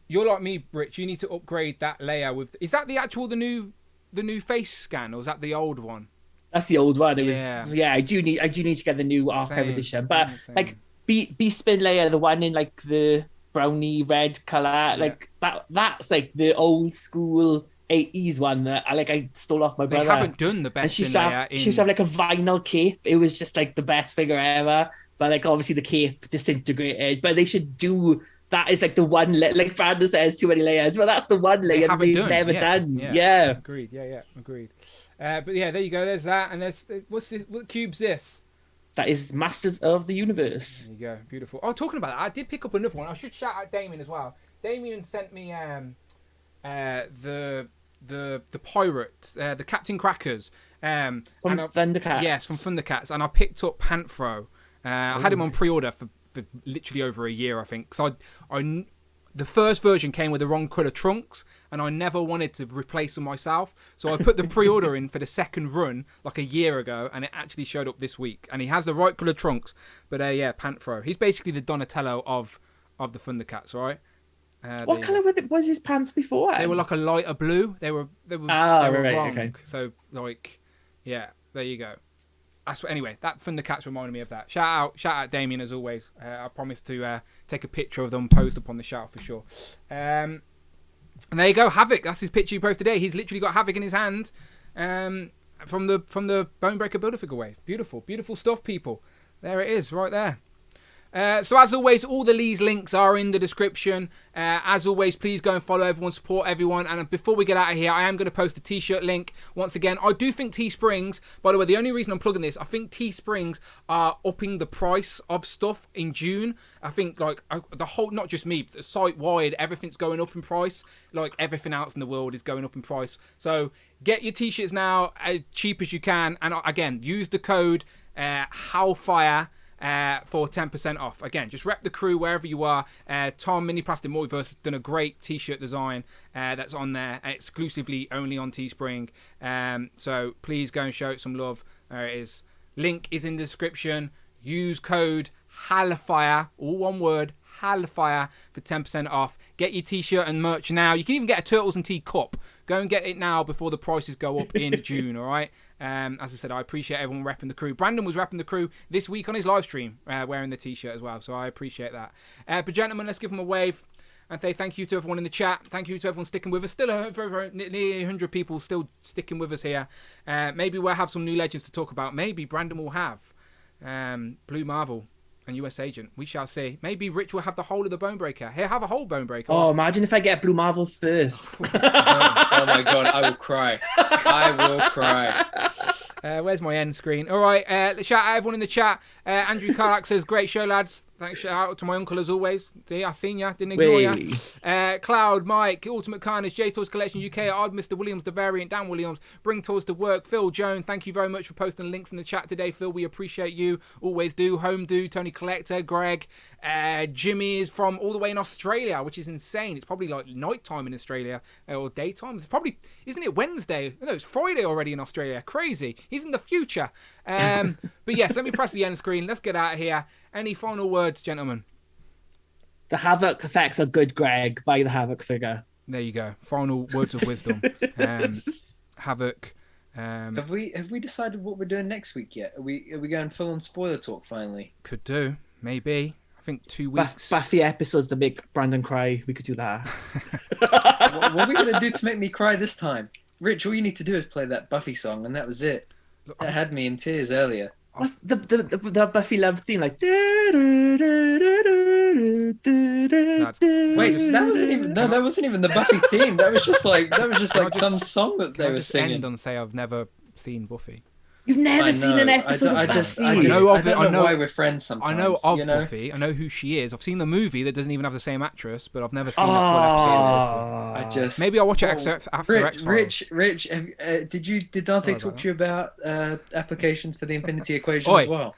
A: You're like me, Rich. You need to upgrade that layer with. Is that the new face scan, or is that the old one?
C: That's the old one. It
A: Yeah.
C: was I do need to get the new archive
A: Same.
C: edition. But
A: Same.
C: like Beast Spin Layer, the one in like the brownie red colour, like that's like the old school 80s one that I stole off my
A: They
C: brother.
A: haven't done the
C: And
A: best
C: she
A: in
C: used to
A: layer.
C: have, she used to have like a vinyl cape. It was just like the best figure ever. But like obviously the cape disintegrated. But they should do that is like the one like Brandon says, too many layers. But that's the one layer
A: haven't
C: they've
A: done,
C: never
A: yeah,
C: done.
A: yeah.
C: Yeah.
A: Agreed. Yeah. Agreed. But yeah, there you go. There's that, and there's what's this? What cube's this?
C: That is Masters of the Universe.
A: There you go. Beautiful. Oh, talking about that, I did pick up another one. I should shout out Damien as well. Damien sent me the pirate, the Captain Crackers.
C: From Thundercats.
A: Yes, from Thundercats, and I picked up Panthro. I had him on pre-order for literally over a year, I think. So the first version came with the wrong colour trunks, and I never wanted to replace them myself. So I put the pre-order in for the second run like a year ago, and it actually showed up this week. And he has the right colour trunks, but yeah, Panthro. He's basically the Donatello of the Thundercats, right?
C: What colour was his pants before?
A: They were like a lighter blue. They were
C: right,
A: wrong.
C: okay.
A: So like, yeah, there you go. Anyway, that Thundercats reminded me of that. Shout out Damien as always. I promised to take a picture of them, post up on the shelf for sure. And there you go, Havoc. That's his picture he posted today. He's literally got Havoc in his hand. And from the Bonebreaker Build-A-Figure wave. Beautiful, beautiful stuff, people. There it is, right there. So as always, all the Lee's links are in the description. As always, please go and follow everyone, support everyone. And before we get out of here, I am going to post a t-shirt link once again. I do think Teesprings, by the way, the only reason I'm plugging this, I think Teesprings are upping the price of stuff in June. I think like the whole, not just me, but site wide, everything's going up in price. Like everything else in the world is going up in price. So get your t-shirts now as cheap as you can. And again, use the code HOWFIRE. For 10% off. Again, just rep the crew wherever you are. Tom, Mini Plastic Multiverse, has done a great t-shirt design that's on there exclusively only on Teespring. So please go and show it some love. There it is. Link is in the description. Use code HALFIRE, all one word, HALFIRE, for 10% off. Get your t-shirt and merch now. You can even get a Turtles and Tea cup. Go and get it now before the prices go up in June, all right? As I said, I appreciate everyone repping the crew. Brandon was repping the crew this week on his live stream, wearing the t-shirt as well, so I appreciate that. But gentlemen, let's give them a wave and say thank you to everyone in the chat. Thank you to everyone sticking with us. Still over nearly 100 people still sticking with us here. Maybe we'll have some new legends to talk about. Maybe Brandon will have Blue Marvel and US Agent. We shall see. Maybe Rich will have the whole of the Bonebreaker. He'll have a whole Bonebreaker.
C: Oh, imagine if I get Blue Marvel first.
B: Oh my god, I will cry. I will cry.
A: Where's my end screen? All right, shout out everyone in the chat. Andrew Carlack says, great show, lads. Thanks, shout out to my uncle as always. See, I seen ya, didn't ignore ya. Cloud, Mike, Ultimate Carnage, J Toys Collection UK, Odd, Mr. Williams, The Variant, Dan Williams, Bring Toys to Work, Phil Jones. Thank you very much for posting links in the chat today, Phil. We appreciate you. Always do. Home Do, Tony Collector, Greg. Jimmy is from all the way in Australia, which is insane. It's probably like nighttime in Australia or daytime. It's probably, isn't it Wednesday? No, it's Friday already in Australia. Crazy. He's in the future. But yes, let me press the end screen. Let's get out of here. Any final words, gentlemen?
C: The Havoc effects are good, Greg. Buy the Havoc figure.
A: There you go. Final words of wisdom. Havoc.
B: Have we decided what we're doing next week yet? Are we going full on spoiler talk finally?
A: Could do. Maybe. I think 2 weeks.
C: Buffy episodes to make Brandon cry. We could do that.
B: What are we going to do to make me cry this time? Rich, all you need to do is play that Buffy song, and that was it. That had me in tears earlier.
C: What's the Buffy love theme like? Wait,
B: that wasn't even the Buffy theme. That was just like some song that they were singing.
A: End on say I've never seen Buffy.
C: You've never seen an episode of Buffy. I
B: don't know why we're friends sometimes.
A: I know of Buffy. I know who she is. I've seen the movie that doesn't even have the same actress, but I've never seen a full episode of Buffy. Maybe I'll watch it after X-Files.
B: Rich, did Dante talk to you about applications for the infinity equation as well?